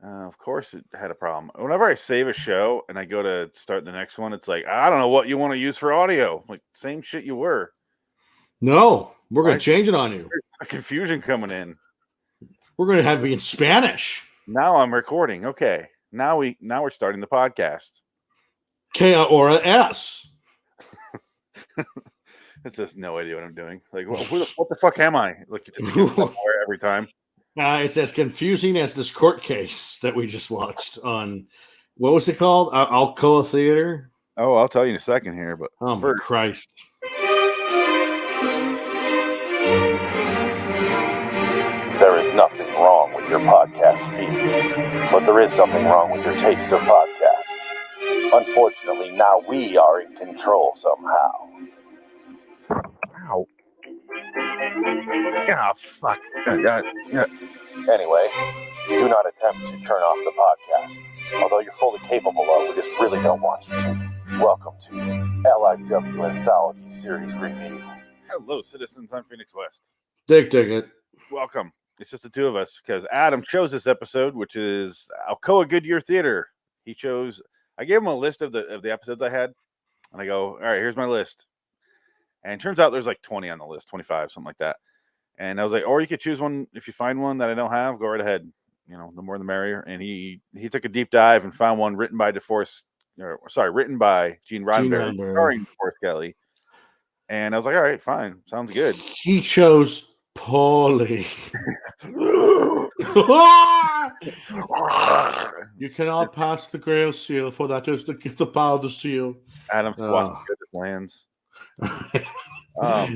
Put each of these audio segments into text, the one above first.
Of course it had a problem. Whenever I save a show and I go to start the next one, it's like, I don't know what you want to use for audio. Like, same shit you were. No, we're going to change it on you. There's a confusion coming in. We're going to have it be in Spanish. Now I'm recording. Okay. Now we're starting the podcast. K or a S. It's just no idea what I'm doing. Like, what the fuck am I? Like, you just get every time. It's as confusing as this court case that we just watched on, what was it called? Alcoa Theater? Oh, I'll tell you in a second here. But oh, my Christ. There is nothing wrong with your podcast feed, but there is something wrong with your taste of podcasts. Unfortunately, now we are in control somehow. Ow. Ah, fuck. Yeah. Anyway, do not attempt to turn off the podcast. Although you're fully capable of, we just really don't want you to. Welcome to LIW Anthology Series Review. Hello, citizens. I'm Phoenix West. Dig it. Welcome. It's just the two of us because Adam chose this episode, which is Alcoa-Goodyear Theatre. I gave him a list of the episodes I had, and I go, all right, here's my list. And it turns out there's like 20 on the list, 25, something like that. And I was like, or you could choose one if you find one that I don't have, go right ahead. You know, the more the merrier. And he took a deep dive and found one written by Gene Roddenberry, starring DeForest Kelly. And I was like, all right, fine, sounds good. He chose Paulie. You cannot pass the Grail seal, for that is the power of the seal. Adam's watching Goodness Lands. At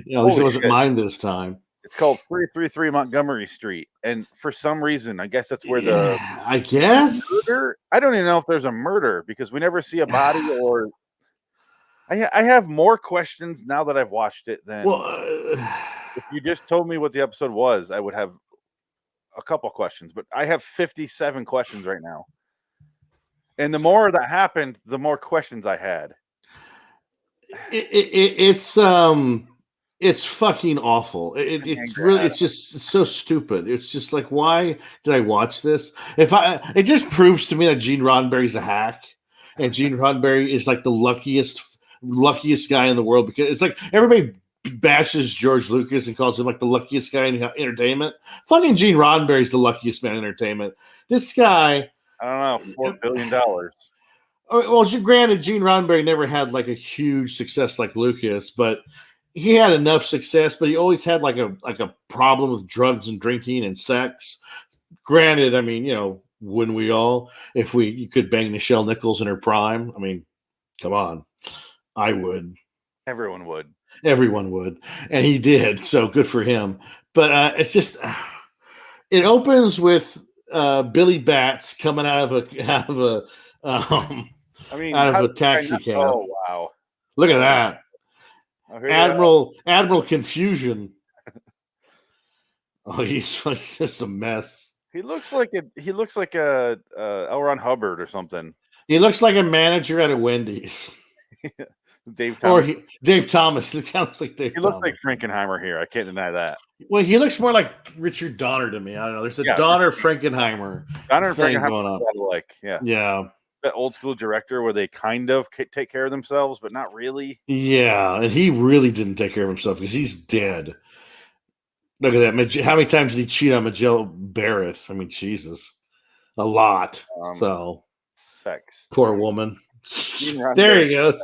least it wasn't mine this time. It's called 333 Montgomery Street, and for some reason, I guess that's where I guess murder. I don't even know if there's a murder because we never see a body. Or I have more questions now that I've watched it than if you just told me what the episode was. I would have a couple questions, but I have 57 questions right now, and the more that happened, the more questions I had. It's fucking awful. It's just so stupid. It's just like, why did I watch this? It just proves to me that Gene Roddenberry's a hack, and Gene Roddenberry is like the luckiest guy in the world, because it's like everybody bashes George Lucas and calls him like the luckiest guy in entertainment. Fucking Gene Roddenberry's the luckiest man in entertainment. This guy, I don't know, $4 billion. Well, granted, Gene Roddenberry never had like a huge success like Lucas, but he had enough success. But he always had like a problem with drugs and drinking and sex. Granted, I mean, wouldn't we all? If you could bang Nichelle Nichols in her prime, I mean, come on, I would. Everyone would, and he did. So good for him. But it's just, it opens with Billy Batts coming out of a taxi cab. Oh wow! Like that. Admiral Confusion. Oh, he's just a mess. He looks like a L. Ron Hubbard or something. He looks like a manager at a Wendy's. Dave Thomas. Dave Thomas. He looks like Dave. He looks like Frankenheimer here. I can't deny that. Well, he looks more like Richard Donner to me. I don't know. There's a Donner Frankenheimer. Donner and Frankenheimer like, yeah. That old school director where they kind of take care of themselves, but not really. Yeah, and he really didn't take care of himself because he's dead. Look at that. How many times did he cheat on Majel Barrett? I mean, Jesus. A lot. Sex. Poor woman. There he goes.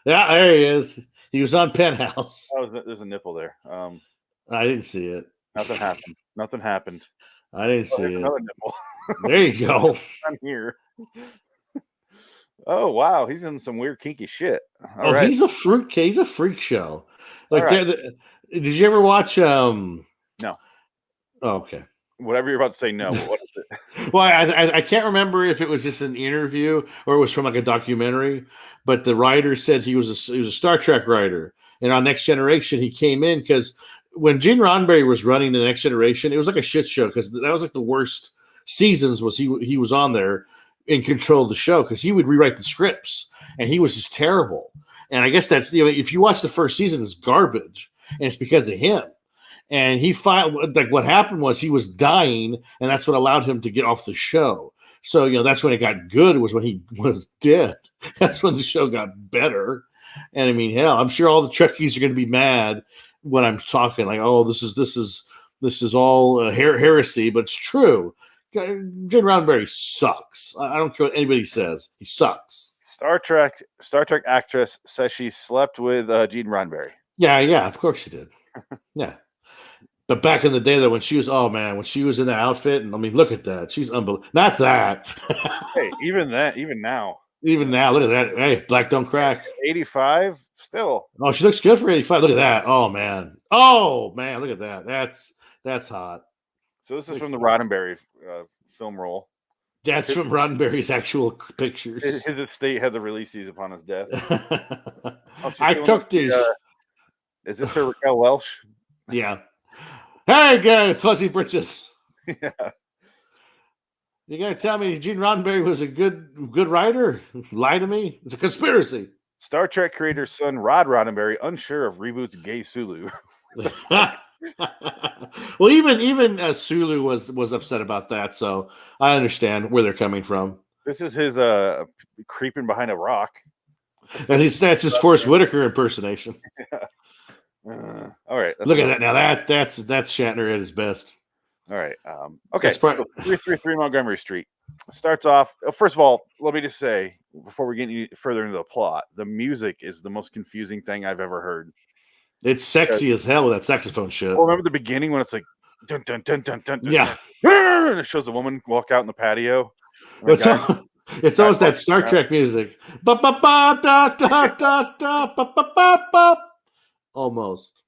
Yeah, there he is. He was on Penthouse. Oh, there's a nipple there. I didn't see it. Nothing happened. I didn't see it. Another nipple. There you go. I'm here. Oh wow, he's in some weird kinky shit. All right. He's a freak show. Like, did you ever watch? No. Oh, okay. Whatever you're about to say, no. What is it? Well, I can't remember if it was just an interview or it was from like a documentary. But the writer said he was a Star Trek writer, and on Next Generation he came in because when Gene Roddenberry was running the Next Generation, it was like a shit show because that was like the worst seasons. Was he was on there in control of the show because he would rewrite the scripts and he was just terrible. And I guess that if you watch the first season, it's garbage, and it's because of him. And what happened was he was dying, and that's what allowed him to get off the show. So, that's when it got good, was when he was dead. That's when the show got better. And I mean, hell, I'm sure all the Trekkies are going to be mad when I'm talking like, oh, this is all heresy, but it's true. Gene Roddenberry sucks. I don't care what anybody says. He sucks. Star Trek actress says she slept with Gene Roddenberry. Yeah, of course she did. Yeah. But back in the day, though, when she was in the outfit, and I mean, look at that. She's unbelievable. Not that. Hey, even now. Even now, look at that. Hey, black don't crack. 85, still. Oh, she looks good for 85. Look at that. Oh man, look at that. That's hot. So this is from the Roddenberry film roll. That's from Roddenberry's actual pictures. His estate had to release these upon his death. I took these. Is this her Raquel Welch? Yeah. Hey, guy, fuzzy britches. Yeah. You gonna tell me Gene Roddenberry was a good writer? Lie to me? It's a conspiracy. Star Trek creator's son Rod Roddenberry unsure of reboot's gay Sulu. Well, even Sulu was upset about that, so I understand where they're coming from. This is his creeping behind a rock. That's his Forrest Whitaker impersonation. Yeah. All right. Look at that now. That's Shatner at his best. All right. Okay. Part... 333 Montgomery Street starts off. First of all, let me just say before we get any further into the plot, the music is the most confusing thing I've ever heard. It's sexy as hell with that saxophone shit. Well, remember the beginning when it's like dun dun dun dun dun, dun yeah, and it shows a woman walk out in the patio. It's always that Star Trek music. Ba ba ba da da da da ba ba ba ba. Almost.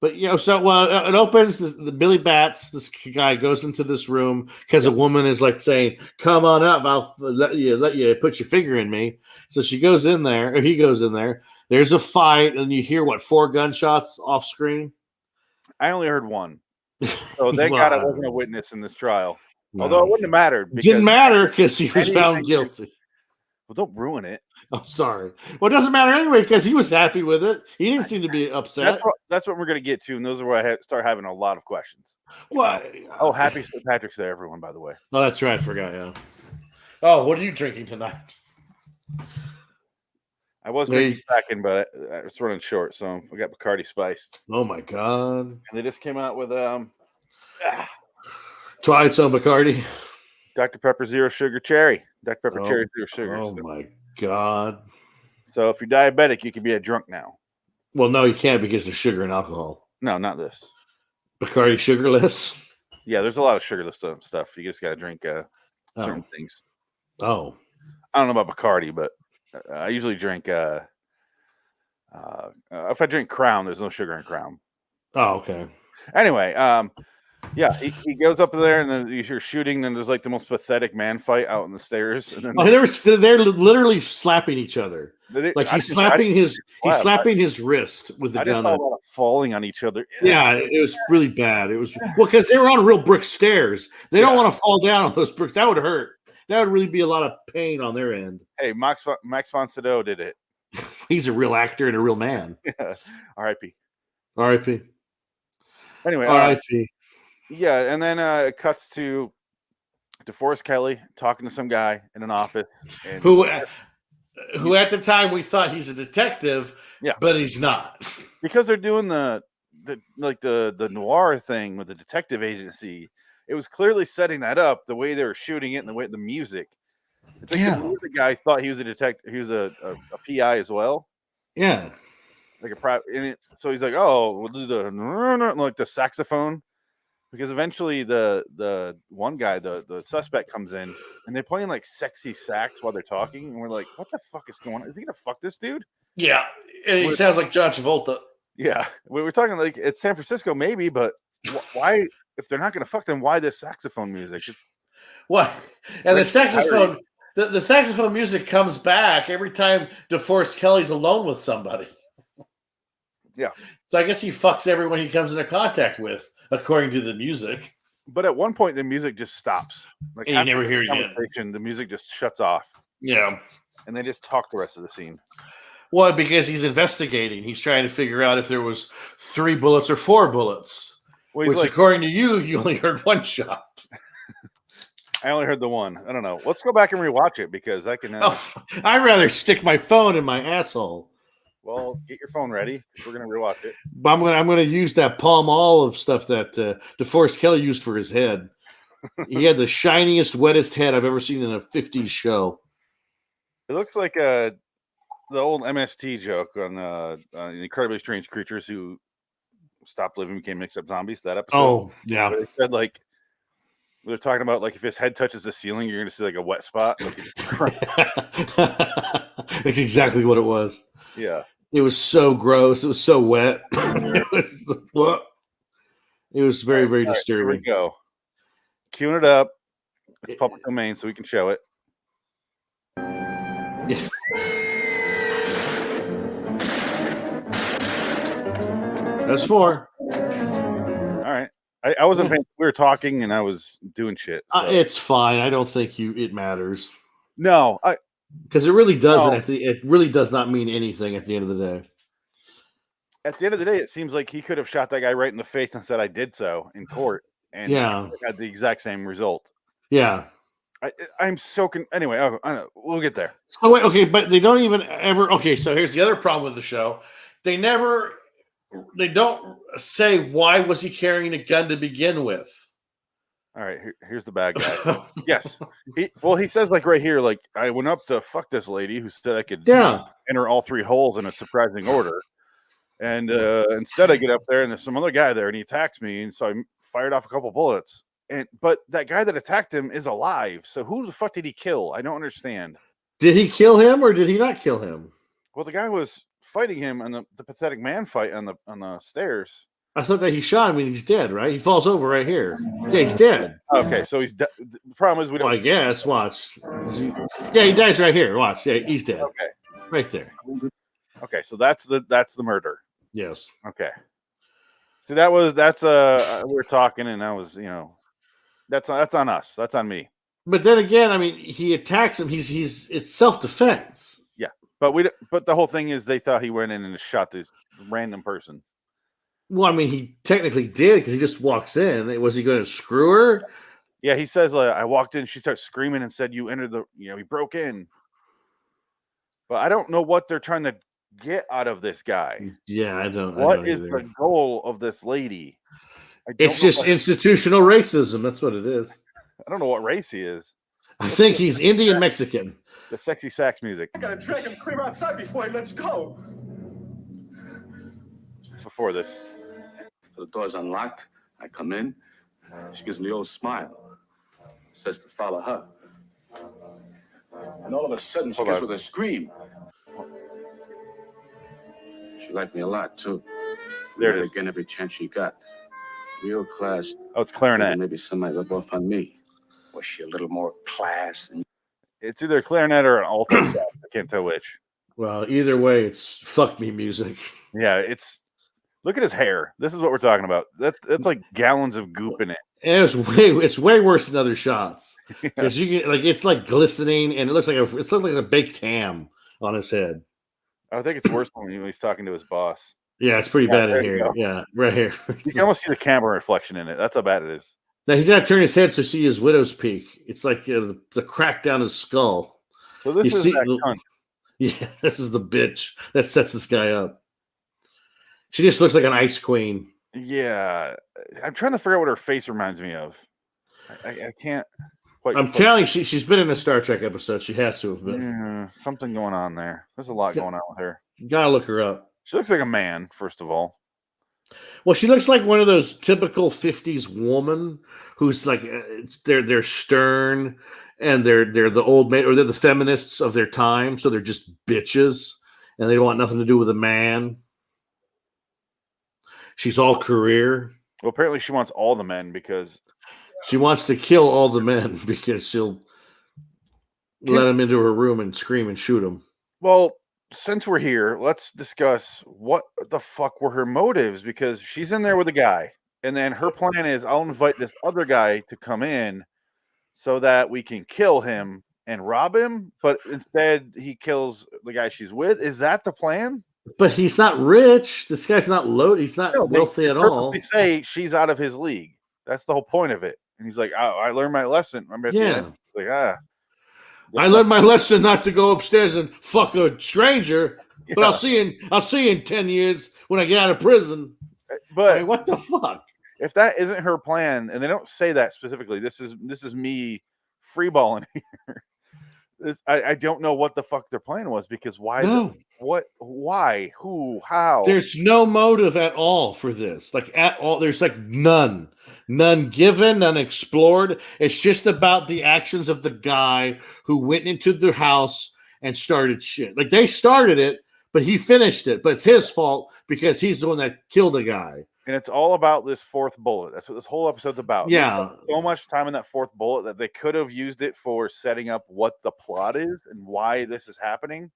But so it opens. The Billy Bats, this guy goes into this room because a woman is like saying, "Come on up, I'll let you put your finger in me." So she goes in there, or he goes in there. There's a fight, and you hear 4 gunshots off screen. I only heard one. So thank God I wasn't a witness in this trial. No. Although it wouldn't have mattered. It didn't matter because he was found guilty. Well, don't ruin it. I'm sorry. Well, it doesn't matter anyway because he was happy with it. He didn't seem to be upset. That's what we're going to get to, and those are where I start having a lot of questions. Well, happy St. Patrick's Day, everyone, by the way. Oh, that's right. I forgot, yeah. Oh, what are you drinking tonight? I was drinking second, but it's running short, so I got Bacardi spiced. Oh, my God. And they just came out with Tried some Bacardi. Dr. Pepper Zero Sugar Cherry. Dr. Pepper Cherry Zero Sugar. Oh, my God. So if you're diabetic, you can be a drunk now. Well, no, you can't because there's sugar and alcohol. No, not this. Bacardi sugarless? Yeah, there's a lot of sugarless stuff. You just got to drink certain things. Oh. I don't know about Bacardi, but I usually drink if I drink Crown, there's no sugar in Crown. Oh, okay. Anyway, yeah, he goes up there, and then you're shooting, and there's like the most pathetic man fight out on the stairs. And then they're literally slapping each other. He's slapping his wrist with the gun. I just saw a lot of falling on each other. Yeah, it was really bad. It was because they were on real brick stairs. They don't want to fall down on those bricks. That would hurt. That would really be a lot of pain on their end. Hey, Max von Sydow did it. He's a real actor and a real man. Yeah. R.I.P. R.I.P. Anyway, R.I.P. Yeah, and then it cuts to DeForest Kelley talking to some guy in an office. Who at the time we thought he's a detective, but he's not. Because they're doing the noir thing with the detective agency. It was clearly setting that up, the way they were shooting it and the way the music. It's like the guy thought he was a detective. He was a PI as well. Yeah. Like a private. So he's like, "Oh, we'll do the saxophone." Because eventually the one guy, the suspect, comes in and they're playing like sexy sax while they're talking, and we're like, "What the fuck is going on? Is he gonna fuck this dude?" Yeah, he sounds like John Travolta. Yeah, we were talking like it's San Francisco, maybe, but why? If they're not gonna fuck, then why this saxophone music? What? And the saxophone, the saxophone music comes back every time DeForest Kelley's alone with somebody. Yeah. So I guess he fucks everyone he comes into contact with, according to the music. But at one point, the music just stops. Like and you never hear it again. The music just shuts off. Yeah. And they just talk the rest of the scene. Well, because he's investigating. He's trying to figure out if there was 3 bullets or 4 bullets. Well, which, according to you, you only heard 1 shot. I only heard the one. I don't know. Let's go back and rewatch it because I can. I'd rather stick my phone in my asshole. Well, get your phone ready. We're gonna rewatch it. But I'm gonna use that Palm Olive stuff that DeForest Kelly used for his head. He had the shiniest, wettest head I've ever seen in a 50s show. It looks like the old MST joke on Incredibly Strange Creatures Who Stopped Living Became Mixed Up Zombies. That episode. Oh yeah. Where they said like they're talking about like if his head touches the ceiling, you're gonna see like a wet spot. That's exactly what it was. Yeah. It was so gross. It was so wet. It was very, very disturbing. Here we go. Queuing it up. It's public domain, so we can show it. That's 4. All right. I wasn't paying. We were talking and I was doing shit. So. It's fine. I don't think it matters. No, because it really doesn't. It really does not mean anything at the end of the day. At the end of the day, it seems like he could have shot that guy right in the face and said, "I did so" in court, and had the exact same result. Yeah, I'm so anyway. I know, we'll get there. So wait, okay, but they don't even ever. Okay, so here's the other problem with the show: they don't say why was he carrying a gun to begin with. All right, here's the bad guy. Yes. He says like right here, like I went up to fuck this lady who said I could enter all 3 holes in a surprising order. And instead I get up there and there's some other guy there and he attacks me. And so I fired off a couple bullets. But that guy that attacked him is alive. So who the fuck did he kill? I don't understand. Did he kill him or did he not kill him? Well, the guy was fighting him in the pathetic man fight on the stairs. I thought that he shot him and he's dead, right? He falls over right here. Yeah, he's dead. Okay, so he's dead. The problem is we don't. I guess. Watch. Yeah, he dies right here. Watch. Yeah, he's dead. Okay, right there. Okay, so that's the murder. Yes. Okay. See, that's we were talking and I was that's on us. That's on me. But then again, I mean, he attacks him. It's self-defense. Yeah, but the whole thing is they thought he went in and shot this random person. Well, I mean, he technically did because he just walks in. Was he going to screw her? Yeah, he says, I walked in, she starts screaming and said, you entered he broke in. But I don't know what they're trying to get out of this guy. Yeah, I don't. What is the goal of this lady? It's just institutional racism. That's what it is. I don't know what race he is. I think he's Indian Mexican. The sexy sax music. I gotta drag him clear outside before he lets go. Before this. The door's unlocked. I come in. She gives me the old smile. Says to follow her. And all of a sudden, she gets with a scream. She liked me a lot, too. There it is. Again, every chance she got. Real class. Oh, it's clarinet. Maybe somebody rub off on me. Was she a little more class? It's either clarinet or an alto sax. I can't tell which. Well, either way, it's fuck me music. Yeah, it's. Look at his hair. This is what we're talking about. That's like gallons of goop in it. And it's way worse than other shots because you get it's like glistening and it looks like a baked ham on his head. I think it's worse when he's talking to his boss. Yeah, it's pretty bad in here. Yeah, right here. You can almost see the camera reflection in it. That's how bad it is. Now he's got to turn his head so see his widow's peak. It's like the crack down his skull. So this is that cunt. Yeah, this is the bitch that sets this guy up. She just looks like an ice queen. Yeah, I'm trying to figure out what her face reminds me of. I can't. I'm telling you, she's been in a Star Trek episode. She has to have been. Yeah, something going on there. There's a lot going on with her. You gotta look her up. She looks like a man, first of all. Well, she looks like one of those typical 50s woman who's like they're stern and they're the old man or they're the feminists of their time, so they're just bitches and they don't want nothing to do with a man. She's all career. Well, apparently she wants all the men because she wants to kill all the men because she'll let them into her room and scream and shoot them. Well, since we're here, let's discuss what the fuck were her motives because she's in there with a guy and then her plan is I'll invite this other guy to come in so that we can kill him and rob him, but instead he kills the guy she's with. Is that the plan? But he's not rich. This guy's not loaded. He's not wealthy at all. They say she's out of his league. That's the whole point of it. And he's like, oh, I learned my lesson. Remember at the end? Like, I learned my lesson not to go upstairs and fuck a stranger. Yeah. But I'll see you in 10 years when I get out of prison. But I mean, what the fuck? If that isn't her plan, and they don't say that specifically, this is me freeballing here. I don't know what the fuck their plan was, because why? No. Why? Who? How? There's no motive at all for this. Like at all, there's like none given, none explored. It's just about the actions of the guy who went into the house and started shit. Like they started it, but he finished it. But it's his fault because he's the one that killed the guy. And it's all about this fourth bullet. That's what this whole episode's about. Yeah. So much time in that fourth bullet that they could have used it for setting up what the plot is and why this is happening.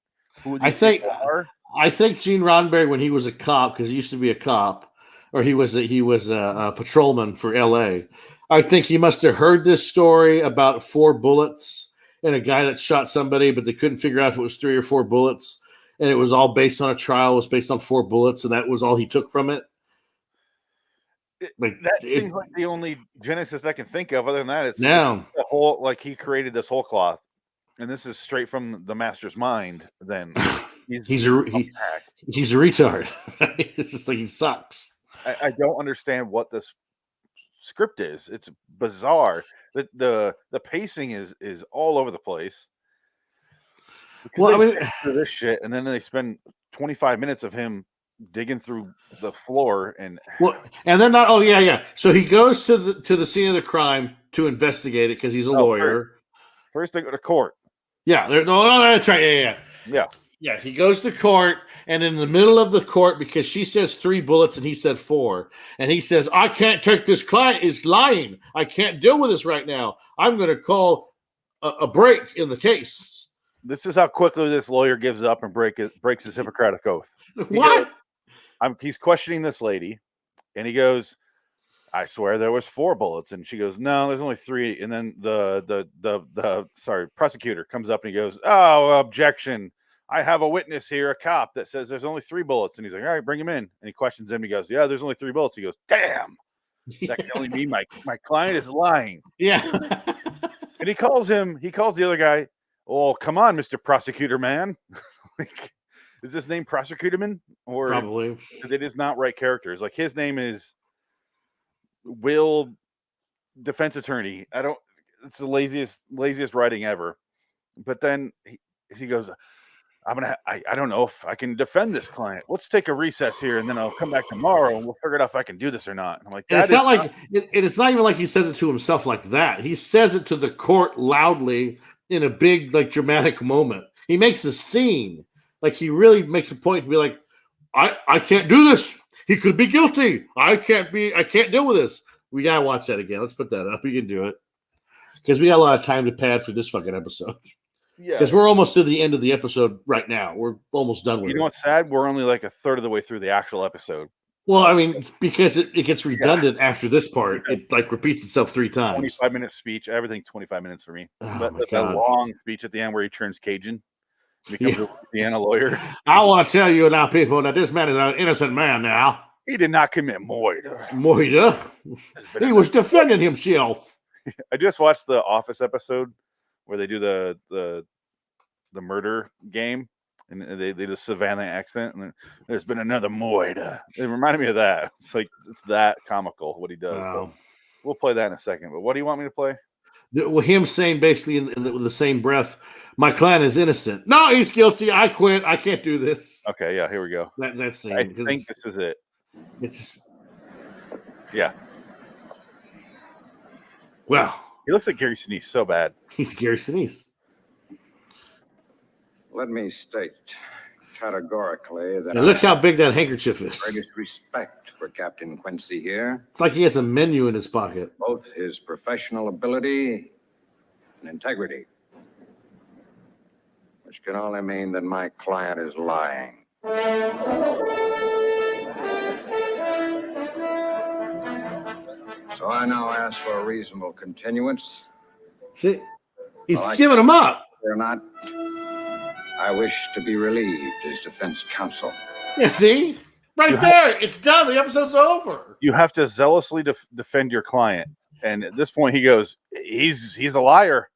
I think Gene Roddenberry, when he was a cop, because he used to be a cop, or he was a patrolman for L.A., I think he must have heard this story about 4 bullets and a guy that shot somebody, but they couldn't figure out if it was 3 or 4 bullets. And it was all based on a trial. It was based on 4 bullets, and that was all he took from it. Seems like the only genesis I can think of. Other than that, it's the whole, like, he created this whole cloth, and this is straight from the master's mind. Then he's a retard. It's just like he sucks. I don't understand what this script is. It's bizarre. The pacing is all over the place. Well, I mean, this shit, and then they spend 25 minutes of him digging through the floor and then so he goes to the scene of the crime to investigate it because he's a lawyer. First they go to court. That's right. Yeah, he goes to court, and in the middle of the court, because she says 3 bullets and he said 4, and he says, I can't take this client is lying. I can't deal with this right now. I'm going to call a break in the case. This is how quickly this lawyer gives up and breaks his Hippocratic oath. He's questioning this lady, and he goes, I swear there was 4 bullets. And she goes, no, there's only 3. And then the prosecutor comes up and he goes, oh, objection. I have a witness here, a cop, that says there's only 3 bullets. And he's like, all right, bring him in. And he questions him. He goes, yeah, there's only 3 bullets. He goes, damn, that can only mean my client is lying. Yeah. And he calls the other guy, oh, come on, Mr. Prosecutor Man. Like, is this name Prosecutorman? Or probably they just not write characters? Like, his name is Will Defense Attorney. It's the laziest writing ever. But then he goes, I don't know if I can defend this client. Let's take a recess here, and then I'll come back tomorrow, and we'll figure out if I can do this or not. And I'm like, it's not even like he says it to himself like that. He says it to the court loudly in a big, like, dramatic moment. He makes a scene. Like, he really makes a point to be like, I can't do this. He could be guilty. I can't deal with this. We got to watch that again. Let's put that up. We can do it. Because we got a lot of time to pad for this fucking episode. Yeah. Because we're almost to the end of the episode right now. We're almost done with it. You know what's sad? We're only like a third of the way through the actual episode. Well, I mean, because it gets redundant after this part. It, like, repeats itself 3 times. 25-minute speech. Everything's 25 minutes for me. Oh, but that long speech at the end where he turns Cajun. Becomes a Louisiana lawyer. I want to tell you now, people, that this man is an innocent man now. He did not commit murder. He was defending himself. I just watched the Office episode where they do the murder game, and they do the Savannah accent, and there's been another murder. It reminded me of that. It's like, it's that comical what he does. But we'll play that in a second. But what do you want me to play? Him saying basically in the same breath, my client is innocent. No, he's guilty. I quit. I can't do this. Okay, yeah, here we go. That scene. I think this is it. Yeah. Well, he looks like Gary Sinise so bad. He's Gary Sinise. Let me state categorically that look how big that handkerchief is. Greatest respect for Captain Quincy here. It's like he has a menu in his pocket. Both his professional ability and integrity, which can only mean that my client is lying. So I now ask for a reasonable continuance. See, he's giving him up. Or not, I wish to be relieved as defense counsel. Yeah, see? Right there. It's done. The episode's over. You have to zealously defend your client. And at this point, he goes, "He's a liar,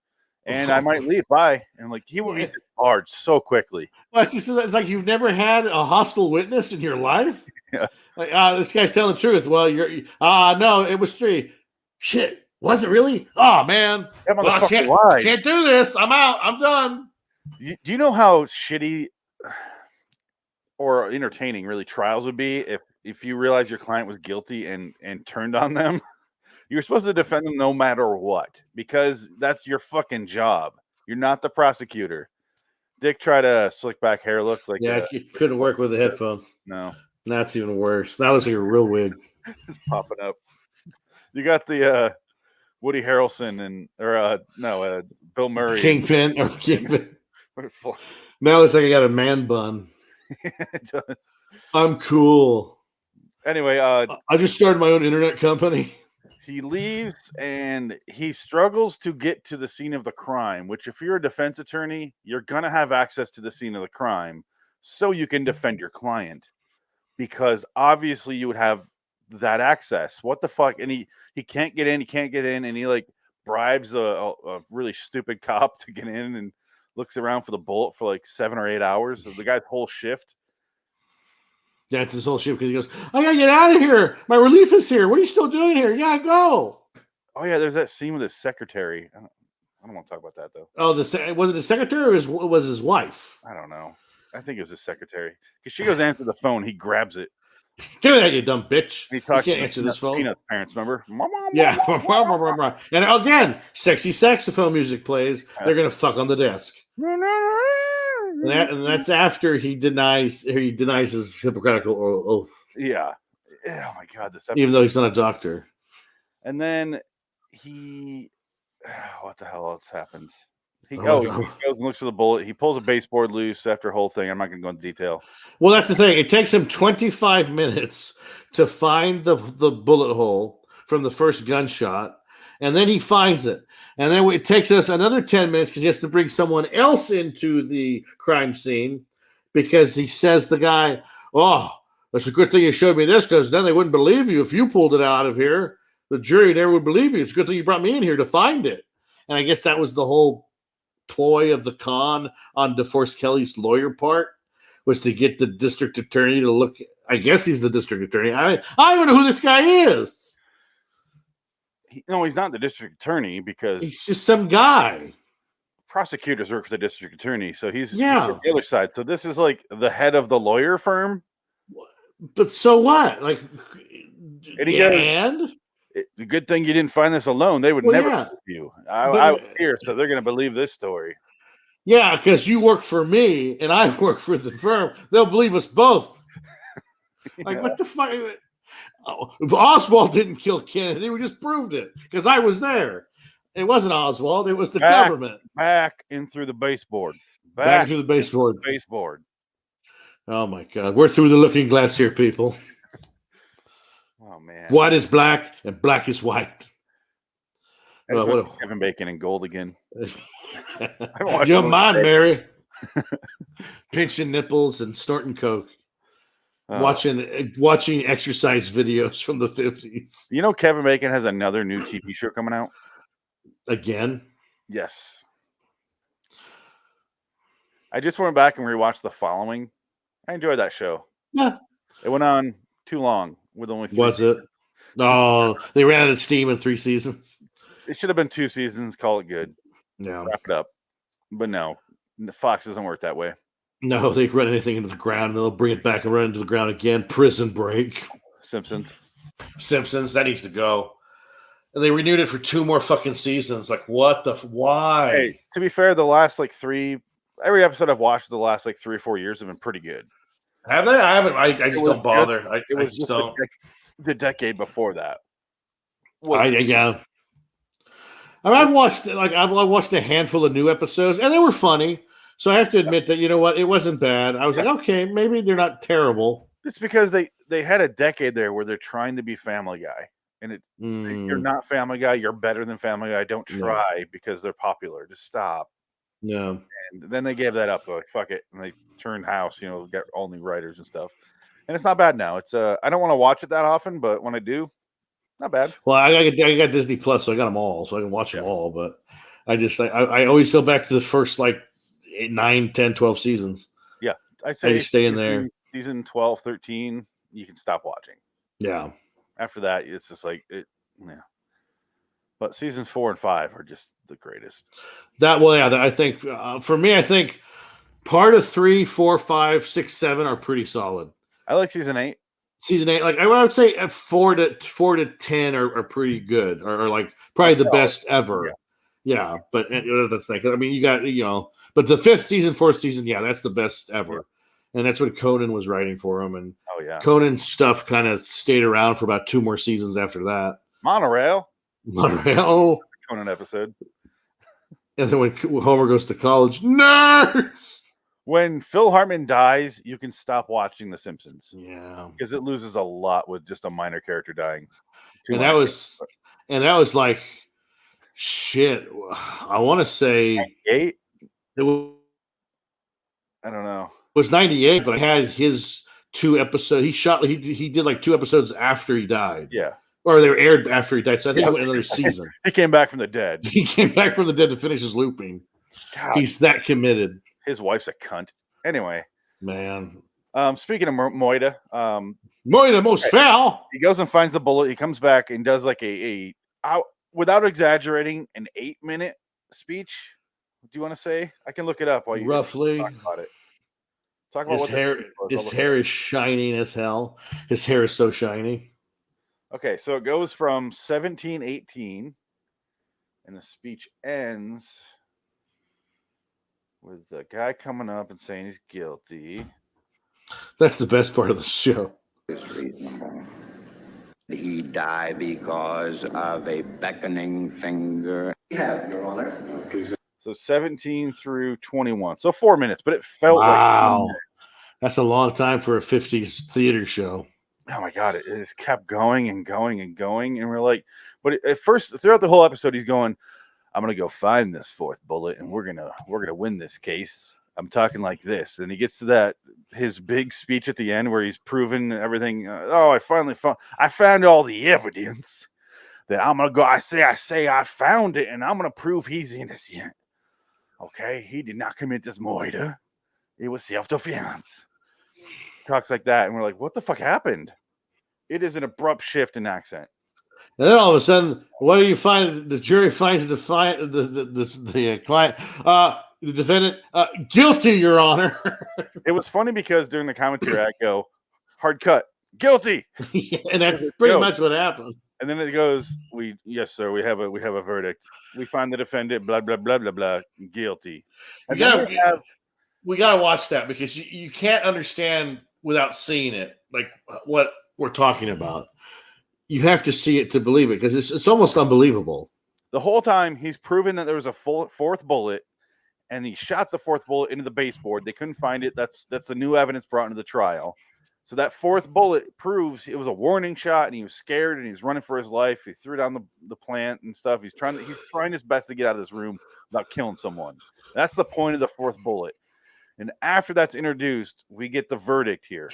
and I might leave. Bye." And like he will eat the card so quickly. Well, it's like you've never had a hostile witness in your life. Yeah. Like, this guy's telling the truth. Well, no, it was 3. Shit, was it really? Oh man, That well, I motherfucker lied. can't do this. I'm out. I'm done. Do you know how shitty or entertaining really trials would be if you realize your client was guilty and turned on them? You're supposed to defend them no matter what, because that's your fucking job. You're not the prosecutor. Dick tried a slick back hair look like it couldn't work with the headphones. No, that's even worse. That looks like a real wig. It's popping up. You got the Woody Harrelson Bill Murray. Kingpin. Now it looks like I got a man bun. It does. I'm cool. Anyway, I just started my own internet company. He leaves and he struggles to get to the scene of the crime, which if you're a defense attorney, you're going to have access to the scene of the crime so you can defend your client, because obviously you would have that access. What the fuck? And he can't get in. He can't get in. And he like bribes a really stupid cop to get in and looks around for the bullet for like 7 or 8 hours of the guy's whole shift. That's his whole shit, because he goes, I gotta get out of here. My relief is here. What are you still doing here? Yeah, go. Oh yeah, there's that scene with his secretary. I don't want to talk about that though. Oh, was it the secretary or was his wife? I don't know. I think it was his secretary, because she goes to answer the phone. He grabs it. Give me that, you dumb bitch. He talks you can't answer this phone. Peanut's parents, remember? Yeah. And again, sexy saxophone music plays. They're gonna fuck on the desk. And that's after he denies his Hippocratic oath. Yeah. Oh my god, this episode. Even though he's not a doctor. And then what the hell else happens? He goes and looks for the bullet. He pulls a baseboard loose after a whole thing. I'm not going to go into detail. Well, that's the thing. It takes him 25 minutes to find the bullet hole from the first gunshot, and then he finds it. And then it takes us another 10 minutes because he has to bring someone else into the crime scene, because he says the guy, oh, that's a good thing you showed me this, because then they wouldn't believe you if you pulled it out of here. The jury never would believe you. It's a good thing you brought me in here to find it. And I guess that was the whole ploy of the con on DeForest Kelly's lawyer part, was to get the district attorney to look. I guess he's the district attorney. I don't know who this guy is. No, he's not the district attorney, because he's just some guy. Prosecutors work for the district attorney, so he's on the other side. So this is like the head of the lawyer firm. But so what? Like, the good thing you didn't find this alone. They would never believe you. I was here, so they're going to believe this story. Yeah, because you work for me and I work for the firm. They'll believe us both. Like, what the fuck? Oswald didn't kill Kennedy. We just proved it because I was there. It wasn't Oswald. It was the government. Back in through the baseboard. Back through the baseboard. Baseboard. Oh, my God. We're through the looking glass here, people. Oh, man. White is black and black is white. Kevin Bacon in gold again. You don't mind, Mary. Pinching nipples and snorting coke. Watching exercise videos from the 50s. You know, Kevin Bacon has another new TV show coming out. Again? Yes. I just went back and rewatched The Following. I enjoyed that show. Yeah. It went on too long with only 3 Was seasons. it? Oh, they ran out of steam in 3 seasons. It should have been 2 seasons. Call it good. Yeah. Wrap it up. But no, Fox doesn't work that way. No, they run anything into the ground and they'll bring it back and run into the ground again. Prison Break. Simpsons, that needs to go. And they renewed it for 2 more fucking seasons. Like, what the? Why? Hey, to be fair, the last every episode I've watched the last 3 or 4 years have been pretty good. Have they? I haven't. I just don't bother. I just don't. The decade before that. Yeah. I mean, I've watched a handful of new episodes, and they were funny. So I have to admit that, you know what, it wasn't bad. I was like, okay, maybe they're not terrible. It's because they had a decade there where they're trying to be Family Guy, and you're not Family Guy. You're better than Family Guy. Don't try because they're popular. Just stop. Yeah. And then they gave that up. Like, fuck it, and they turned house. Got all new writers and stuff. And it's not bad now. It's I don't want to watch it that often, but when I do, Not bad. Well, I got Disney Plus, so I got them all, so I can watch them all. But I always go back to the first 8, 9, 10, 12 seasons. Yeah, I say just stay in there. Season 12, 13, you can stop watching. Yeah. After that, it's just yeah. But seasons 4 and 5 are just the greatest. I think for me, I think part of 3, 4, 5, 6, 7 are pretty solid. I like season 8. Season 8, I would say at 4 to 10 are pretty good, or probably the best ever. Yeah, but that's the thing. I mean, you got but the 5th season, 4th season, that's the best ever, and that's what Conan was writing for him. And Conan's stuff kind of stayed around for about 2 more seasons after that. Monorail, Conan episode, and then when Homer goes to college, nerds. When Phil Hartman dies, you can stop watching The Simpsons. Yeah, because it loses a lot with just a minor character dying. And that was like shit. I want to say 98. It was, I don't know. It was 98, but I had his 2 episodes. He did 2 episodes after he died. Yeah. Or they were aired after he died. So I think he went another season. He came back from the dead. He came back from the dead to finish his looping. God. He's that committed. His wife's a cunt. Anyway. Man. Speaking of Moida. Moida most foul. He goes and finds the bullet. He comes back and does without exaggerating, an 8-minute speech. Do you want to say? I can look it up while you roughly talk about it. Talk about his hair is shining as hell. His hair is so shiny. Okay, so it goes from 1718, and the speech ends with the guy coming up and saying he's guilty. That's the best part of the show. It's reasonable. He died because of a beckoning finger. Yeah, Your Honor. Please. So 17 through 21. So 4 minutes, but it felt wow. That's a long time for a 50s theater show. Oh my God, it just kept going and going and going. And we're like, but at first, throughout the whole episode, he's going, I'm going to go find this 4th bullet and we're going to win this case. I'm talking like this. And he gets to his big speech at the end where he's proven everything. I found all the evidence that I'm going to go. I say I found it and I'm going to prove he's innocent. Okay. He did not commit this murder. It was self-defense. Talks like that. And we're like, what the fuck happened? It is an abrupt shift in accent. And then all of a sudden, what do you find? The jury finds the client, the defendant, guilty, Your Honor. It was funny because during the commentary, I go, hard cut, guilty. And that's pretty much what happened. And then it goes, yes, sir, we have a verdict. We find the defendant, blah, blah, blah, blah, blah, guilty. And we gotta watch that because you can't understand without seeing it, like what we're talking about. You have to see it to believe it because it's almost unbelievable. The whole time he's proven that there was a 4th bullet, and he shot the 4th bullet into the baseboard. They couldn't find it. That's the new evidence brought into the trial. So that 4th bullet proves it was a warning shot, and he was scared, and he's running for his life. He threw down the plant and stuff. He's trying his best to get out of this room without killing someone. That's the point of the 4th bullet. And after that's introduced, we get the verdict here.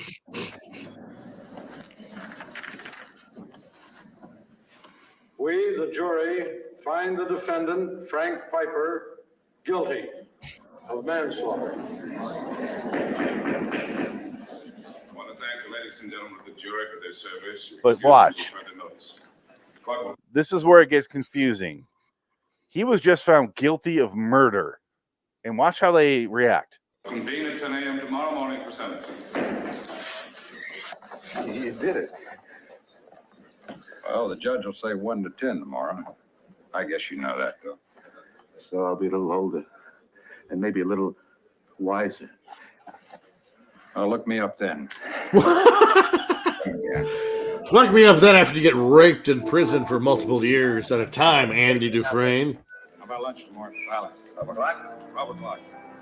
We, the jury, find the defendant, Frank Piper, guilty of manslaughter. I want to thank the ladies and gentlemen of the jury for their service. But watch. This is where it gets confusing. He was just found guilty of murder. And watch how they react. Convene at 10 a.m. tomorrow morning for sentencing. You did it. Well, the judge will say 1 to 10 tomorrow. I guess you know that, though. So I'll be a little older and maybe a little wiser. Well, look me up then. Look me up then after you get raped in prison for multiple years at a time, Andy Dufresne. How about lunch tomorrow? Valley. 12 o'clock? 12 o'clock.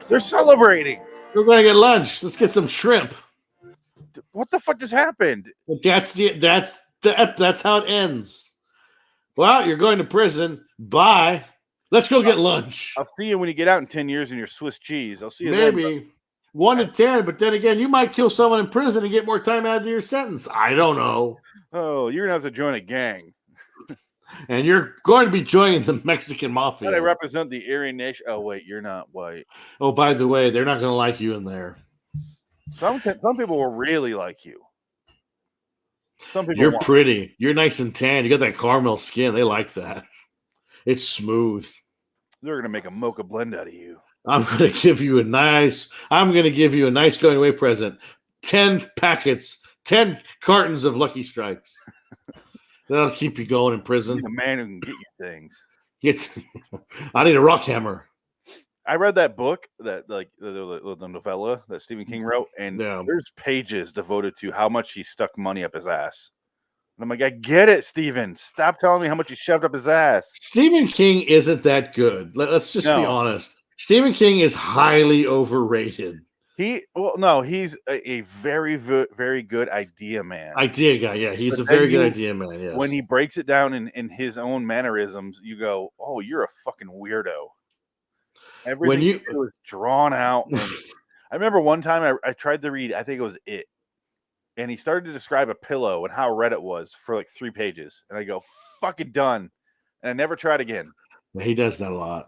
They're celebrating. We're going to get lunch. Let's get some shrimp. What the fuck just happened? That's how it ends. Well, you're going to prison. Bye. Let's go get lunch. I'll see you when you get out in 10 years in your Swiss cheese. I'll see you maybe then. 1 to 10, but then again, you might kill someone in prison and get more time out of your sentence. I don't know. Oh, you're gonna have to join a gang. And you're going to be joining the Mexican But I mafia. represent the Aryan nation. Oh wait, you're not white. Oh, by the way, they're not going to like you in there. Some people will really like you. Some people You're won't. pretty. You're nice and tan. You got that caramel skin. They like that. It's smooth. They're gonna make a mocha blend out of you. I'm going to give you a nice going away present. 10 packets, 10 cartons of Lucky Strikes. That'll keep you going in You're prison. the man who can get you things. I need a rock hammer. I read that book, that like the novella that Stephen King wrote, and Yeah. there's pages devoted to how much he stuck money up his ass. And I'm like, I get it, Stephen. Stop telling me how much he shoved up his ass. Stephen King isn't that good. Let's just be honest. Stephen King is highly overrated. He's a very, very good idea man. Idea guy, yeah. He's But a very then good idea man, yes. When he breaks it down in his own mannerisms, you go, oh, you're a fucking weirdo. Everything was drawn out. And I remember one time I tried to read, I think it was It. And he started to describe a pillow and how red it was for like 3 pages. And I go, fucking done. And I never tried again. He does that a lot.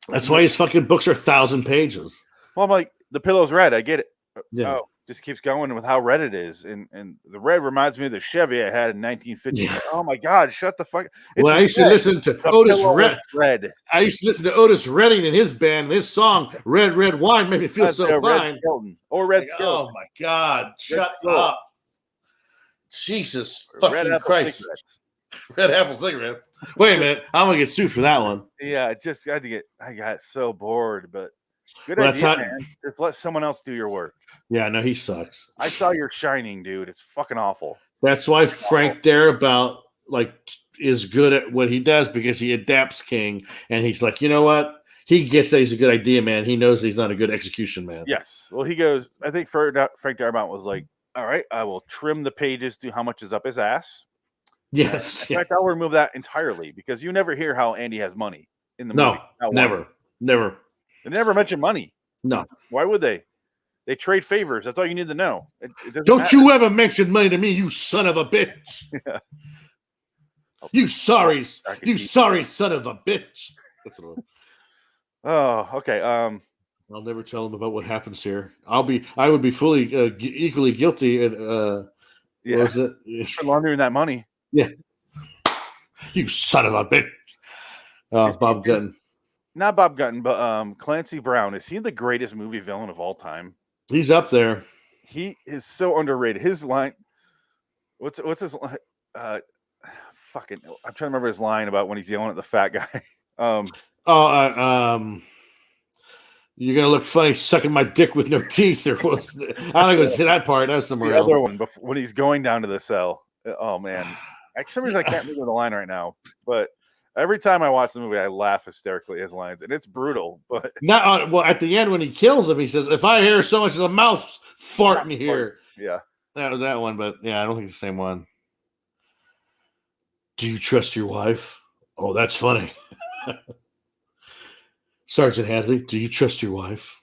That's why his fucking books are 1,000 pages. Well, I'm like, the pillow's red. I get it. Yeah. Oh, just keeps going with how red it is. And the red reminds me of the Chevy I had in 1950. Yeah. Oh my God, shut the fuck. When I used to listen to Otis Redding, I used to listen to Otis Redding and his band, and his song "Red Red Wine" made me feel so fine. Red Skeleton or Red Skeleton. Oh my God! Shut Skeleton. up! Jesus Red fucking Apple Christ! cigarettes. Red Apple cigarettes. Wait a minute, I'm gonna get sued for that one. Yeah, I got so bored, but good Well, idea, man. Just let someone else do your work. Yeah, no, he sucks. I saw your Shining, dude. It's fucking awful. That's why Frank Darabont is good at what he does, because he adapts King, and he's like, you know what? He gets that he's a good idea man. He knows he's not a good execution man. Yes. Well, he goes. I think Frank Darabont was like, all right, I will trim the pages to how much is up his ass. Yes. In fact, I'll remove that entirely, because you never hear how Andy has money in the movie. No, never. They never mention money. No. Why would they? They trade favors. That's all you need to know. It Don't matter. you ever mention money to me, you son of a bitch. Yeah. You sorry son of a bitch. That's what Oh, okay. I'll never tell them about what happens here. I would be fully equally guilty. And what was it? For laundering that money. Yeah. You son of a bitch. Bob Gunn. Not Bob Gunn, but Clancy Brown. Is he the greatest movie villain of all time? He's up there. He is so underrated. His line, what's his line? Fucking, I'm trying to remember his line about when he's yelling at the fat guy. You're gonna look funny sucking my dick with no teeth. Or was I don't think it was that part. That was somewhere The else. other one, when he's going down to the cell. Oh man, for some reason I can't think of the line right now. But every time I watch the movie, I laugh hysterically at his lines, and it's brutal. But well, at the end when he kills him, he says, "If I hear so much as a mouth fart in here," yeah, that was that one. But yeah, I don't think it's the same one. Do you trust your wife? Oh, that's funny. Sergeant Hadley, do you trust your wife?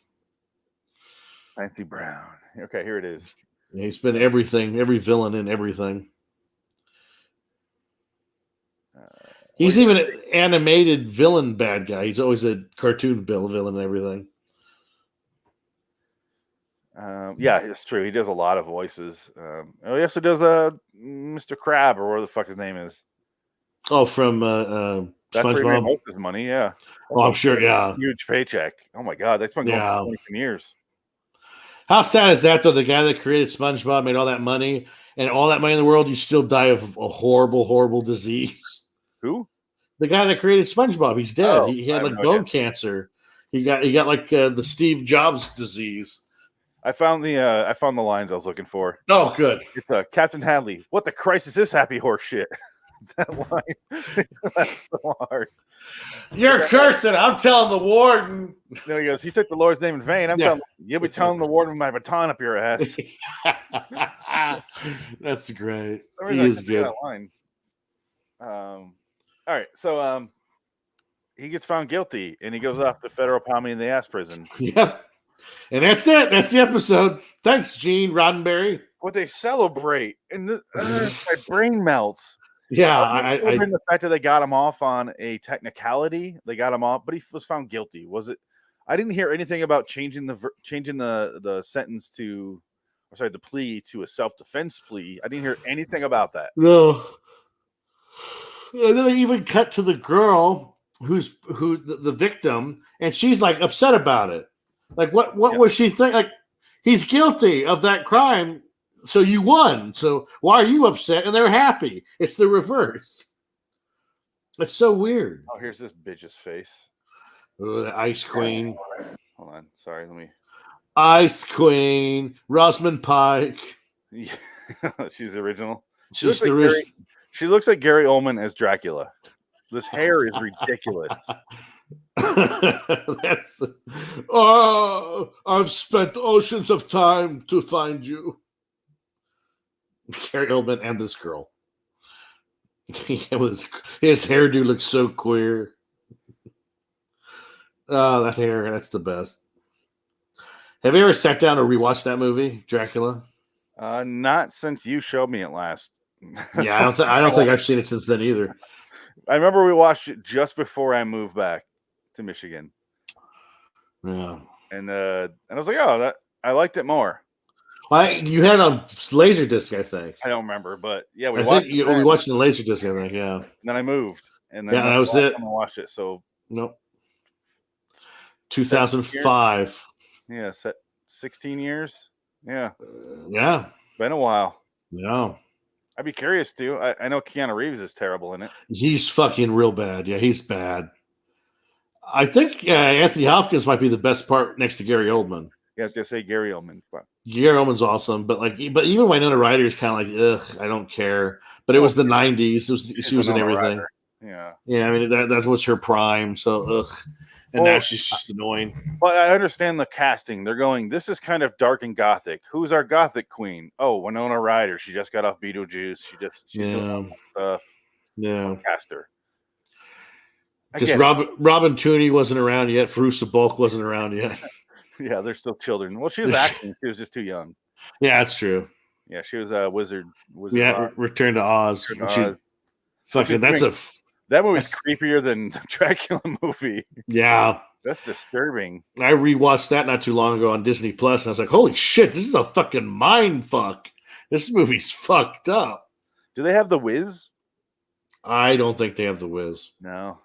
Clancy Brown. Okay, here it is. Yeah, he's been everything, every villain in everything. He's even an animated villain bad guy. He's always a cartoon villain and everything. Yeah, it's true. He does a lot of voices. He also does Mr. Crab, or whatever the fuck his name is. Oh, from That's where he made SpongeBob. most of his money. Yeah. Oh, I'm sure. Yeah. Huge paycheck. Oh my God, that's been going for 20 years. How sad is that, though? The guy that created SpongeBob made all that money, and all that money in the world, you still die of a horrible, horrible disease. Who? The guy that created SpongeBob. He's dead. Oh, He had like bone cancer. He got like the Steve Jobs disease. I found the lines I was looking for. Oh, good. It's Captain Hadley. What the Christ is this happy horse shit? That line. That's so hard. You're cursing. I'm telling the warden. No, he goes, he took the Lord's name in vain. You'll be telling the warden with my baton up your ass. That's great. He is good. That line. All right, so he gets found guilty, and he goes off to federal palm in the ass prison. Yep. And that's it. That's the episode. Thanks, Gene Roddenberry. What they celebrate, and my brain melts. Yeah, Even the fact that they got him off on a technicality, they got him off, but he was found guilty. Was it? I didn't hear anything about changing the sentence to, or sorry, the plea to a self-defense plea. I didn't hear anything about that. no. And then they even cut to the girl who the victim, and she's like upset about it. Like, what was she think? Like, he's guilty of that crime, so you won. So why are you upset? And they're happy. It's the reverse. It's so weird. Oh, here's this bitch's face. Oh, the Ice Queen. Hold on, sorry, let me. Ice Queen, Rosamund Pike. Yeah. She's the original. She's the original. She looks like Gary Oldman as Dracula. This hair is ridiculous. I've spent oceans of time to find you. Gary Oldman and this girl. His hairdo looks so queer. Oh, that hair, that's the best. Have you ever sat down or rewatched that movie, Dracula? Not since you showed me it last. Yeah, I don't think I've seen it since then either. I remember we watched it just before I moved back to Michigan. Yeah, and I was like, oh, I liked it more. You had on Laserdisc, I think. I don't remember, but yeah, we watched the Laserdisc, I think. Yeah. And then I moved, and then that was it. I watched it. So nope. 2005. Yeah, 16 years. Yeah. Yeah. Been a while. Yeah. I'd be curious too. I know Keanu Reeves is terrible in it. He's fucking real bad. Yeah, he's bad. I think Anthony Hopkins might be the best part next to Gary Oldman. Yeah, I was gonna say Gary Oldman. Gary Oldman's awesome, but even Winona Ryder is kind of like, ugh, I don't care. But it was the '90s. She was in everything. Ryder. Yeah. Yeah, I mean that was her prime. So ugh. And now she's just annoying. But I understand the casting. They're going, this is kind of dark and gothic. Who's our gothic queen? Oh, Winona Ryder. She just got off Beetlejuice. She's doing stuff. Yeah. Cast her. Because Robin Tooney wasn't around yet. Fairuza Balk wasn't around yet. Yeah, they're still children. Well, she was acting. She was just too young. Yeah, that's true. Yeah, she was a wizard. Yeah, Return to Oz. Fucking, that movie's creepier than the Dracula movie. Yeah. That's disturbing. I rewatched that not too long ago on Disney Plus, and I was like, holy shit, this is a fucking mind fuck. This movie's fucked up. Do they have The Wiz? I don't think they have The Wiz. No.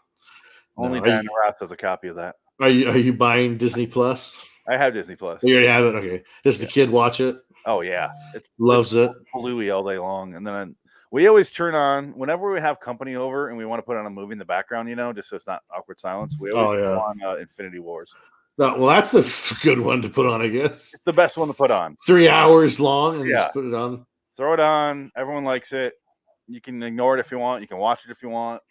Only Dan Ross has a copy of that. Are you buying Disney Plus? I have Disney Plus. You already have it? Okay. Does the kid watch it? Oh, yeah. Loves it. Bluey all day long. And then we always turn on, whenever we have company over and we want to put on a movie in the background, just so it's not awkward silence, we always turn on Infinity Wars. Well, that's a good one to put on, I guess. It's the best one to put on. 3 hours long, and just put it on. Throw it on. Everyone likes it. You can ignore it if you want. You can watch it if you want.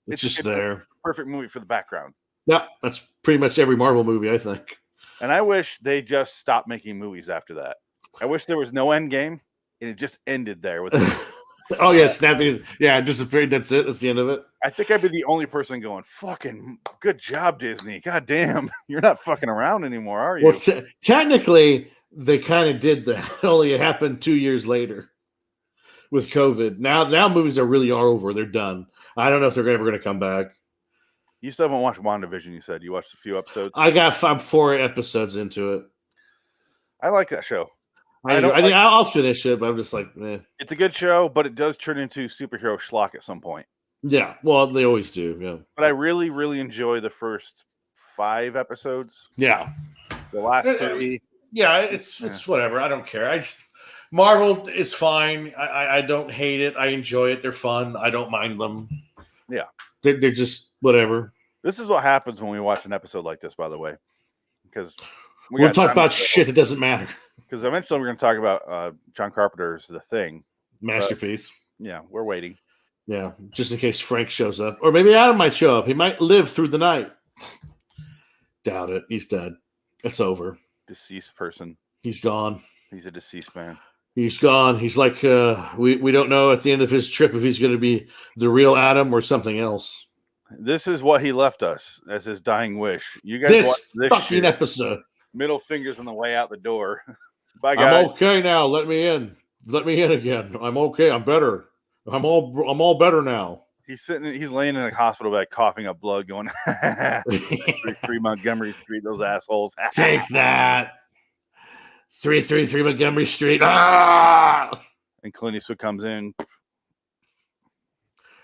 It's just there. Perfect movie for the background. Yeah, that's pretty much every Marvel movie, I think. And I wish they just stopped making movies after that. I wish there was no end game, and it just ended there with Oh, yeah, snapping. Yeah, it disappeared. That's it. That's the end of it. I think I'd be the only person going, fucking good job, Disney. God damn. You're not fucking around anymore, are you? Well, technically, they kind of did that. Only it happened 2 years later with COVID. Now movies are over. They're done. I don't know if they're ever going to come back. You still haven't watched WandaVision, you said. You watched a few episodes? I'm 4 episodes into it. I like that show. I'll finish it, but I'm just like, eh. It's a good show, but it does turn into superhero schlock at some point. Yeah, well, they always do. Yeah, but I really, really enjoy the first 5 episodes. Yeah, the last 3. Yeah, it's whatever. I don't care. Marvel is fine. I don't hate it. I enjoy it. They're fun. I don't mind them. Yeah, they're just whatever. This is what happens when we watch an episode like this, by the way, because we'll talk about shit that doesn't matter. Because eventually we're going to talk about John Carpenter's The Thing. Masterpiece. Yeah, we're waiting. Yeah, just in case Frank shows up. Or maybe Adam might show up. He might live through the night. Doubt it. He's dead. It's over. Deceased person. He's gone. He's a deceased man. He's gone. He's like, we don't know at the end of his trip if he's going to be the real Adam or something else. This is what he left us as his dying wish. You guys watch this fucking episode. Middle fingers on the way out the door. Bye, guys. I'm okay now. Let me in. Let me in again. I'm okay. I'm better. I'm all better now. He's laying in a hospital bed, coughing up blood, going 333 Montgomery Street. Those assholes. Take that. 333 Montgomery Street. Ah! And Clint Eastwood comes in.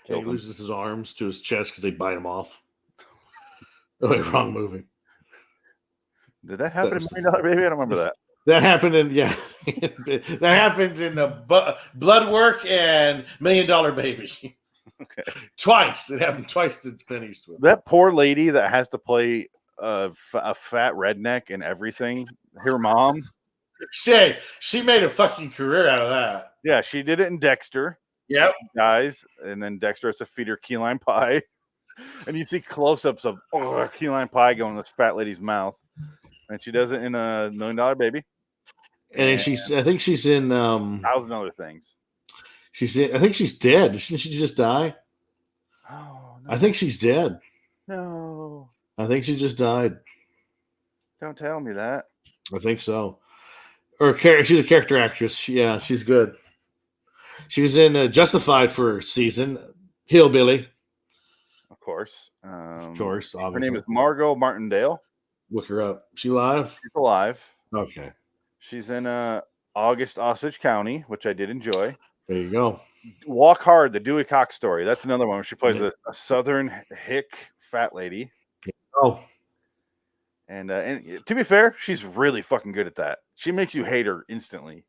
He loses his arms to his chest because they bite him off. Oh, wrong movie. Did that happen in $1 Million Baby? I don't remember that. That happened in that happens in the Blood Work and $1 Million Baby. Okay. Twice. It happened twice to Clint Eastwood. That poor lady that has to play a fat redneck and everything. Her mom. She made a fucking career out of that. Yeah, she did it in Dexter. Yep. She dies, and then Dexter has to feed her key lime pie. And you see close-ups of key lime pie going in this fat lady's mouth. And she does it in a $1 Million Baby. And I think she's in 1,000 other things. I think she's dead. Didn't she just die? Oh, no. I think she's dead. No. I think she just died. Don't tell me that. I think so. Or she's a character actress. She's good. She was in Justified for a season. Hillbilly. Of course. Obviously. Her name is Margot Martindale. Look her up. She live? She's alive. Okay. She's in August Osage County, which I did enjoy. There you go. Walk Hard, the Dewey Cox story. That's another one. She plays a Southern hick fat lady. Oh. And to be fair, she's really fucking good at that. She makes you hate her instantly.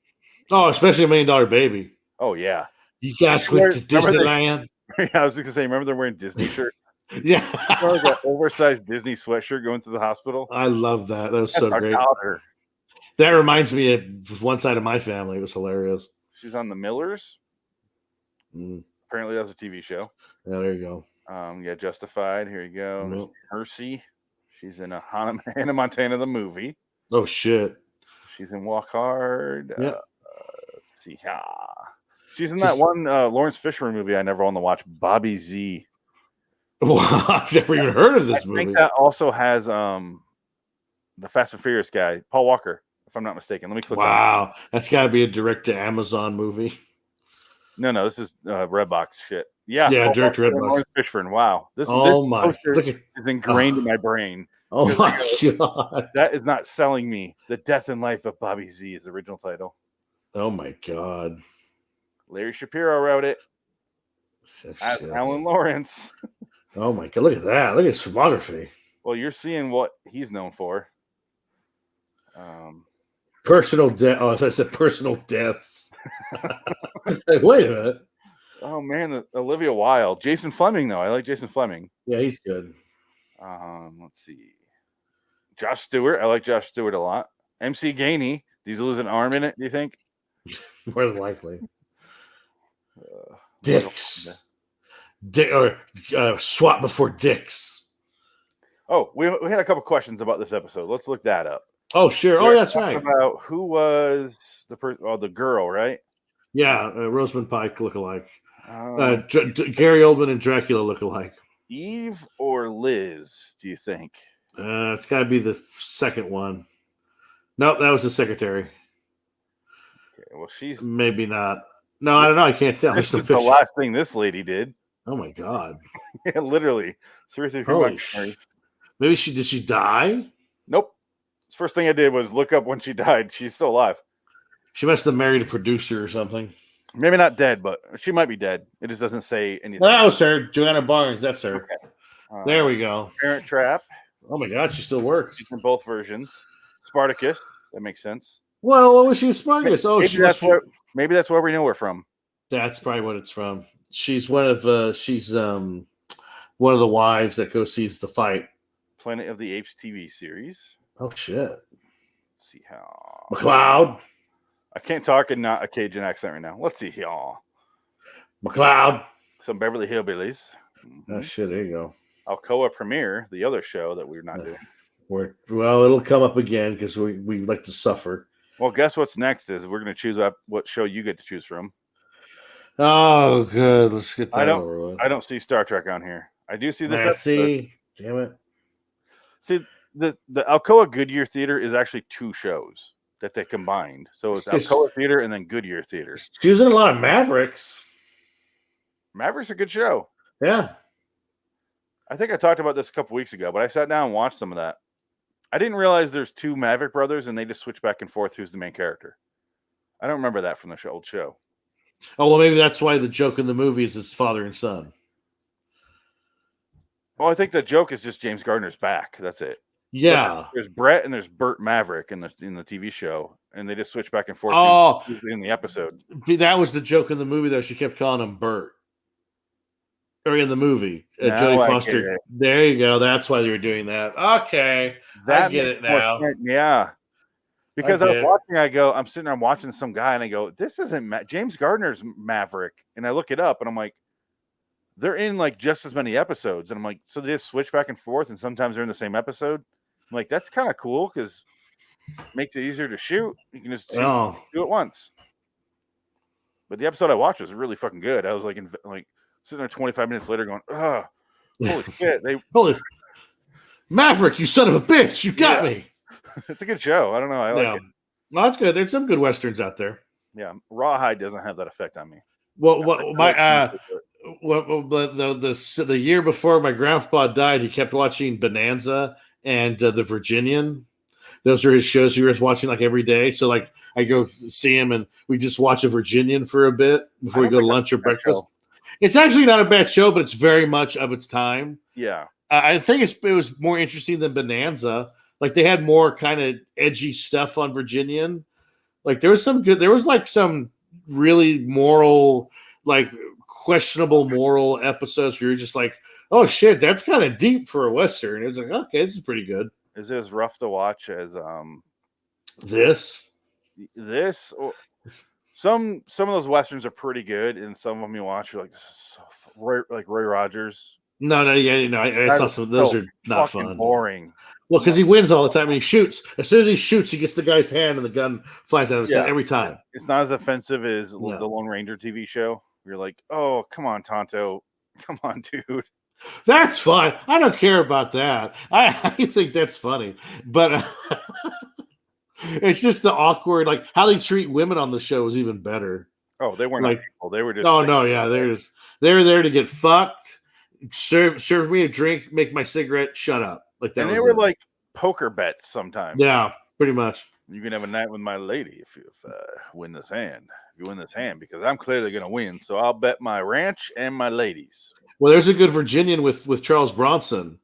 Oh, especially $1 Million Baby. Oh, yeah. You guys went to Disneyland? I was going to say, remember they're wearing Disney shirts? Yeah. Like an oversized Disney sweatshirt going to the hospital. I love that. That was so great. That reminds me of one side of my family. It was hilarious. She's on The Millers. Apparently, that was a TV show. Yeah, there you go. Justified. Here you go. Nope. Mercy. She's in Hannah Montana, the movie. Oh, shit. She's in Walk Hard. Yep. Let's see. She's in that one Lawrence Fishburne movie I never want to watch, Bobby Z. Well, I've never even heard of this movie. I think that also has the Fast and Furious guy, Paul Walker, if I'm not mistaken. Let me click. Wow, that's got to be a direct to Amazon movie. No, this is Redbox shit. Yeah, direct to Redbox. Lawrence Fishburne. Wow, this is ingrained in my brain. Oh my god, that is not selling me. The Death and Life of Bobby Z is the original title. Oh my god, Larry Shapiro wrote it. Alan Lawrence. Oh my god, look at that. Look at his filmography. Well, you're seeing what he's known for. Personal death. Oh, I thought I said personal deaths. Like, wait a minute. Oh man, Olivia Wilde. Jason Fleming, though. I like Jason Fleming. Yeah, he's good. Let's see. Josh Stewart. I like Josh Stewart a lot. MC Gainey. Does he lose an arm in it, do you think? More than likely. Dicks. Swap before dicks. Oh, we had a couple questions about this episode. Let's look that up. Oh, sure. Oh, that's right. About who was the girl, right? Yeah, Rosamund Pike lookalike. Gary Oldman and Dracula lookalike. Eve or Liz, do you think? It's got to be the second one. No, that was the secretary. Okay, well, she's... Maybe not. No, I don't know. I can't tell. This is the last thing this lady did. Oh, my God. Yeah, literally. Holy shit. Maybe did she die? Nope. First thing I did was look up when she died. She's still alive. She must have married a producer or something. Maybe not dead, but she might be dead. It just doesn't say anything. Well, that was her. Joanna Barnes. That's her. Okay. There we go. Parent Trap. Oh, my God. She still works. She's in both versions. Spartacus. That makes sense. Well, what was she in Spartacus? Maybe that's where we know her from. That's probably what it's from. She's one of the wives that goes sees the fight. Planet of the Apes TV series. Oh shit! Let's see how McLeod. I can't talk in not a Cajun accent right now. Let's see y'all. McLeod. Some Beverly Hillbillies. Oh shit! There you go. Alcoa Premiere, the other show that we're not doing. Well, it'll come up again because we like to suffer. Well, guess what's next is we're going to choose what show you get to choose from. Oh, good. Let's get that over with. I don't see Star Trek on here. I do see this. Damn it. See, the Alcoa-Goodyear Theater is actually two shows that they combined. So it's Alcoa Theater and then Goodyear Theater. She was in a lot of Mavericks. Maverick's a good show. Yeah. I think I talked about this a couple weeks ago, but I sat down and watched some of that. I didn't realize there's two Maverick brothers, and they just switch back and forth who's the main character. I don't remember that from the old show. Oh, well, maybe that's why the joke in the movie is it's father and son. Well, I think the joke is just James Gardner's back. That's it. Yeah. There's Brett and there's Burt Maverick in the TV show, and they just switch back and forth in the episode. That was the joke in the movie, though. She kept calling him Burt. Or in the movie, Jodie Foster. There you go. That's why they were doing that. Okay, I get it now. Yeah, because I was watching. I'm sitting there watching some guy, and I go, "This isn't James Gardner's Maverick." And I look it up, and I'm like, "They're in like just as many episodes." And I'm like, "So they just switch back and forth, and sometimes they're in the same episode." I'm like, "That's kind of cool because it makes it easier to shoot. You can just do it once." But the episode I watched was really fucking good. I was like, sitting there 25 minutes later going, oh, holy shit. Holy Maverick, you son of a bitch. You got me. It's a good show. I don't know. I like it. Well, that's good. There's some good Westerns out there. Yeah. Rawhide doesn't have that effect on me. Well, the year before my grandpa died, he kept watching Bonanza and The Virginian. Those are his shows he was watching like every day. So like I go see him and we just watch a Virginian for a bit before we go to lunch or breakfast. It's actually not a bad show, but it's very much of its time. Yeah. I think it was more interesting than Bonanza. Like they had more kind of edgy stuff on Virginian. Like there was some really moral, like questionable moral episodes where you're just like, oh shit, that's kind of deep for a Western. It's like, okay, this is pretty good. Is it as rough to watch as this? Some of those Westerns are pretty good, and some of them you watch, you're like, like Roy Rogers. I saw some. Those are not fun. Boring. Well, because he wins all the time, and he shoots. As soon as he shoots, he gets the guy's hand, and the gun flies out of his head every time. It's not as offensive as the Lone Ranger TV show. You're like, oh, come on, Tonto, come on, dude. That's fine. I don't care about that. I think that's funny, but. It's just the awkward, like how they treat women on the show is even better. Oh, they weren't like people. They were just. Oh no, yeah, they're there to get fucked. Serve me a drink, make my cigarette, shut up. Like that. And they were like poker bets sometimes. Yeah, pretty much. You can have a night with my lady if you win this hand. If you win this hand, because I'm clearly going to win, so I'll bet my ranch and my ladies. Well, there's a good Virginian with Charles Bronson,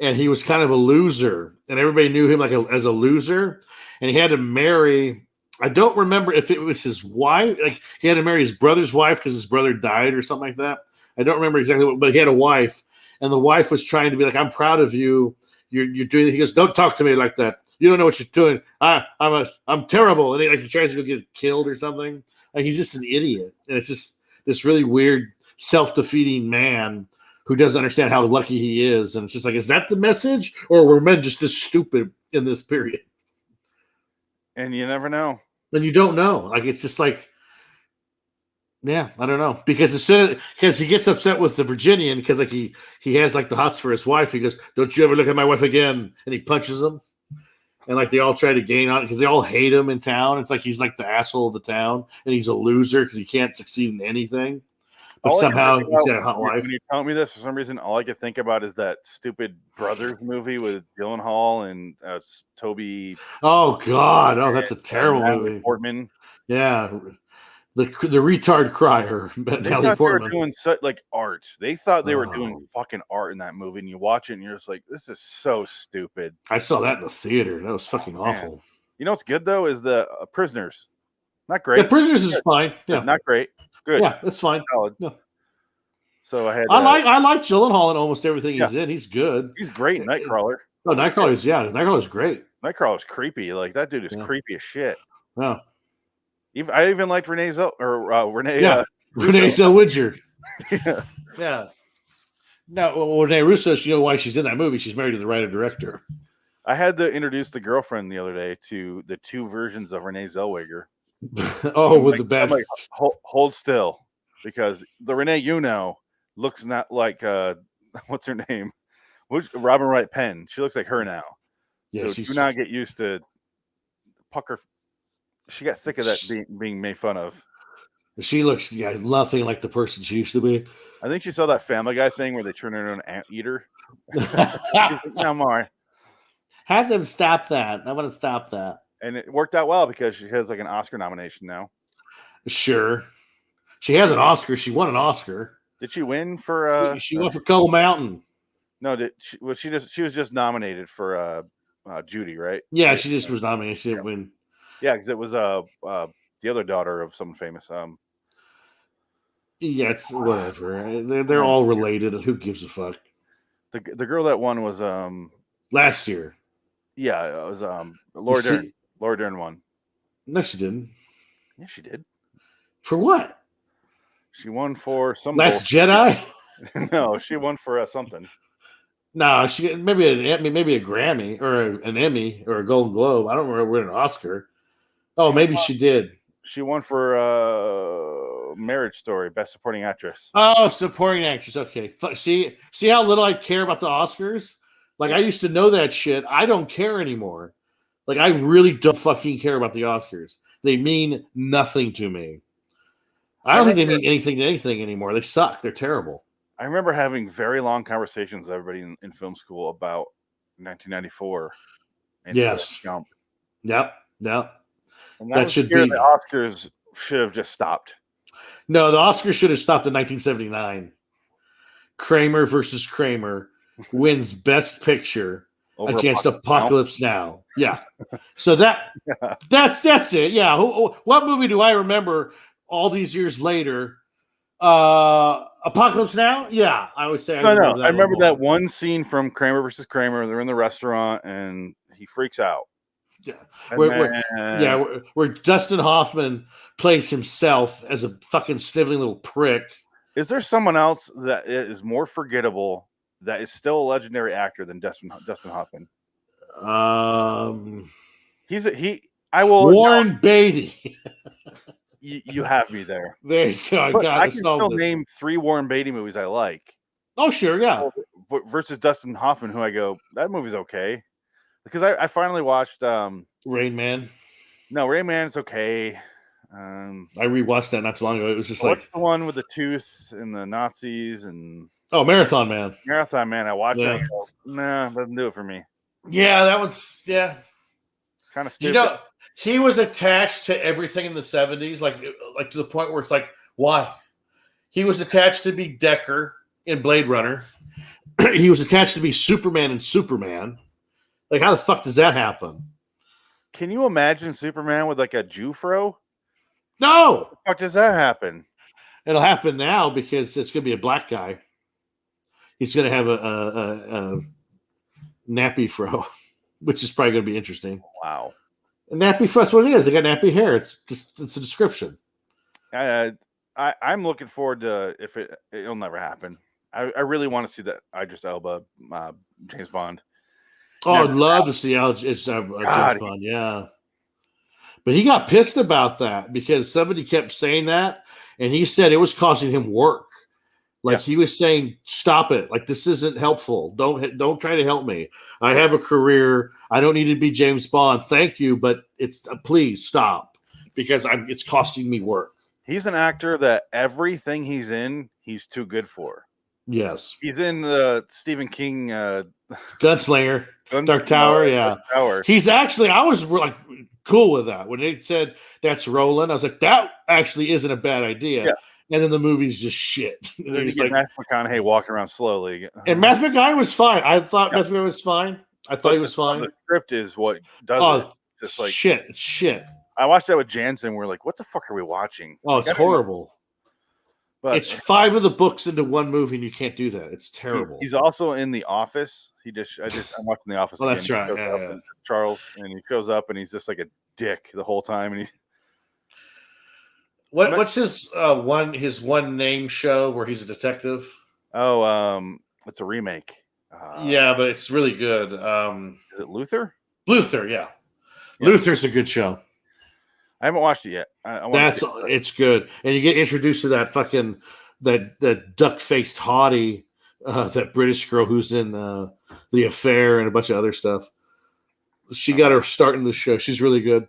and he was kind of a loser, and everybody knew him as a loser. And he had to marry, I don't remember if it was his wife. Like he had to marry his brother's wife because his brother died or something like that. I don't remember exactly but he had a wife. And the wife was trying to be like, I'm proud of you. You're doing it. He goes, don't talk to me like that. You don't know what you're doing. I'm terrible. And he tries to go get killed or something. Like he's just an idiot. And it's just this really weird, self-defeating man who doesn't understand how lucky he is. And it's just like, is that the message? Or were men just this stupid in this period? And you never know. Then you don't know. Like it's just like, yeah, I don't know. Because because he gets upset with the Virginian because like he has like the hots for his wife. He goes, "Don't you ever look at my wife again?" And he punches him. And like they all try to gain on it because they all hate him in town. It's like he's like the asshole of the town, and he's a loser because he can't succeed in anything. But somehow he's got a hot wife. When you tell me this, for some reason, all I could think about is that stupid Brothers movie with Gyllenhaal and Toby. Oh God! Oh, that's a terrible movie. Portman. Yeah, the retard crier. They thought they were doing like art. They thought they were doing fucking art in that movie, and you watch it, and you're just like, "This is so stupid." I saw that in the theater. That was fucking awful. You know what's good though is the Prisoners. Not great. Yeah, Prisoners is fine. Yeah, not great. Good. Yeah, that's fine. Solid. Yeah. So I like Gyllenhaal in almost everything he's in. He's good. He's great. Nightcrawler. Oh, Nightcrawler's great. Nightcrawler's creepy. Like that dude is creepy as shit. Yeah. I even liked Renee Zellweger. Yeah. Yeah. Now, Renee Russo, you know why she's in that movie? She's married to the writer-director. I had to introduce the girlfriend the other day to the two versions of Renee Zellweger. The bad. I'm like, hold still, because the Renee looks not like what's her name? Robin Wright Penn. She looks like her now. Yeah, so do not get used to pucker. She got sick of that being made fun of. She looks nothing like the person she used to be. I think she saw that Family Guy thing where they turn her into an anteater. No more. Have them stop that. I want to stop that. And it worked out well because she has like an Oscar nomination now. Sure. She has an Oscar. She won an Oscar. Did she win for? She won for Coal Mountain. No, she was just nominated for Judy, right? Yeah, she just was nominated. She didn't win. Yeah, because it was the other daughter of someone famous. Yeah, it's whatever. They're all related. Who gives a fuck? The girl that won was last year. Yeah, it was Laura Dern. Laura Dern won. No, she didn't. Yeah, she did. For what? She won for some Last Jedi. No, she won for something. No, she maybe a Grammy or an Emmy or a Golden Globe. I don't remember winning an Oscar. Oh, maybe she did. She won for Marriage Story, Best Supporting Actress. Oh, supporting actress. Okay. See how little I care about the Oscars? Like, I used to know that shit. I don't care anymore. Like, I really don't fucking care about the Oscars. They mean nothing to me. I don't think they mean anything to anything anymore. They suck. They're terrible. I remember having very long conversations with everybody in film school about 1994. And yes. Gump. Yep. And that should be. The Oscars should have just stopped. No, the Oscars should have stopped in 1979. Kramer versus Kramer wins Best Picture against Apocalypse Now. Yeah. So that's it. Yeah. What movie do I remember all these years later? Apocalypse Now? Yeah, I would say. I remember that one scene from Kramer versus Kramer. They're in the restaurant and he freaks out. Yeah, where Dustin Hoffman plays himself as a fucking sniveling little prick. Is there someone else that is more forgettable that is still a legendary actor than Dustin Hoffman? Warren Beatty. You have me there. There you go. I can still name 3 Warren Beatty movies I like. Oh, sure, yeah. Versus Dustin Hoffman, who I go, that movie's okay. Because I finally watched Rain Man. No, Rain Man is okay. I rewatched that not too long ago. It was just like the one with the tooth and the Nazis and Marathon Man. Marathon Man. I watched that. Nah, doesn't do it for me. Yeah, that one's kind of stupid. He was attached to everything in the 70s, like to the point where it's like, why? He was attached to be Decker in Blade Runner. He was attached to be Superman in Superman. Like, how the fuck does that happen? Can you imagine Superman with like a Jew-fro? No. How the fuck does that happen? It'll happen now because it's going to be a black guy. He's going to have a nappy fro, which is probably going to be interesting. Wow. A nappy fro, that's what it is. They got nappy hair. It's a description. I'm looking forward to if it'll never happen. I really want to see that Idris Elba James Bond. Oh, I'd love to see James Bond, yeah. But he got pissed about that because somebody kept saying that, and he said it was costing him work. Like he was saying, "Stop it! Like this isn't helpful. Don't try to help me. I have a career. I don't need to be James Bond. Thank you, but it's please stop because it's costing me work." He's an actor that everything he's in, he's too good for. Yes, he's in the Stephen King Gunslinger. Dark Tower, yeah. Dark Tower. He's actually, I was like cool with that. When they said that's Roland, I was like, that actually isn't a bad idea. Yeah. And then the movie's just shit. And he's like Matthew McConaughey walking around slowly. And Matthew McConaughey was fine. I thought Matthew McConaughey was fine. I thought he was fine. The script is what does it. Just like shit. It's shit. I watched that with Jansen. We're like, what the fuck are we watching? Oh, it's horrible. But it's 5 of the books into one movie, and you can't do that. It's terrible. He's also in The Office. I'm watching The Office. Oh, that's right. Yeah. Charles, and he shows up, and he's just like a dick the whole time. And what's his one name show where he's a detective? Oh, it's a remake. Yeah, but it's really good. Is it Luther? Luther, yeah. Luther's a good show. I haven't watched it yet. It's good, and you get introduced to that fucking that duck-faced hottie, that British girl who's in The Affair and a bunch of other stuff. She got her start in the show. She's really good.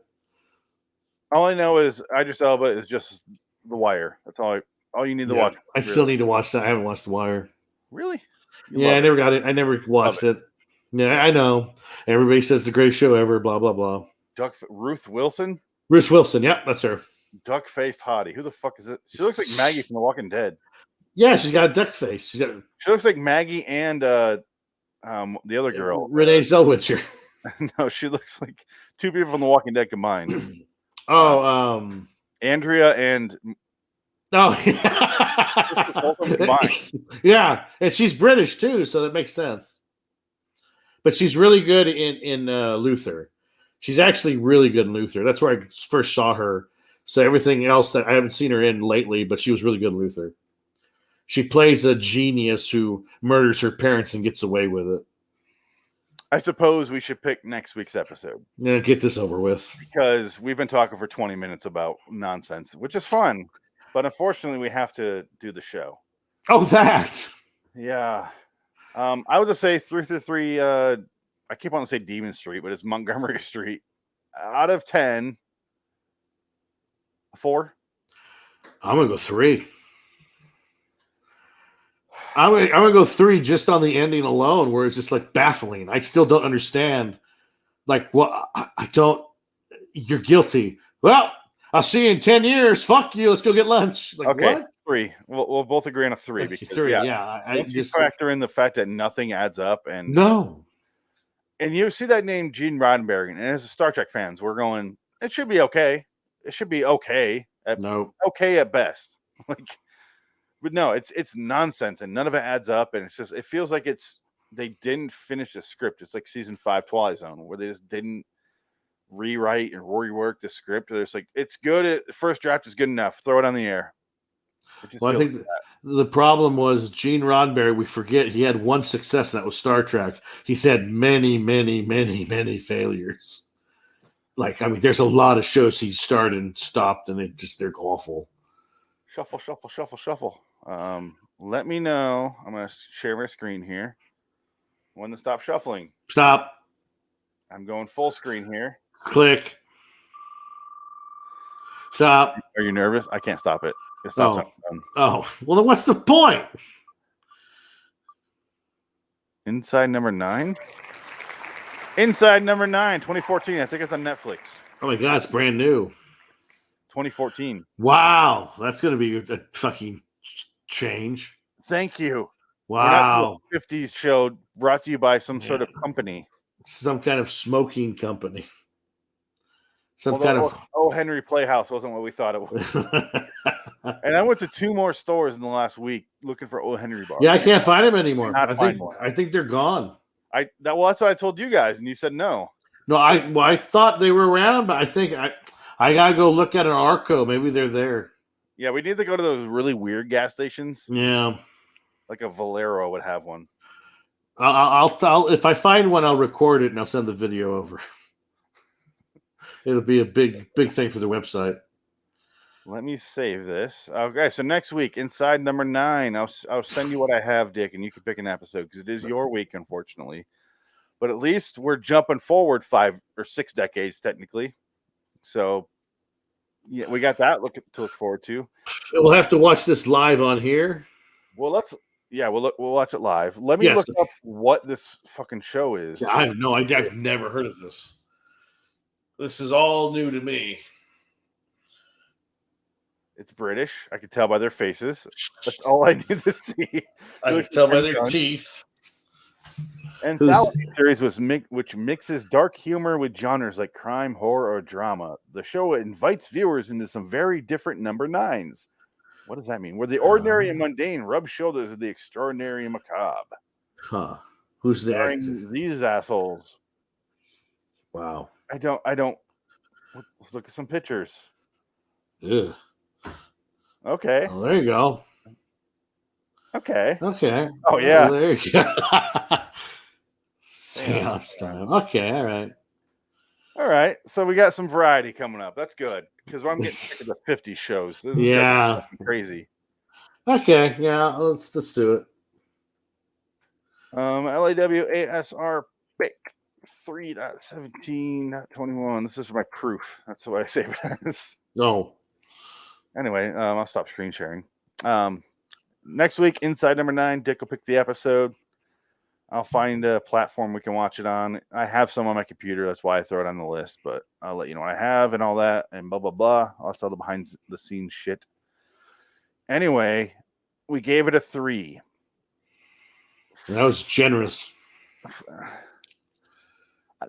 All I know is Idris Elba is just The Wire. That's all Oh, you need to watch. I still need to watch that. I haven't watched The Wire. Really? I never got it. I never watched it. Yeah, I know. Everybody says it's the greatest show ever. Blah blah blah. Ruth Wilson. Ruth Wilson. Yep, that's her. Duck-faced hottie. Who the fuck is it? She looks like Maggie from The Walking Dead. Yeah, she's got a duck face. She looks like Maggie and the other girl, Renee Zellweger. No, she looks like two people from The Walking Dead combined. Andrea and yeah, and she's British too, so that makes sense. But she's really good in Luther. She's actually really good in Luther. That's where I first saw her. So everything else that I haven't seen her in lately, but she was really good in Luther. She plays a genius who murders her parents and gets away with it. I suppose we should pick next week's episode. Yeah, get this over with. Because we've been talking for 20 minutes about nonsense, which is fun. But unfortunately, we have to do the show. Oh, that. Yeah. I would just say 333, I keep on to say Demon Street, but it's Montgomery Street. Out of 10, 4. I'm going to go 3. I'm gonna go 3 just on the ending alone, where it's just like baffling. I still don't understand. Like, what? I don't. You're guilty. Well, I'll see you in 10 years. Fuck you. Let's go get lunch. Like, okay, what? 3. We'll both agree on a 3. Okay, because 3. Yeah. I once just you factor in the fact that nothing adds up, and no. And you see that name, Gene Roddenberry, and as a Star Trek fans, we're going, it should be okay. It should be okay. Okay at best. Like, but no, it's nonsense, and none of it adds up, and it feels like they didn't finish the script. It's like season 5 Twilight Zone, where they just didn't rewrite and rework the script. It's like, it's good. First draft is good enough. Throw it on the air. Well, I think the problem was Gene Roddenberry. We forget he had one success, and that was Star Trek. He's had many, many, many, many failures. Like, I mean, there's a lot of shows he started and stopped, and they're awful. Shuffle. Let me know. I'm going to share my screen here. When to stop shuffling. Stop. I'm going full screen here. Click. Stop. Are you nervous? I can't stop it. It stops. Oh, well, then what's the point? Inside number 9. Inside number 9, 2014. I think it's on Netflix. Oh my God, it's brand new. 2014. Wow, that's going to be a fucking change. Thank you. Wow. 50s show brought to you by some sort of company. Some kind of smoking company. Henry Playhouse wasn't what we thought it was. And I went to 2 more stores in the last week looking for O. Henry bars. Yeah, I can't find them anymore. I think they're gone. That's what I told you guys, and you said no. No, I thought they were around, but I think I gotta go look at an Arco. Maybe they're there. Yeah, we need to go to those really weird gas stations. Yeah, like a Valero would have one. I'll if I find one, I'll record it and I'll send the video over. It'll be a big thing for the website. Let me save this. Okay, so next week, inside number 9, I'll send you what I have, Dick, and you can pick an episode because it is your week, unfortunately. But at least we're jumping forward 5 or 6 decades, technically. So, yeah, we got that to look forward to. We'll have to watch this live on here. Well, we'll watch it live. Let me look up what this fucking show is. Yeah, I have no idea. I've never heard of this. This is all new to me. It's British. I can tell by their faces. That's all I need to see. I can tell by their teeth. Anthology series which mixes dark humor with genres like crime, horror, or drama. The show invites viewers into some very different number 9s. What does that mean? Where the ordinary and mundane rub shoulders with the extraordinary and macabre. Huh. Who's there? These assholes. Wow. I don't. Let's look at some pictures. Ugh. Okay. Oh, there you go. Okay. Oh, yeah. Well, there you go. Seance time. Okay, all right. So we got some variety coming up. That's good because I'm getting sick of the 50 shows. This is crazy. Okay, yeah, let's do it. LIW ASR BIC 3.17.21. This is for my proof. That's what I say it as. No. Anyway, I'll stop screen sharing. Next week, Inside Number 9, Dick will pick the episode. I'll find a platform we can watch it on. I have some on my computer. That's why I throw it on the list. But I'll let you know what I have and all that and blah, blah, blah. I'll tell the behind-the-scenes shit. Anyway, we gave it a 3. That was generous.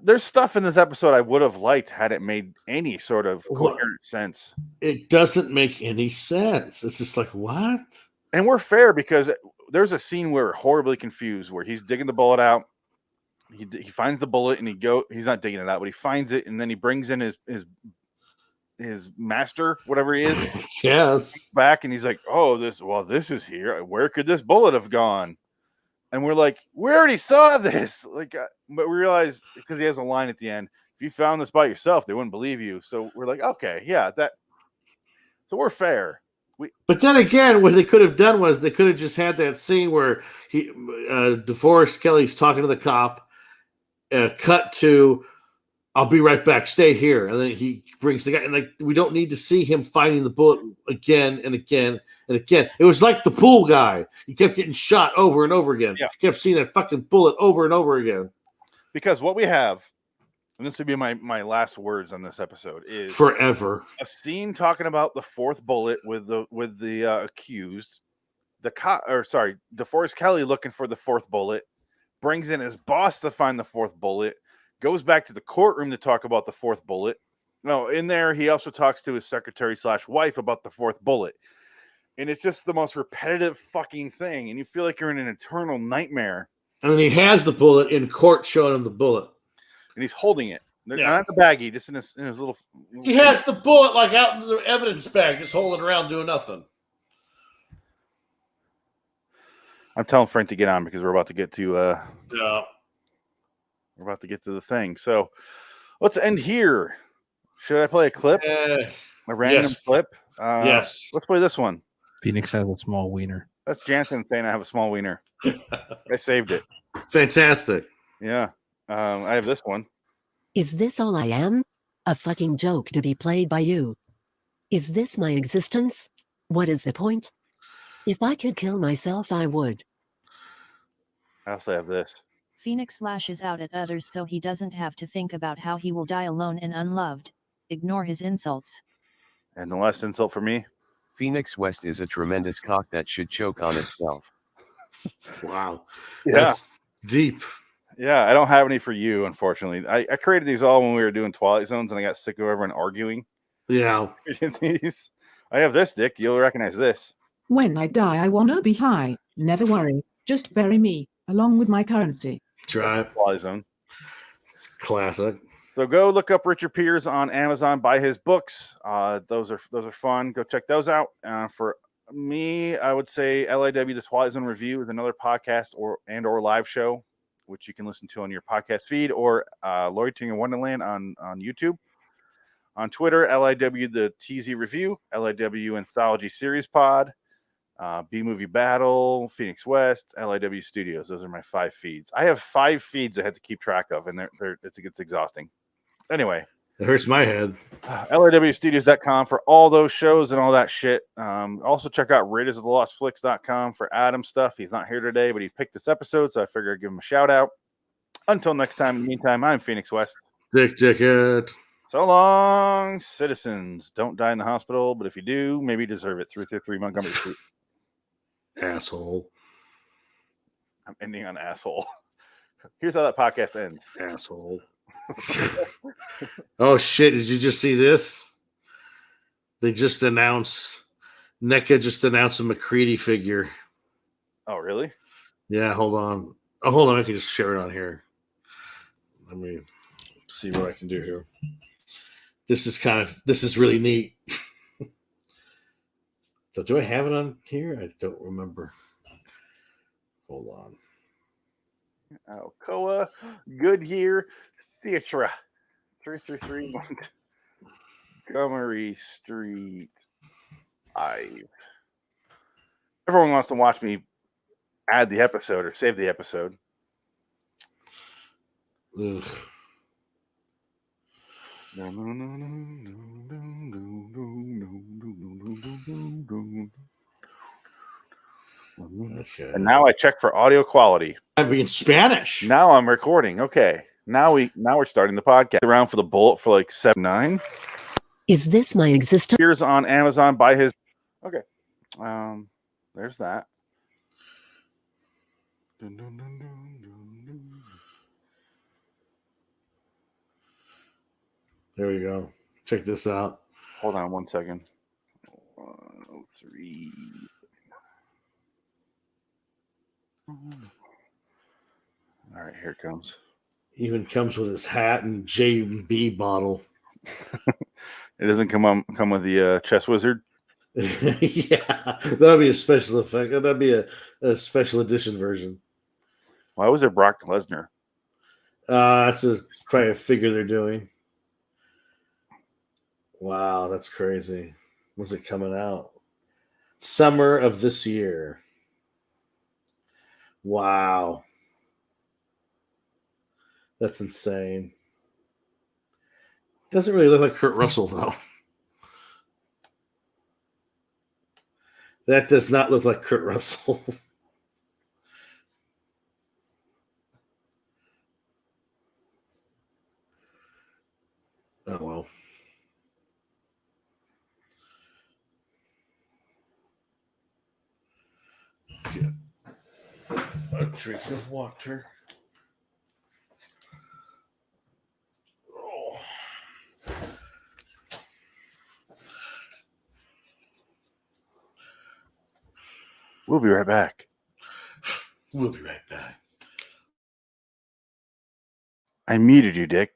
There's stuff in this episode I would have liked had it made any sort of coherent sense. It doesn't make any sense. It's just like, what? And we're fair because there's a scene where we're horribly confused where he's digging the bullet out. He finds the bullet and he's not digging it out, but he finds it and then he brings in his master, whatever he is. Yes. Back and he's like, oh, this is here. Where could this bullet have gone? And we're like, we already saw this. Like, but we realize because he has a line at the end, if you found this by yourself, they wouldn't believe you. So we're like, okay, yeah, so we're fair. But then again, what they could have done was they could have just had that scene where DeForest Kelly's talking to the cop, cut to, I'll be right back, stay here. And then he brings the guy, and like we don't need to see him finding the bullet again and again and again. It was like the pool guy. He kept getting shot over and over again. Yeah. He kept seeing that fucking bullet over and over again. Because what we have, and this would be my last words on this episode, is forever a scene talking about the fourth bullet with the accused, DeForest Kelly looking for the fourth bullet, brings in his boss to find the fourth bullet, goes back to the courtroom to talk about the fourth bullet. No, in there he also talks to his secretary/wife about the fourth bullet, and it's just the most repetitive fucking thing, and you feel like you're in an eternal nightmare. And then he has the bullet in court, showing him the bullet. And he's holding it. Not in the baggie, just in his little. He has the bullet like out in the evidence bag, just holding around, doing nothing. I'm telling Frank to get on because we're about to get to. Yeah. We're about to get to the thing. So let's end here. Should I play a clip? A random clip? Yes. Let's play this one. Phoenix has a small wiener. That's Jansen saying I have a small wiener. I saved it. Fantastic. Yeah. I have this one. Is this all I am? A fucking joke to be played by you. Is this my existence? What is the point? If I could kill myself, I would. I also have this. Phoenix lashes out at others so he doesn't have to think about how he will die alone and unloved. Ignore his insults. And the last insult for me. Phoenix West is a tremendous cock that should choke on itself. Wow. Yeah. That's deep. Yeah, I don't have any for you, unfortunately. I created these all when we were doing Twilight Zones, and I got sick of everyone arguing. Yeah. These. I have this, Dick. You'll recognize this. When I die, I wanna be high. Never worry. Just bury me, along with my currency. Try Twilight Zone. Classic. So go look up Richard Peters on Amazon. Buy his books. Those are fun. Go check those out. For me, I would say LIW The Twilight Zone Review is another podcast or live show, which you can listen to on your podcast feed, or Loitering in Wonderland on YouTube. On Twitter, LIW The TZ Review, LIW Anthology Series Pod, B-Movie Battle, Phoenix West, LIW Studios. Those are my 5 feeds. I have 5 feeds I have to keep track of, and it's exhausting. Anyway. It hurts my head. LIWstudios.com for all those shows and all that shit. Also check out RaidersOfTheLostFlix.com for Adam's stuff. He's not here today, but he picked this episode, so I figured I'd give him a shout out. Until next time, in the meantime, I'm Phoenix West. Dickhead. So long, citizens. Don't die in the hospital, but if you do, maybe you deserve it. 333 Montgomery Street. Asshole. I'm ending on asshole. Here's how that podcast ends. Asshole. Oh shit, did you just see this? They just announced NECA just announced a McCready figure. Oh, really? Yeah, hold on. Oh, hold on, I can just share it on here. Let me see what I can do here. This is really neat. So do I have it on here? I don't remember. Hold on. Alcoa-Goodyear Theatre. 333 Montgomery Street. Everyone wants to watch me add the episode or save the episode. Ugh. Okay. And now I check for audio quality. I'd be in Spanish. Now I'm recording. Okay. Now we're starting the podcast. Around for the bullet for like 7.9. Is this my existence? Appears on Amazon by his. Okay. There's that. There we go. Check this out. Hold on 1 second. 103. All right, here it comes. Even comes with his hat and J&B bottle. It doesn't come with the chess wizard. Yeah, that'll be a special effect. That'd be a special edition version. Why was there Brock Lesnar? That's probably a figure they're doing. Wow, that's crazy. When's it coming out? Summer of this year. Wow. That's insane. Doesn't really look like Kurt Russell, though. That does not look like Kurt Russell. Oh, well. Get a drink of water. Oh. We'll be right back. We'll be right back. I muted you, Dick.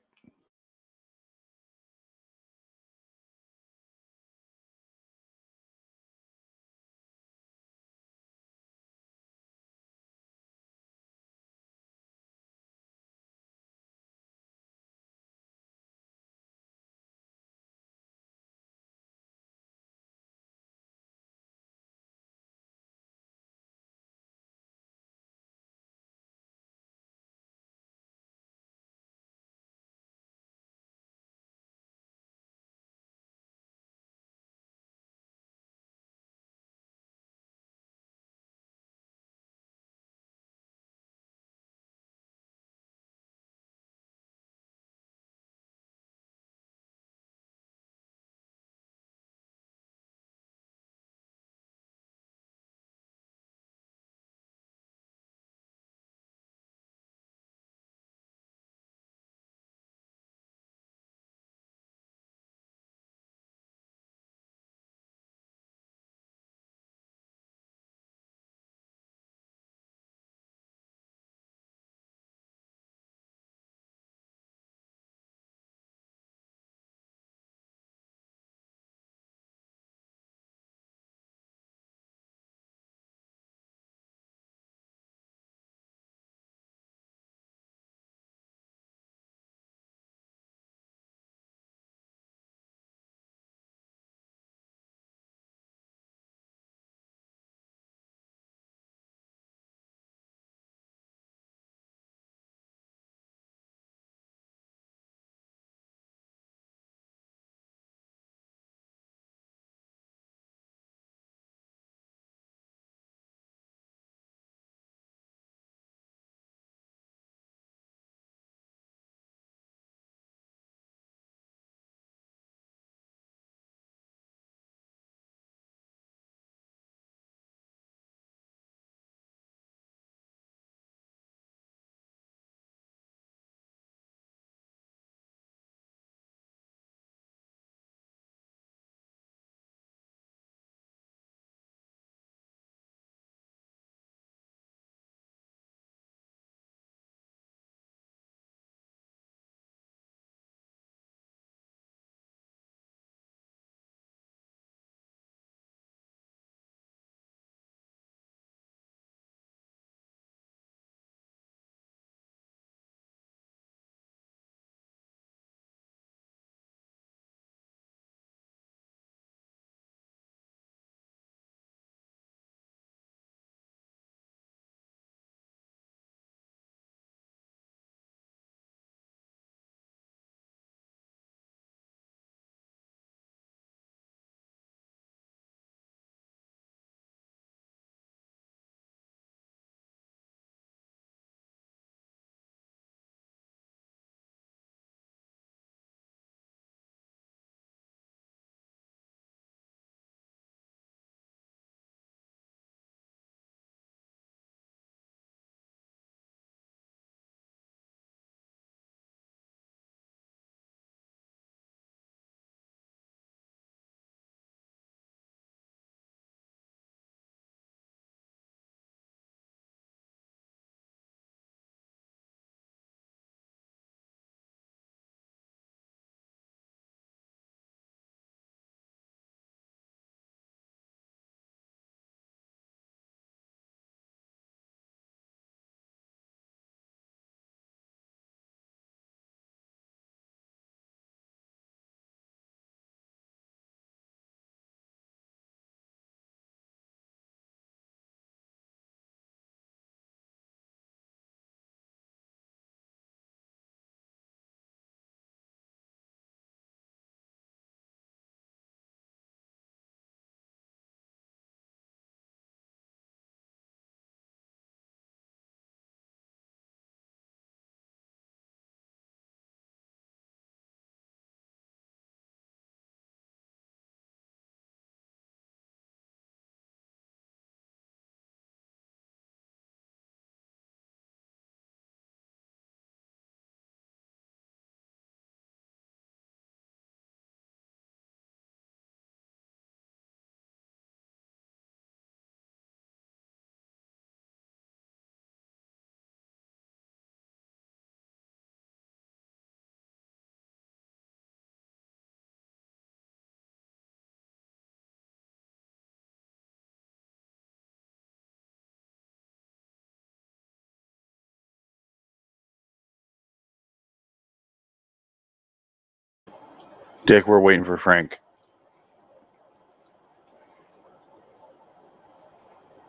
Dick, we're waiting for Frank.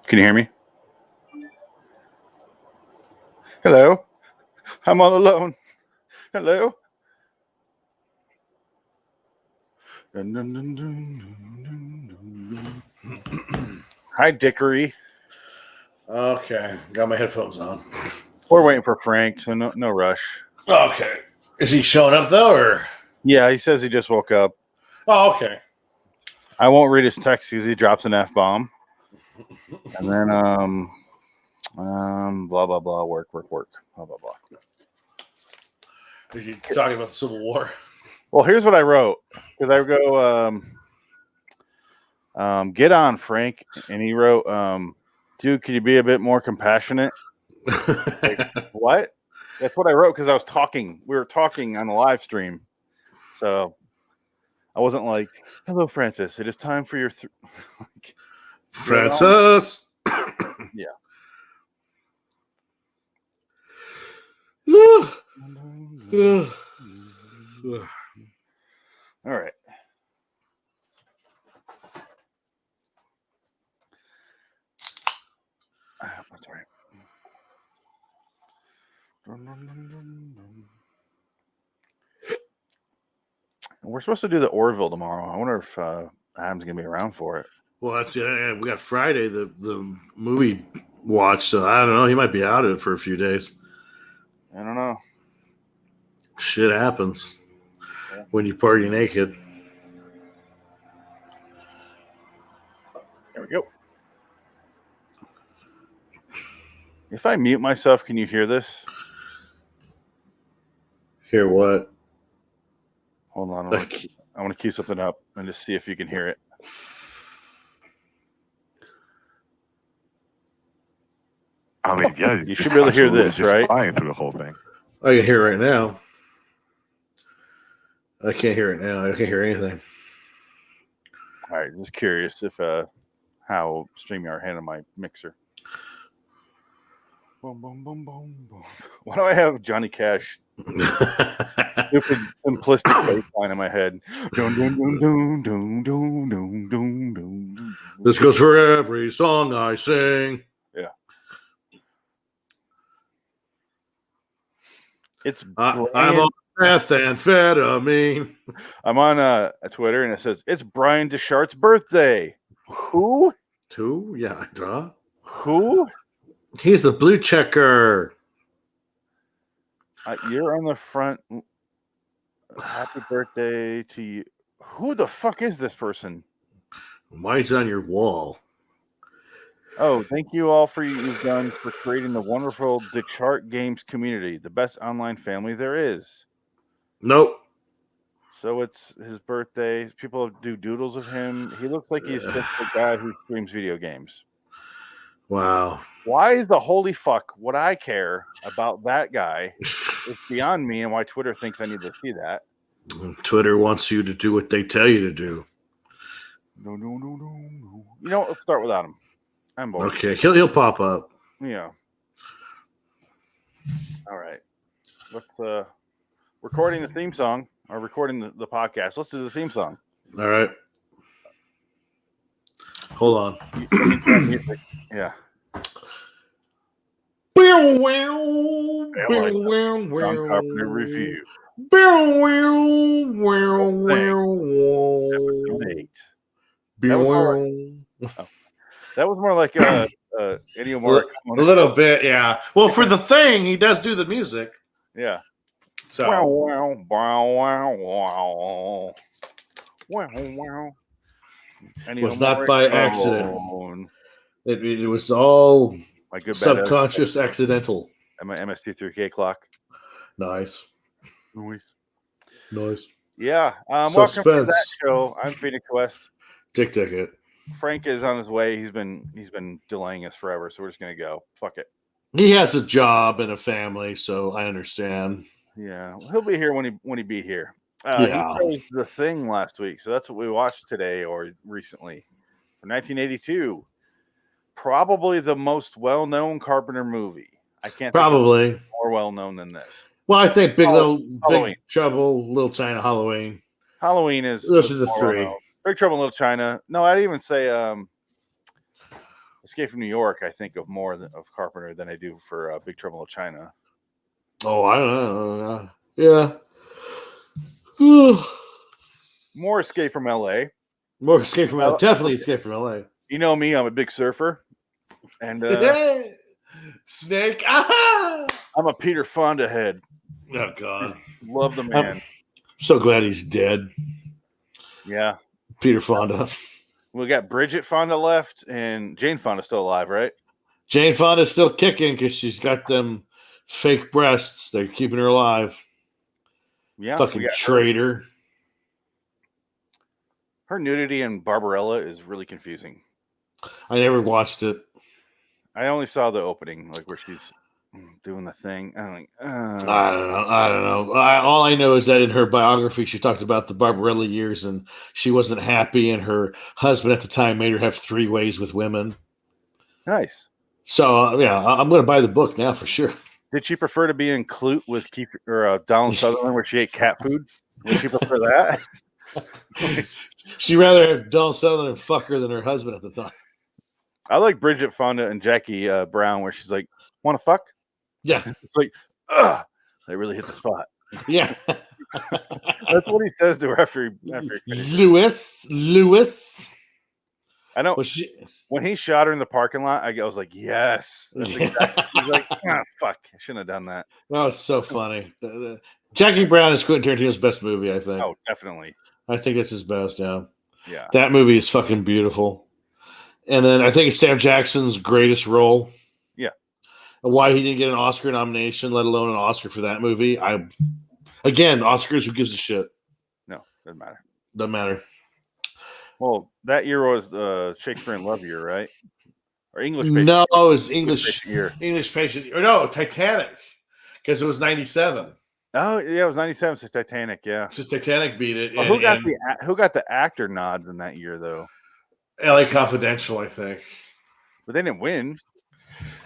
Can you hear me? Hello? I'm all alone. Hello? Hi, Dickory. Okay, got my headphones on. We're waiting for Frank, so no rush. Okay. Is he showing up, though, or? Yeah, he says he just woke up. Oh, okay. I won't read his text because he drops an F-bomb. And then, blah, blah, blah, work, blah, blah, blah. Are you talking about the Civil War? Well, here's what I wrote. Because I go, get on, Frank. And he wrote, dude, can you be a bit more compassionate? Like, what? That's what I wrote because I was talking. We were talking on the live stream. So I wasn't like, hello, Francis. It is time for your... Francis! Yeah. All right. That's right. We're supposed to do the Orville tomorrow. I wonder if Adam's gonna be around for it. Well, that's we got Friday the movie watch, so I don't know. He might be out of it for a few days. I don't know. Shit happens when you party naked. There we go. If I mute myself, can you hear this? Hear what? Hold on. I want to cue something up and just see if you can hear it. I mean, yeah. You should be able to hear this, just right? Flying through the whole thing. I can hear it right now. I can't hear it now. I can't hear anything. All right. Just curious if how StreamYard handled my mixer. Boom, boom, boom, boom, boom. Why do I have Johnny Cash? Stupid, simplistic bass line in my head. Dun, dun, dun, dun, dun, dun, dun, dun, dun. This goes for every song I sing. Yeah. It's I'm on methamphetamine. I'm on Twitter and it says it's Brian Deschart's birthday. Who? Who? Yeah, duh. Who? He's the blue checker. You're on the front. Happy birthday to you. Who the fuck is this person? Why is he on your wall? Oh, thank you all for you've done for creating the wonderful Deschart Games community, the best online family there is. Nope. So it's his birthday. People do doodles of him. He looks like he's just a guy who streams video games. Wow. Why the holy fuck would I care about that guy? It's beyond me, and why Twitter thinks I need to see that. Twitter wants you to do what they tell you to do. No. You know what? Let's start without him. I'm bored. Okay, he'll pop up. Yeah. All right. Let's recording the theme song or recording the podcast. Let's do the theme song. All right. Hold on. Yeah. John Carpenter review. Episode 8. That was more like Ennio Morricone. A little bit, yeah. Well, for the thing, he does do the music. Yeah. So. It was not by accident. It was all my good subconscious, accidental. And my MST3K clock. Nice. Yeah. Welcome to that show. I'm Phoenix West. Tick Ticket. Frank is on his way. He's been delaying us forever, so we're just gonna go. Fuck it. He has a job and a family, so I understand. Yeah, he'll be here when he be here. Yeah. He chose The Thing last week, so that's what we watched today or recently. From 1982, probably the most well-known Carpenter movie. I can't probably think of more well-known than this. Well, I think Big Halloween. Trouble, Little China, Halloween. Halloween is Those are the more three. well-known. Big Trouble in Little China. No, I'd even say Escape from New York. I think of more of Carpenter than I do for Big Trouble in Little China. Oh, I don't know. Yeah. More Escape from L.A. More Escape from L.A. Definitely Escape from L.A. You know me, I'm a big surfer. And Snake. Ah! I'm a Peter Fonda head. Oh, God. Love the man. I'm so glad he's dead. Yeah. Peter Fonda. We got Bridget Fonda left, and Jane Fonda's still alive, right? Jane Fonda's still kicking because she's got them fake breasts. They're keeping her alive. Yeah. Fucking traitor. Her nudity in Barbarella is really confusing. I never watched it. I only saw the opening, like where she's doing the thing. I'm like, I don't know. All I know is that in her biography, she talked about the Barbarella years, and she wasn't happy, and her husband at the time made her have 3 ways with women. Nice. So yeah, I'm going to buy the book now for sure. Did she prefer to be in Clute with Donald Sutherland, where she ate cat food? Would she prefer that? She'd rather have Donald Sutherland fuck her than her husband at the time. I like Bridget Fonda and Jackie Brown, where she's like, "Want to fuck?" Yeah, it's like, ugh, they really hit the spot. Yeah, that's what he says to her after he Lewis. I know. When he shot her in the parking lot, I was like, "Yes." That's exactly. He's like, "Fuck, I shouldn't have done that." That was so funny. Jackie Brown is Quentin Tarantino's best movie, I think. Oh, definitely. I think it's his best. Yeah. Yeah. That movie is fucking beautiful. And then I think it's Sam Jackson's greatest role. Yeah. Why he didn't get an Oscar nomination, let alone an Oscar for that movie. Again, Oscars, who gives a shit? No, doesn't matter. Doesn't matter. Well, that year was Shakespeare in Love year, right? Or English Patient. No, it was English year. English Patient. Or no, Titanic. Because it was 97. Oh, yeah, it was 97, so Titanic, yeah. So Titanic beat it. Well, who got the actor nods in that year, though? LA Confidential, I think. But they didn't win.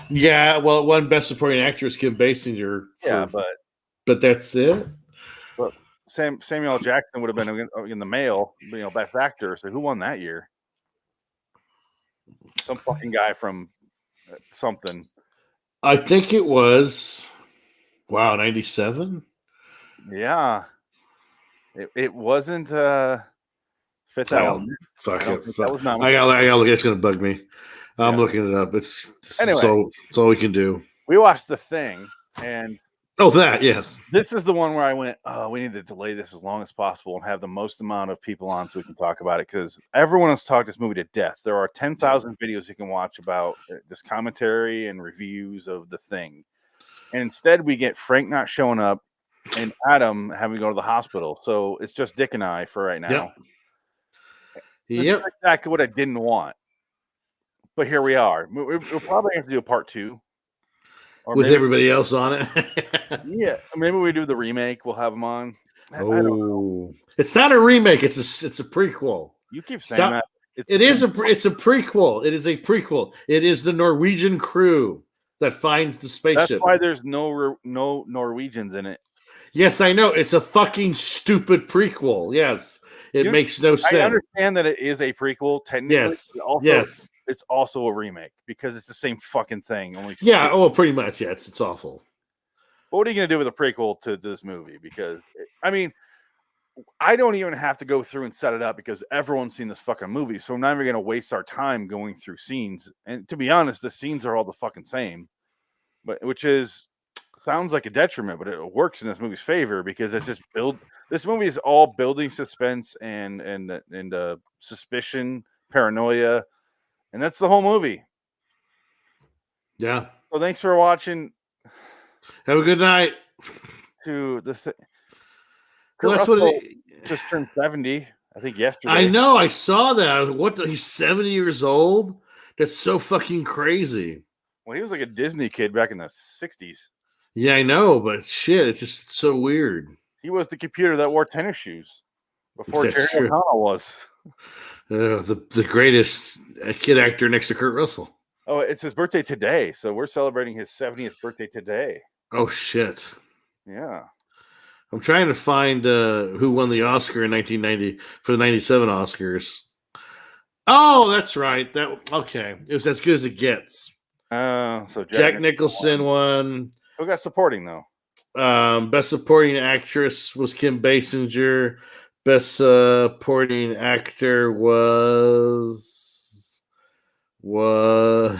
Yeah, well, it won Best Supporting Actress, Kim Basinger. Yeah, but that's it. But Samuel L. Jackson would have been in the male, Best Actor. So who won that year? Some fucking guy from something. I think it was 97. Yeah, it wasn't Fifth Element. Fuck it. That was not. I gotta look. It's gonna bug me. I'm looking it up. It's all we can do. We watched The Thing, and yes. This is the one where I went, oh, we need to delay this as long as possible and have the most amount of people on so we can talk about it, because everyone has talked this movie to death. There are 10,000 videos you can watch about this commentary and reviews of The Thing. And instead, we get Frank not showing up and Adam having to go to the hospital. So it's just Dick and I for right now. This is exactly what I didn't want. But here we are. We'll probably have to do a part 2. Or with everybody else on it. Yeah. Maybe we do the remake. We'll have them on. I don't know. It's not a remake. It's a prequel. You keep saying that. It's a prequel. It is a prequel. It is the Norwegian crew that finds the spaceship. That's why there's no Norwegians in it. Yes, I know. It's a fucking stupid prequel. Yes. It makes no sense. I understand that it is a prequel, technically. Yes. It's also a remake because it's the same fucking thing. Pretty much. Yeah, it's awful. But what are you going to do with a prequel to this movie? Because, I mean, I don't even have to go through and set it up because everyone's seen this fucking movie. So I'm not even going to waste our time going through scenes. And to be honest, the scenes are all the fucking same, which sounds like a detriment, but it works in this movie's favor because it's just this movie is all building suspense and suspicion, paranoia, and that's the whole movie. Yeah. So thanks for watching. Have a good night. To the well, that's what it just turned 70, I think, yesterday. I know. I saw that. He's 70 years old? That's so fucking crazy. Well, he was like a Disney kid back in the 60s. Yeah, I know, but shit, it's just so weird. He was the computer that wore tennis shoes before Jerry O'Connell was. The greatest kid actor next to Kurt Russell. Oh, it's his birthday today, so we're celebrating his 70th birthday today. Oh shit! Yeah. I'm trying to find who won the Oscar in 1990 for the 97 Oscars. Oh, that's right. Okay. It was As Good as It Gets. So Jack Nicholson won. Who got supporting though? Best Supporting Actress was Kim Basinger. Best Supporting Actor was I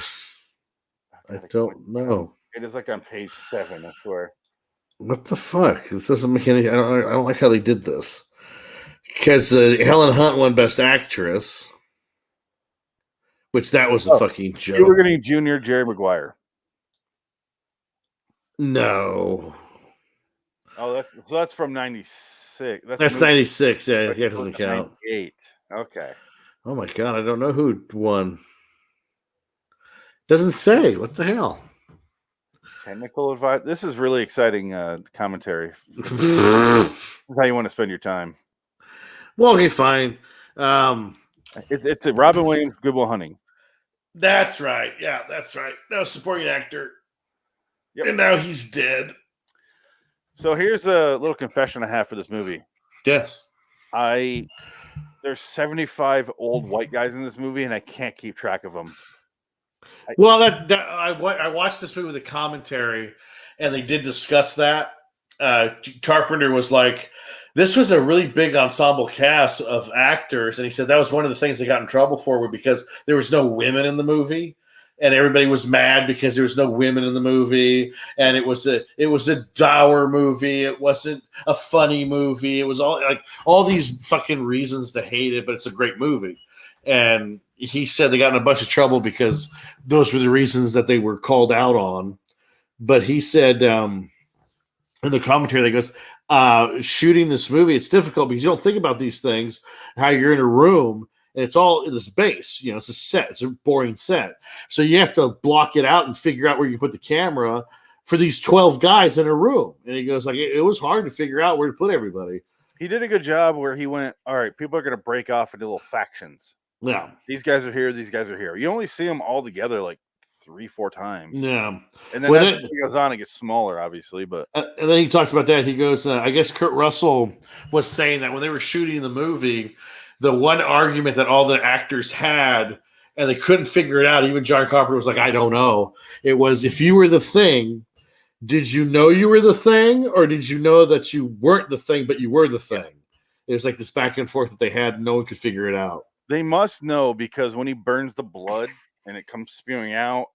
don't know. It is like on page 7, I swear. What the fuck? This doesn't make any. I don't like how they did this. Because Helen Hunt won Best Actress, which that was a fucking joke. You were getting Junior Jerry Maguire. No. Oh, that's from 96. That's 96. Yeah, that doesn't count. 98. Okay. Oh my god, I don't know who won. Doesn't say. What the hell? Technical advice. This is really exciting commentary. How you want to spend your time. Well, okay, fine. It's a Robin Williams, Good Will Hunting. That's right. Yeah, that's right. That was supporting actor. Yep. And now he's dead. So here's a little confession I have for this movie. Yes. There's 75 old white guys in this movie, and I can't keep track of them. Well, I watched this movie with a commentary, and they did discuss that. Carpenter was like, this was a really big ensemble cast of actors, and he said that was one of the things they got in trouble for because there was no women in the movie, and everybody was mad because there was no women in the movie, and it was a dour movie. It wasn't a funny movie. It was all these fucking reasons to hate it, but it's a great movie. And he said they got in a bunch of trouble because those were the reasons that they were called out on. But he said in the commentary, that goes, shooting this movie, it's difficult because you don't think about these things, how you're in a room and it's all in this base. It's a set. It's a boring set. So you have to block it out and figure out where you put the camera for these 12 guys in a room. And he goes, it was hard to figure out where to put everybody. He did a good job where he went, all right, people are going to break off into little factions. Yeah. These guys are here. These guys are here. You only see them all together like 3-4 times. Yeah. And then as it goes on, it gets smaller, obviously. But and then he talked about that. He goes, I guess Kurt Russell was saying that when they were shooting the movie, the one argument that all the actors had, and they couldn't figure it out, even John Carpenter was like, I don't know. It was, if you were the thing, did you know you were the thing, or did you know that you weren't the thing, but you were the thing? It was like this back and forth that they had, and no one could figure it out. They must know, because when he burns the blood and it comes spewing out,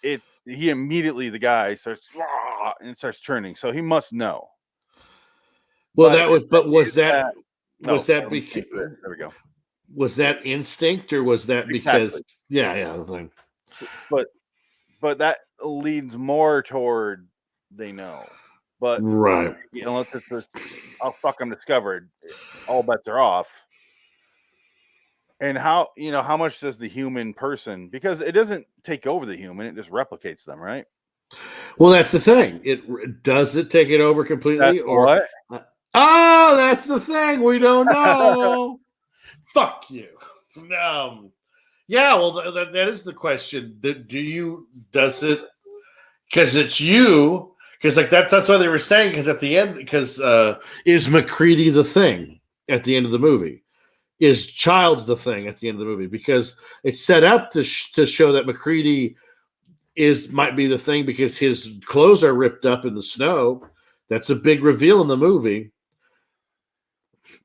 he immediately, the guy starts and starts turning. So he must know. Well, was that because there we go. Was that instinct, or was that because the thing? But that leads more toward they know. But right, unless it's I'm discovered, all bets are off. And how much does the human person, because it doesn't take over the human, it just replicates them, right? Well, that's the thing. Does it take it over completely, or what? That's the thing. We don't know. Fuck you. Yeah. Well, that is the question. Does it? Because it's you. Because that's why they were saying. Because at the end, is MacReady the thing at the end of the movie? Is Childs the thing at the end of the movie? Because it's set up to show that MacReady might be the thing because his clothes are ripped up in the snow. That's a big reveal in the movie,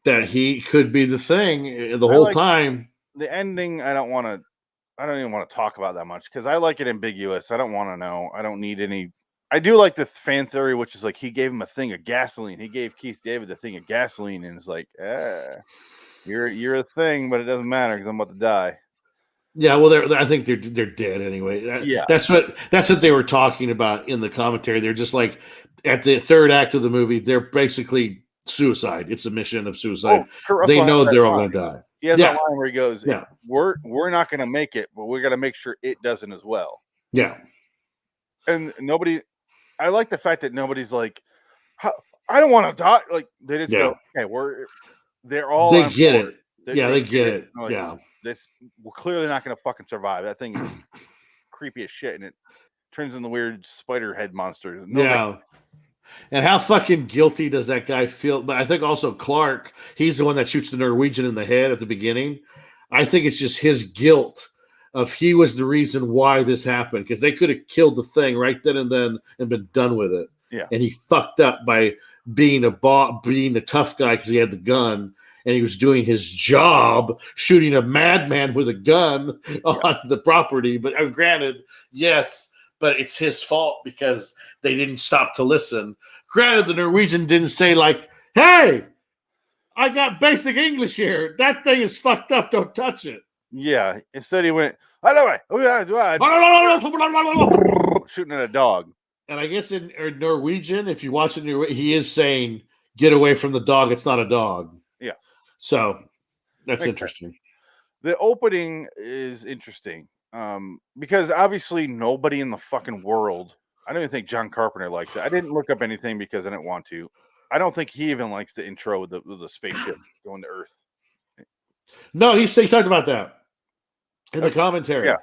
that he could be the thing the whole time. The ending, I don't even want to talk about that much, because I like it ambiguous. I don't want to know. I don't need any. I do like the fan theory, which is like he gave him a thing of gasoline. He gave Keith David the thing of gasoline, and it's like, you're a thing, but it doesn't matter because I'm about to die. Yeah, well, I think they're dead anyway. Yeah, that's what they were talking about in the commentary. They're just like, at the third act of the movie, they're basically suicide. It's a mission of suicide. They know they're all going to die. He has that line where he goes, we're not going to make it, but we got to make sure it doesn't as well. Yeah. And I like the fact that nobody's like, I don't want to die. Like, they just go, okay, they're all. They get it. They get it. Like, we're clearly not going to fucking survive. That thing is creepy as shit, and it turns into weird spider head monsters. And how fucking guilty does that guy feel? But I think also Clark, he's the one that shoots the Norwegian in the head at the beginning. I think it's just his guilt of he was the reason why this happened, because they could have killed the thing right then and then and been done with it. Yeah. And he fucked up by being the tough guy because he had the gun and he was doing his job, shooting a madman with a gun on the property. But granted, yes, but it's his fault because they didn't stop to listen. Granted, the Norwegian didn't say like, "Hey, I got basic English here. That thing is fucked up. Don't touch it." Yeah. Instead, he went, shooting at a dog. And I guess in Norwegian, if you watch it, he is saying, "Get away from the dog. It's not a dog." Yeah. So that's interesting. The opening is interesting because obviously nobody in the fucking world, I don't even think John Carpenter likes it. I didn't look up anything because I didn't want to. I don't think he even likes the intro with the spaceship going to Earth. No, he talked about that in the commentary. Yeah.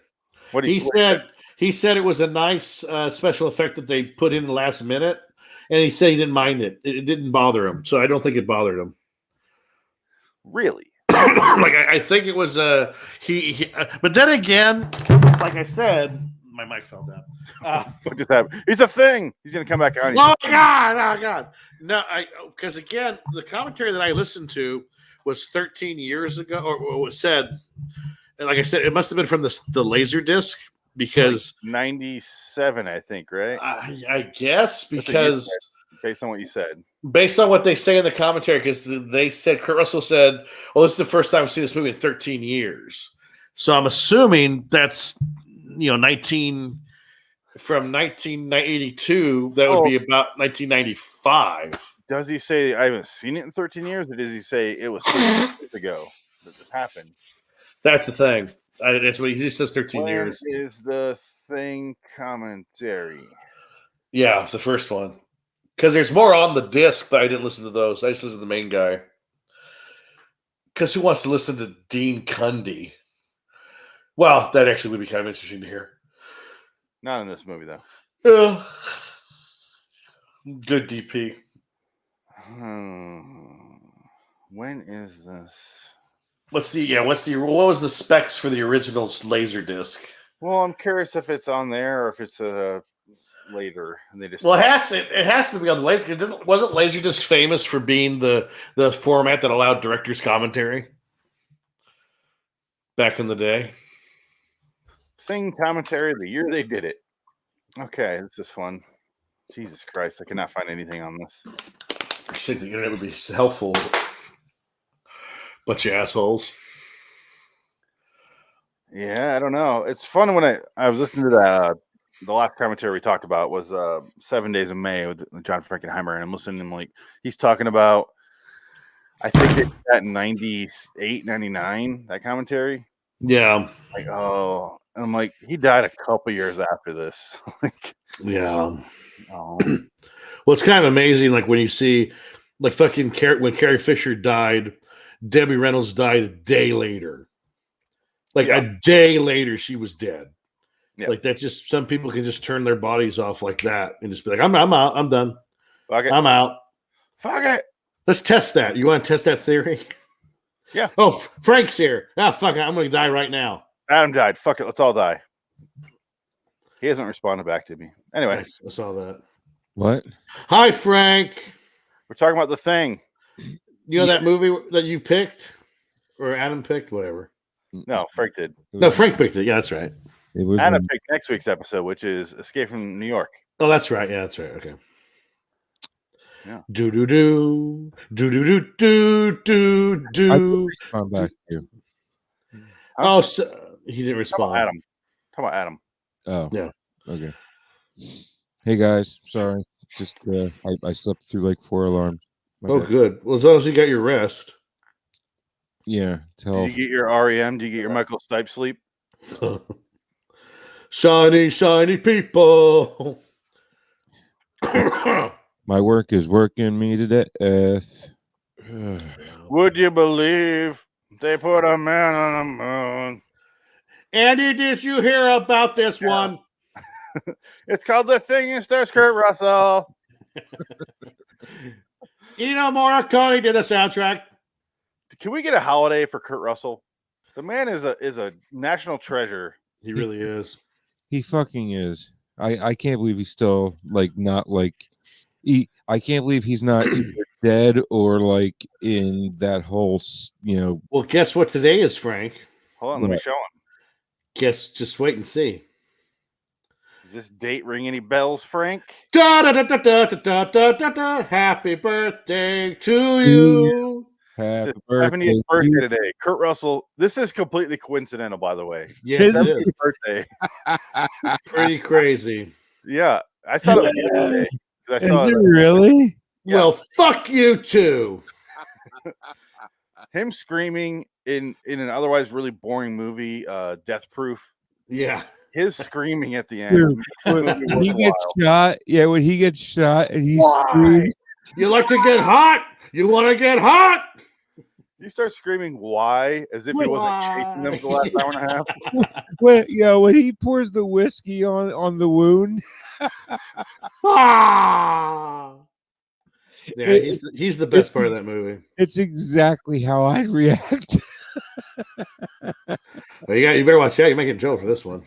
He said it was a nice special effect that they put in the last minute, and he said he didn't mind it. It didn't bother him, so I don't think it bothered him. Really? I think it was he but then again, like I said, my mic fell down. What just happened? It's a thing. He's gonna come back on. Oh God! No, because again, the commentary that I listened to was 13 years ago, or was said, and like I said, it must have been from the laser disc because like 97, I think, right? I guess because based on what you said, based on what they say in the commentary, because they said Kurt Russell said, "Well, this is the first time I've seen this movie in 13 years." So I'm assuming that's 1982. That would be about 1995. Does he say I haven't seen it in 13 years, or does he say it was 13 years ago that this happened? That's the thing. That's what he says. 13 years is the thing commentary. Yeah, the first one. Because there's more on the disc, but I didn't listen to those. I just listened to the main guy. Because who wants to listen to Dean Cundy? Well, that actually would be kind of interesting to hear. Not in this movie, though. Good DP. When is this? What was the specs for the original laser disc? Well, I'm curious if it's on there or if it's later. And they just it has to be on the later, because wasn't Laserdisc famous for being the format that allowed director's commentary back in the day? Thing commentary the year they did it. Okay, this is fun. Jesus Christ, I cannot find anything on this. I think the internet would be helpful. Bunch of assholes. Yeah, I don't know. It's fun when I was listening to the last commentary we talked about was 7 Days of May with John Frankenheimer, and I'm listening to him like he's talking about, I think it's at 98, 99, that commentary. Yeah. Like, oh, and I'm like, he died a couple years after this. Yeah. Oh. Well, it's kind of amazing, like when you see, like fucking when Carrie Fisher died, Debbie Reynolds died a day later. Like a day later, she was dead. Yeah. Like that, just some people can just turn their bodies off like that and just be like, I'm out, I'm done. Fuck it. I'm out. Fuck it. Let's test that. You want to test that theory? Yeah. Oh, Frank's here. Fuck it. I'm going to die right now. Adam died. Fuck it. Let's all die. He hasn't responded back to me. Anyway. I saw that. What? Hi, Frank. We're talking about The Thing. You know that movie that you picked? Or Adam picked? Whatever. No, Frank did. No, Frank picked it. Yeah, that's right. Adam picked next week's episode, which is Escape from New York. Oh, that's right. Yeah, that's right. Okay. Yeah. Do. Respond back to you. Oh, so he didn't respond. Talk about Adam. Oh, yeah. Okay. Hey guys, sorry. Just I slept through like 4 alarms. Oh, good. Well, as long as you got your rest. Yeah. Did you get your REM? Did you get your Michael Stipe sleep? Shiny people. My work is working me to death. Would you believe they put a man on the moon? Andy, did you hear about this one? It's called The Thing and stars Kurt Russell. Ennio Morricone did the soundtrack. Can we get a holiday for Kurt Russell? The man is a national treasure. He really is. He fucking is. I can't believe he's still like not like I can't believe he's not either dead or like in that whole Well, guess what today is, Frank? Hold on, let me show him. Guess, just wait and see. Does this date ring any bells, Frank? Da da da da da da da da da. Happy birthday to you. Happy It's his 70th birthday birthday to- today. Kurt Russell. This is completely coincidental, by the way. Yes, it 70th is. birthday. Pretty crazy. Yeah, I saw it the other day. I Is saw it really? Yeah. Well, fuck you too. Him screaming in an otherwise really boring movie, Death Proof. Yeah. His screaming at the end. Dude, makes the when movie he worthwhile. gets shot, when he gets shot and he Why? screams, You like to get hot? You want to get hot? You start screaming "Why?" as if he wasn't chasing them for the last hour and a half. when he pours the whiskey on the wound. Ah! Yeah, he's the best part of that movie. It's exactly how I'd react. Well, you better watch out. You're making Joe for this one.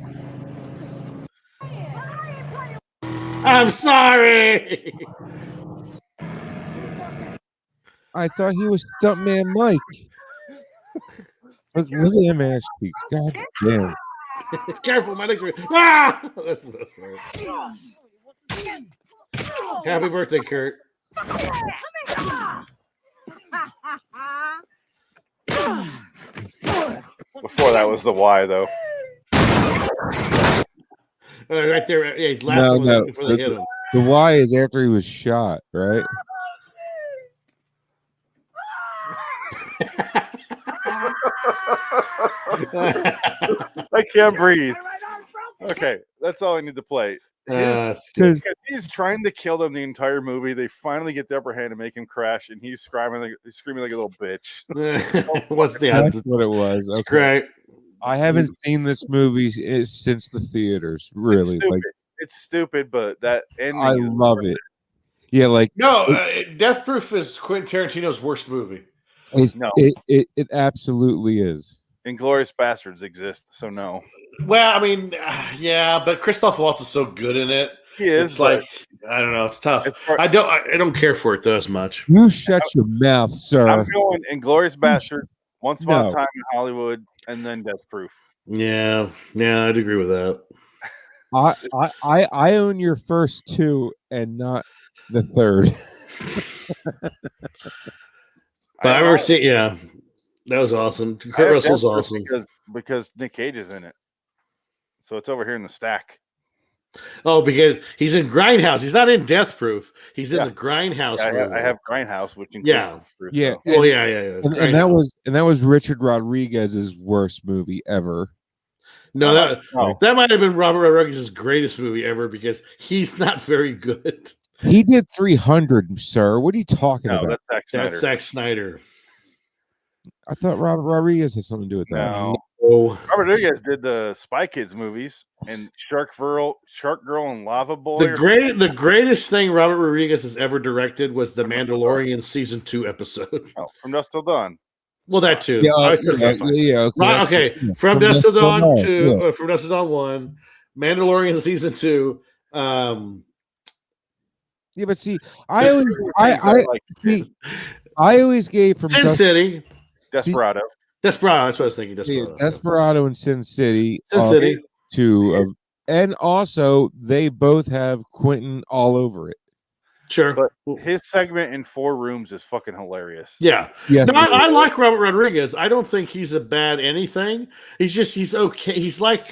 I'm sorry. I thought he was Stuntman Mike. Look at him ass cheeks. God damn. Careful, my legs are. Ah! That's the best part. Happy birthday, Kurt. Before that was the "Why," though. Right there. Yeah, he's laughing No. before they hit him. The why is after he was shot, right? I can't breathe. Okay, that's all I need to play. Because he's trying to kill them the entire movie. They finally get the upper hand and make him crash, and he's screaming like a little bitch. What's the That's answer? what it was. It's Okay. great. I haven't seen this movie since the theaters. Really, It's stupid, but that ending. I is love it. Yeah, like No, Death Proof is Quentin Tarantino's worst movie. No. It absolutely is. Inglourious Bastards exist, so no. Well, I mean, yeah, but Christoph Waltz is so good in it. He is. It's like I don't know. It's tough. I don't care for it as much. You shut your mouth, sir. I'm going Inglourious Bastards, Once Upon a No. Time in Hollywood, and then Death Proof. Yeah, I'd agree with that. I own your first two and not the third. But I remember seeing, that was awesome. I Kurt have Russell's Death Proof awesome. because Nick Cage is in it. So it's over here in the stack. Oh, because he's in Grindhouse. He's not in Death Proof. He's in the Grindhouse. Yeah, I have Grindhouse, which includes Death Proof, Yeah. so. Oh, yeah. And that was Richard Rodriguez's worst movie ever. No, that might have been Robert Rodriguez's greatest movie ever because he's not very good. He did 300, sir. What are you talking about? That's Zack Snyder. That's Zack Snyder. I thought Robert Rodriguez had something to do with that. No. Oh. Robert Rodriguez did the Spy Kids movies and Shark Girl and Lava Boy. The greatest thing Robert Rodriguez has ever directed was the Mandalorian season 2 episode. Oh, From Dusk Till Dawn. Well, that too. Yeah, Okay. okay. Okay. From Dusk Till Dawn to From Dusk Till Dawn 1, Mandalorian season 2. Yeah, but see, I always gave from Sin City. Desperado. Desperado. That's what I was thinking. Desperado and Sin City. Sin City. And also they both have Quentin all over it. Sure. But his segment in 4 Rooms is fucking hilarious. Yeah. Yes. No, I like Robert Rodriguez. I don't think he's a bad anything. He's okay. He's like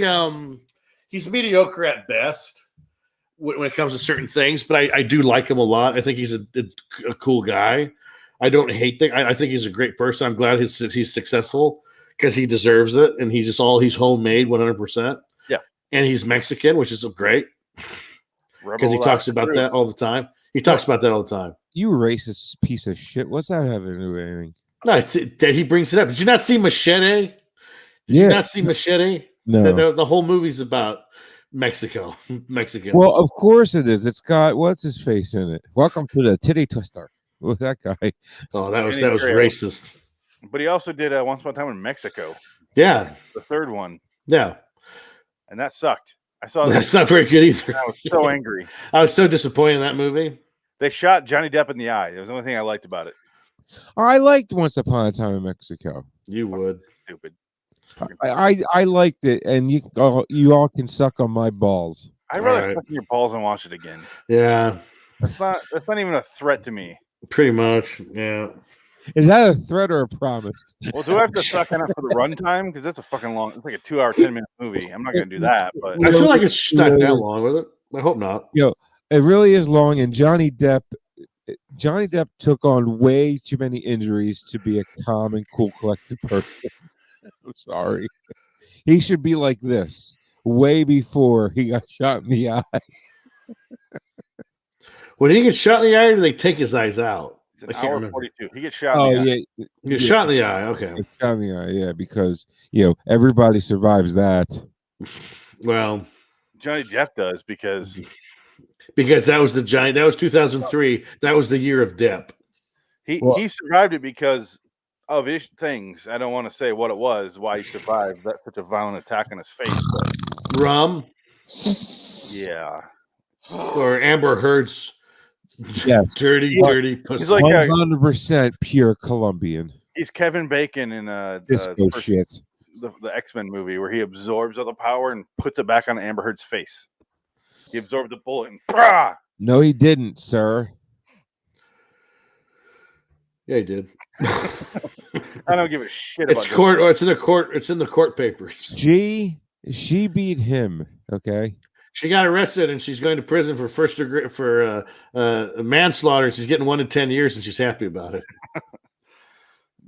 he's mediocre at best when it comes to certain things, but I do like him a lot. I think he's a cool guy. I don't hate things. I think he's a great person. I'm glad he's successful because he deserves it, and he's homemade 100%. Yeah, and he's Mexican, which is great because he talks about that all the time. He talks about that all the time. You racist piece of shit. What's that have to do with anything? No, he brings it up. Did you not see Machete? Did you not see Machete? No. The whole movie's about Mexico. Mexicans. Well, of course it is. It's got what's his face in it. Welcome to the Titty Twister. With that guy. Oh, that was racist. But he also did Once Upon a Time in Mexico. Yeah, the third one. Yeah, and that sucked. I saw that's not very good either. I was so angry. I was so disappointed in that movie. They shot Johnny Depp in the eye. It was the only thing I liked about it. I liked Once Upon a Time in Mexico. You would. Stupid. I liked it, and you all can suck on my balls. I'd rather suck in your balls and watch it again. Yeah, that's not even a threat to me. Pretty much, yeah. Is that a threat or a promise? Well, do I have to suck on it for the runtime? Because that's a fucking long. It's like a 2 hour, 10-minute movie. I'm not going to do that. But I feel like it's not that long, was it? I hope not. It really is long. And Johnny Depp took on way too many injuries to be a calm and cool, collected person. I'm sorry. He should be like this way before he got shot in the eye. When he gets shot in the eye, or do they take his eyes out? It's an hour 42. He gets shot in the eye. Yeah. He gets shot in the eye. Okay. Shot in the eye, yeah, because everybody survives that. Well, Johnny Depp does because that was that was 2003. That was the year of Depp. He survived it because of things. I don't want to say what it was, why he survived that such a violent attack on his face. But rum. Yeah. Or Amber Heard's. Yes, dirty pussy. He's like 100% pure Colombian. He's Kevin Bacon in disco shit. The X-Men movie where he absorbs all the power and puts it back on Amber Heard's face. He absorbed the bullet and brah! No, he didn't, sir. Yeah, he did. I don't give a shit. It's court, or it's in the court. It's in the court papers. She beat him. Okay. She got arrested and she's going to prison for first degree for manslaughter. She's getting 1 to 10 years and she's happy about it.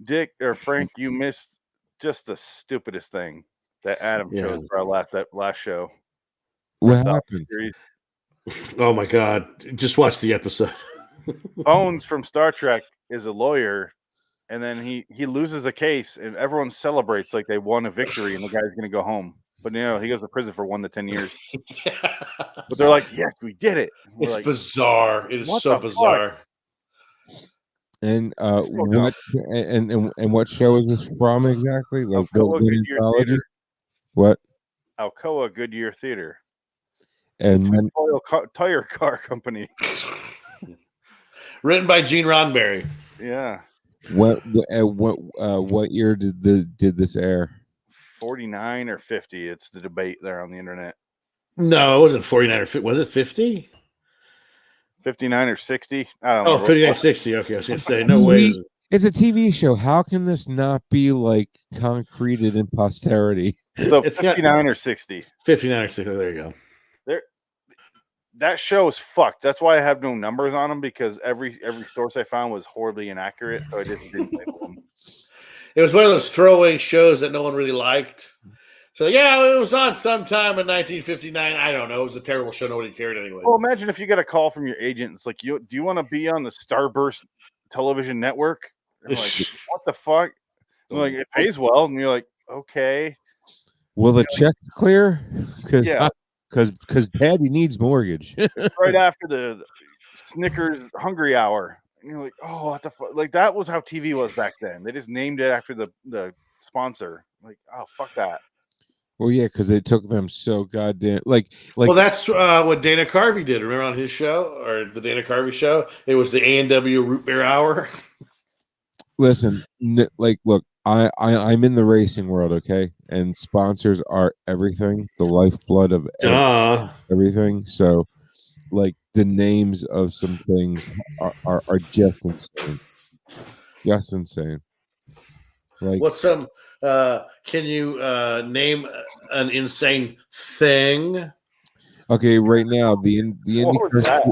Dick or Frank, you missed just the stupidest thing that Adam chose for our last show. What happened? Oh my God! Just watch the episode. Bones from Star Trek is a lawyer, and then he loses a case, and everyone celebrates like they won a victory, and the guy's going to go home. But he goes to prison for 1 to 10 years. But they're like, "Yes, we did it." It's like, bizarre. It is so bizarre. And what show is this from exactly? Like Alcoa-Goodyear what? Alcoa-Goodyear Theatre. And tire car company. Written by Gene Roddenberry. Yeah. What year did this air? 49 or 50. It's the debate there on the internet. No, it wasn't 49 or 50. Was it 50? 59 or 60. I don't know. 59, 60. Okay, I was going to say, no way. It's a TV show. How can this not be like concreted in posterity? So it's 59 or 60. 59 or 60. There you go. That show is fucked. That's why I have no numbers on them, because every source I found was horribly inaccurate. So I just didn't label them. It was one of those throwaway shows that no one really liked. So it was on sometime in 1959. I don't know. It was a terrible show. Nobody cared anyway. Well, imagine if you get a call from your agent. It's like, do you want to be on the Starburst television network? Like, what the fuck? I'm like, it pays well, and you're like, okay. Will the check clear? Because Daddy needs mortgage. Right after the Snickers Hungry Hour. And you're like, oh, what the fuck? Like, that was how TV was back then. They just named it after the sponsor. Like, oh, fuck that. Well, yeah, because it took them so goddamn like. Well, that's what Dana Carvey did. Remember on his show, or the Dana Carvey show? It was the A&W Root Beer Hour. Listen, look, I'm in the racing world, okay, and sponsors are everything, the lifeblood of everything. So, like, the names of some things are just insane, just insane. Like, what's some? Can you name an insane thing? Okay, right now the IndyCar.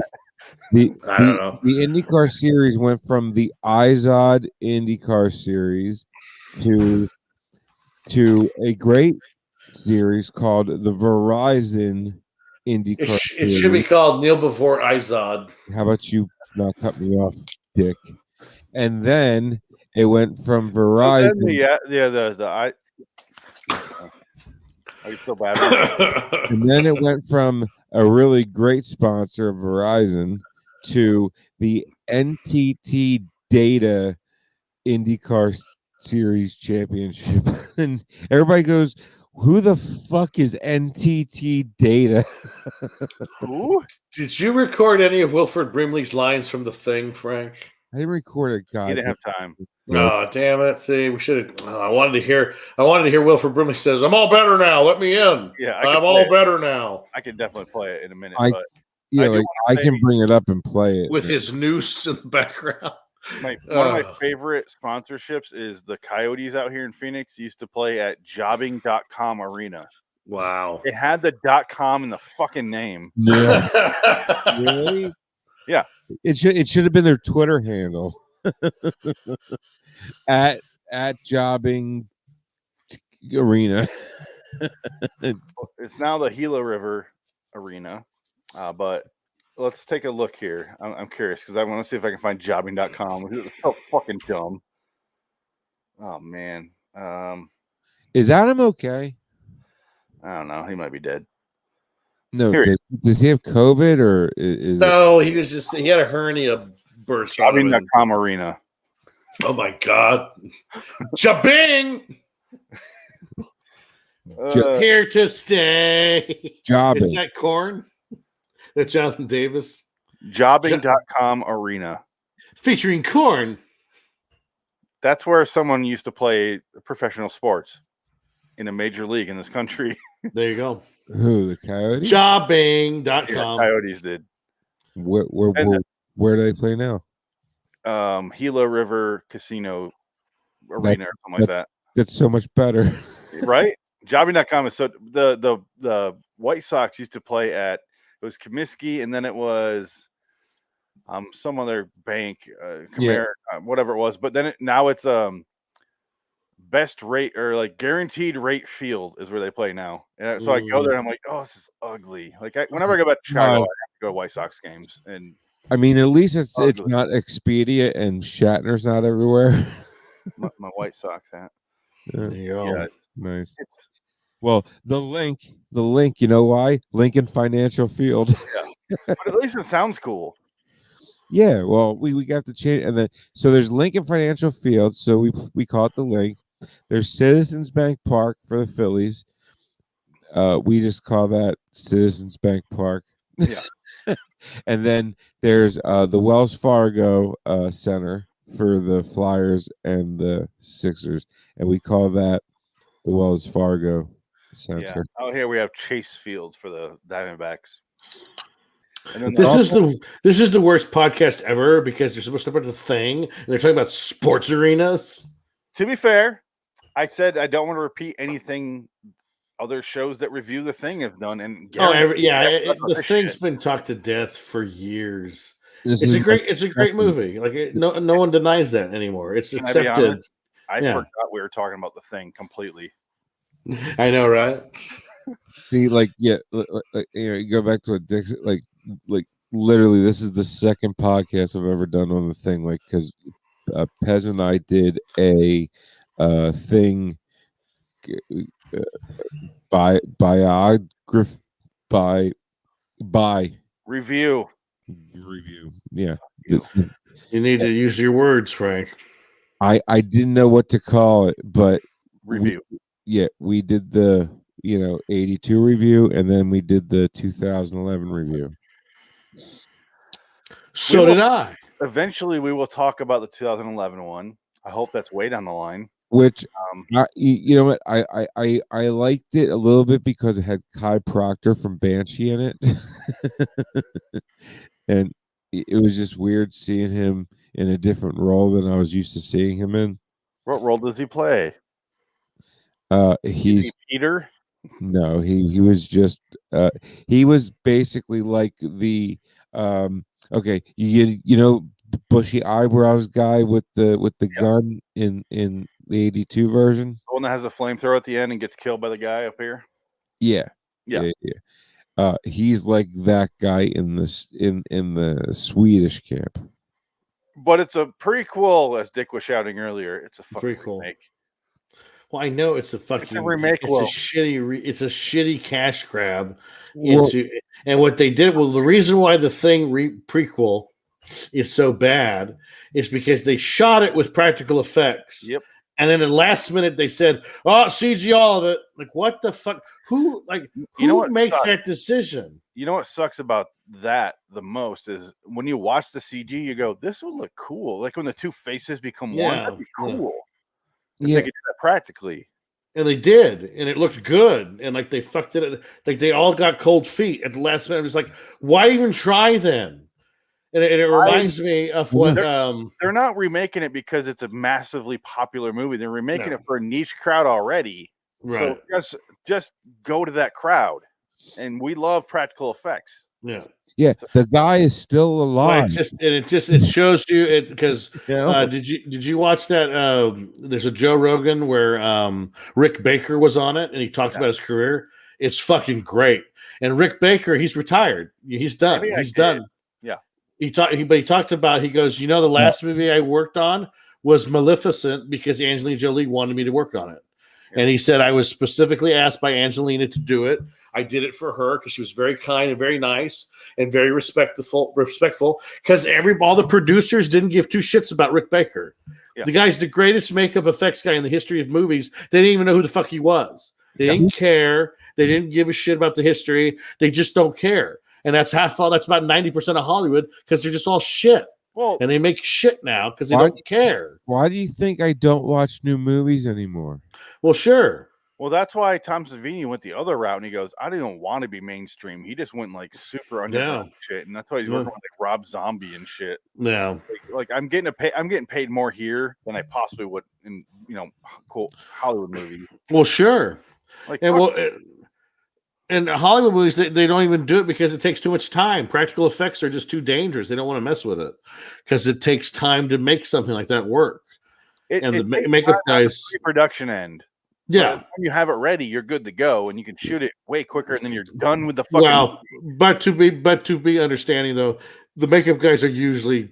I don't know. The IndyCar series went from the IZOD IndyCar series to a great series called the Verizon IndyCar. It should be called Kneel Before IZOD. How about you not cut me off, Dick? And then it went from Verizon. So then I I feel bad. And then it went from a really great sponsor of Verizon to the NTT Data IndyCar Series Championship. And everybody goes, who the fuck is NTT Data? Who? Did you record any of Wilford Brimley's lines from The Thing, Frank? I didn't record it, God. He didn't have time. Oh, damn it. See, we should have. I wanted to hear Wilford Brimley says, I'm all better now. Let me in. Yeah, I'm all better now. I can definitely play it in a minute. I can bring it up and play it. With his noose in the background. One of my favorite sponsorships is the Coyotes out here in Phoenix used to play at jobbing.com arena. Wow. It had the .com in the fucking name. Yeah. Really? Yeah. It should have been their Twitter handle. at jobbing arena. It's now the Gila River Arena. But let's take a look here. I'm curious because I want to see if I can find jobbing.com. It's so fucking dumb. Oh man. Is Adam okay? I don't know. He might be dead. No, does he have COVID or is no? He had a hernia burst. Jobbing.com arena. Oh my god! Jabing! Here to stay. Jobbing. Is that Corn? That Jonathan Davis? Jobbing.com arena. Featuring Corn. That's where someone used to play professional sports in a major league in this country. There you go. Who, the Coyotes? Jobbing.com. Yeah, Coyotes did. Where do they play now? Gila River Casino Arena or something like that. That's so much better. Right? Jobbing.com is so the White Sox used to play at, it was Comiskey, and then it was some other bank, whatever it was. But then now it's best rate or like guaranteed rate field is where they play now. And so I go there and I'm like, oh, this is ugly. Like whenever I go back to Chicago, I have to go to White Sox games. And I mean, at least it's not Expedia and Shatner's not everywhere. my White Sox hat. There you go. Yeah, nice. Well, the link, you know why? Lincoln Financial Field. Yeah. But at least it sounds cool. Yeah, well, we got to change, and then so there's Lincoln Financial Field, so we call it the Link. There's Citizens Bank Park for the Phillies. We just call that Citizens Bank Park. Yeah. And then there's the Wells Fargo Center for the Flyers and the Sixers, and we call that the Wells Fargo Center. Yeah. Oh, here we have Chase Field for the Diamondbacks. And then This is the worst podcast ever because they're supposed to put the Thing and they're talking about sports arenas. To be fair, I said I don't want to repeat anything other shows that review the Thing have done. And the Thing's been talked to death for years. It's a great movie. Like no one denies that anymore. It's accepted. I forgot we were talking about the Thing completely. I know, right? See, like, you go back to what Dick said, like literally, this is the second podcast I've ever done on the Thing, like, because Pez and I did a Thing review. Yeah, you need to use your words, Frank. I didn't know what to call it, but review. We did the 82 review, and then we did the 2011 review. So did I. Eventually, we will talk about the 2011 one. I hope that's way down the line. Which, you know what, I liked it a little bit because it had Kai Proctor from Banshee in it, and it was just weird seeing him in a different role than I was used to seeing him in. What role does he play? He's Peter. No, he was just he was basically like the okay, bushy eyebrows guy with the gun in the 82 version. The one that has a flamethrower at the end and gets killed by the guy up here. Yeah. He's like that guy in the Swedish camp. But it's a prequel, as Dick was shouting earlier. It's a fucking prequel. remake. Well, I know it's a fucking remake. It's a shitty cash grab Well- and what they did. Well, the reason why the Thing prequel is so bad is because they shot it with practical effects. Yep. And then at the last minute they said, "Oh, CG all of it." Like, what the fuck? Who makes that decision? You know what sucks about that the most is when you watch the CG, you go, "This would look cool." Like when the two faces become one, that'd be cool. If they could do that practically. And they did, and it looked good. And like they fucked it, like they all got cold feet at the last minute. It's like, why even try then? And it reminds me of what they're not remaking it because it's a massively popular movie. They're remaking it for a niche crowd already. Right. So just go to that crowd. And we love practical effects. Yeah. Yeah, the guy is still alive. It shows you it because did you watch that? There's a Joe Rogan where Rick Baker was on it and he talked about his career. It's fucking great. And Rick Baker, he's retired. He's done. He's done. Yeah. He talked about. He goes, the last movie I worked on was Maleficent because Angelina Jolie wanted me to work on it. Yeah. And he said I was specifically asked by Angelina to do it. I did it for her because she was very kind and very nice and very respectful. Because all the producers didn't give two shits about Rick Baker. Yeah. The guy's the greatest makeup effects guy in the history of movies. They didn't even know who the fuck he was. They didn't care. They didn't give a shit about the history. They just don't care. And that's about 90% of Hollywood because they're just all shit. Well, and they make shit now because they don't care. Why do you think I don't watch new movies anymore? Well, sure. Well, that's why Tom Savini went the other route, and he goes, "I didn't want to be mainstream." He just went like super underground shit, and that's why he's working with like Rob Zombie and shit. Yeah, like I'm getting paid more here than I possibly would in cool Hollywood movies. Well, sure. And Hollywood movies, they don't even do it because it takes too much time. Practical effects are just too dangerous. They don't want to mess with it because it takes time to make something like that work. The makeup guys, pre-production end. Yeah, when you have it ready, you're good to go, and you can shoot it way quicker, and then you're done with the fucking. But to be understanding though, the makeup guys are usually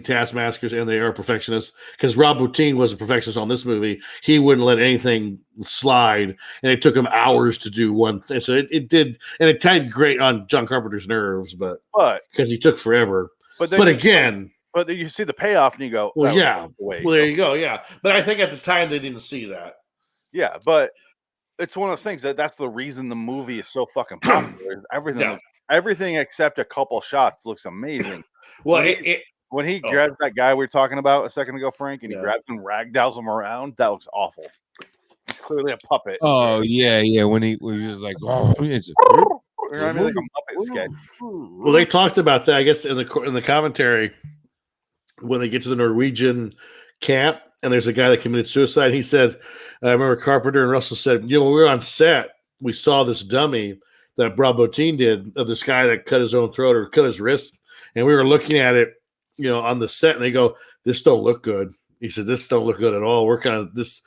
taskmasters and they are perfectionists. Because Rob Bottin was a perfectionist on this movie, he wouldn't let anything slide, and it took him hours to do one thing. So it did, and it tied great on John Carpenter's nerves, but because he took forever. But then you see the payoff, and you go, well, yeah. Well, there you go, yeah. But I think at the time they didn't see that. Yeah, but it's one of those things that's the reason the movie is so fucking popular. Everything except a couple shots looks amazing. Well, when he grabs that guy we were talking about a second ago, Frank, and he grabs him, ragdolls him around, that looks awful. It's clearly a puppet. Oh yeah. When he was just like, oh, it's like a Muppet sketch. Well, they talked about that, I guess, in the commentary when they get to the Norwegian camp, and there's a guy that committed suicide. He said, I remember Carpenter and Russell said, when we were on set, we saw this dummy that Rob Bottin did of this guy that cut his own throat or cut his wrist, and we were looking at it, on the set, and they go, "This don't look good." He said, "This don't look good at all. We're kind of this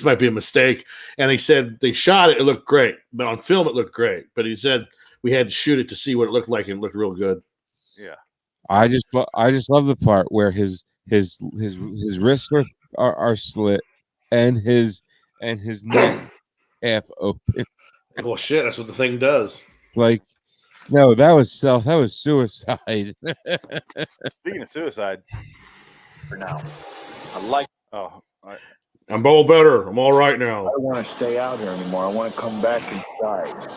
might be a mistake." And they said they shot it; it looked great, but on film it looked great. But he said we had to shoot it to see what it looked like, and it looked real good. Yeah, I just love the part where his wrists are slit and his neck half open. Well, shit, that's what the thing does. Like, no, that was suicide. Speaking of suicide, for now, I'm all better. I'm all right now. I don't want to stay out here anymore. I want to come back inside.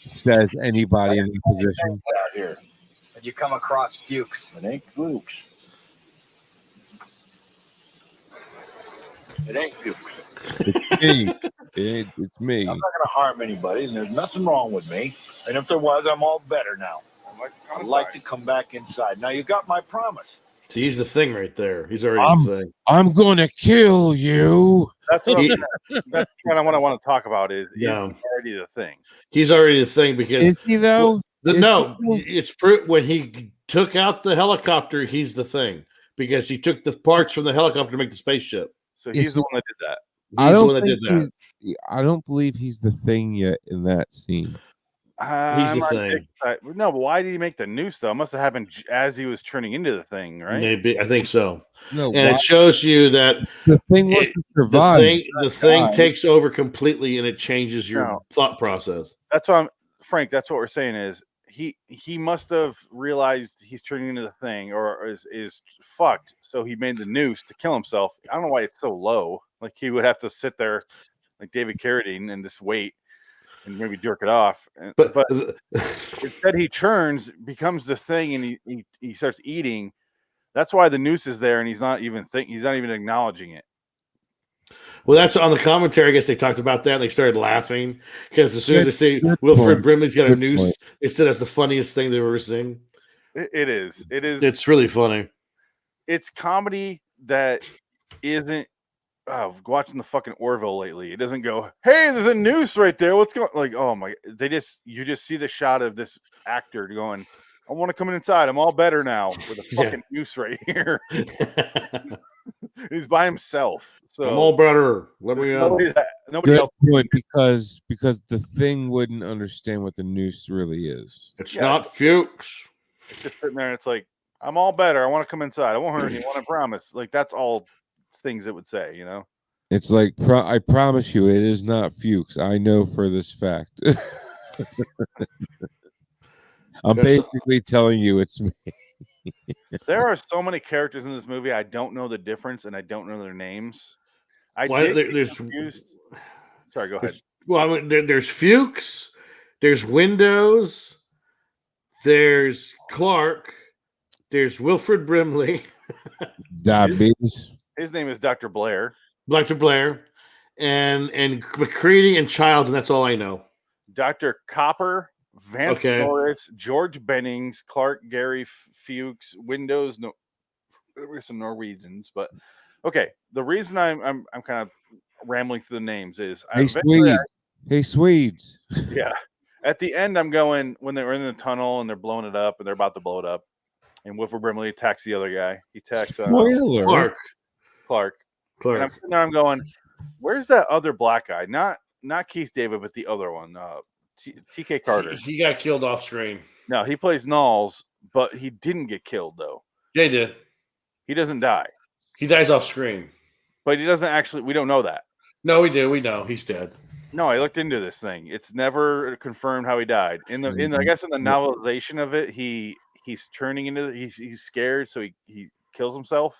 Says anybody in the position. Out here. And you come across Fuchs. It ain't Fuchs. It ain't Fuchs. It's me. It's me. I'm not going to harm anybody, and there's nothing wrong with me. And if there was, I'm all better now. I'd like to come back inside. Now, you got my promise. See, he's the thing right there. He's already the thing. I'm going to kill you. That's what I want to talk about is he's already the thing. He's already the thing because... Is he, though? It's when he took out the helicopter, he's the thing. Because he took the parts from the helicopter to make the spaceship. So he's the one that did that. He's the one that did that. I don't believe he's the thing yet in that scene. He's the thing. No, but why did he make the noose though? It must have happened as he was turning into the thing, right? Maybe I think so. No, and it shows you that the thing was to survive. The thing takes over completely, and it changes your thought process. That's what Frank. That's what we're saying is he must have realized he's turning into the thing or is fucked. So he made the noose to kill himself. I don't know why it's so low. Like he would have to sit there like David Carradine and just wait and maybe jerk it off. But instead he turns, becomes the thing, and he starts eating. That's why the noose is there, and he's not even acknowledging it. Well, that's on the commentary. I guess they talked about that. And they started laughing because as soon as they say Wilfred Brimley's got a noose, they said that's the funniest thing they've ever seen. It is. It's really funny. It's comedy that isn't. Watching the fucking Orville lately, it doesn't go, hey, there's a noose right there. What's going? Like, oh my! You just see the shot of this actor going, I want to come inside. I'm all better now with a fucking noose right here. He's by himself. So I'm all better. Let me nobody else. Point, because the thing wouldn't understand what the noose really is. It's not Fuchs. It's just sitting there, and it's like, I'm all better. I want to come inside. I won't hurt anyone. I promise. Like that's all things it would say, you know. It's like I promise you, it is not Fuchs. I know for this fact. I'm basically telling you it's me. There are so many characters in this movie. I don't know the difference, and I don't know their names. There's confused. Sorry, go ahead. Well, I mean, there's Fuchs, there's Windows, there's Clark, there's Wilfred Brimley. Diabetes. His name is Dr. Blair. Dr. Blair, and McCready and Childs, and that's all I know. Dr. Copper, Vance Norris, George Bennings, Clark, Gary Fuchs, Windows. No, there were some Norwegians, but okay. The reason I'm kind of rambling through the names is Hey Swedes. Yeah. At the end, I'm going when they were in the tunnel and they're blowing it up and they're about to blow it up, and Wilford Brimley attacks the other guy. He attacks Clark. And I'm sitting there, I'm going, where's that other black guy? Not Keith David, but the other one, T.K. Carter. He got killed off screen. No, he plays Knowles, but he didn't get killed though. Yeah, he did. He doesn't die. He dies off screen, but he doesn't actually. We don't know that. No, we do. We know he's dead. No, I looked into this thing. It's never confirmed how he died. I guess in the novelization of it, he's turning into. He's scared, so he kills himself.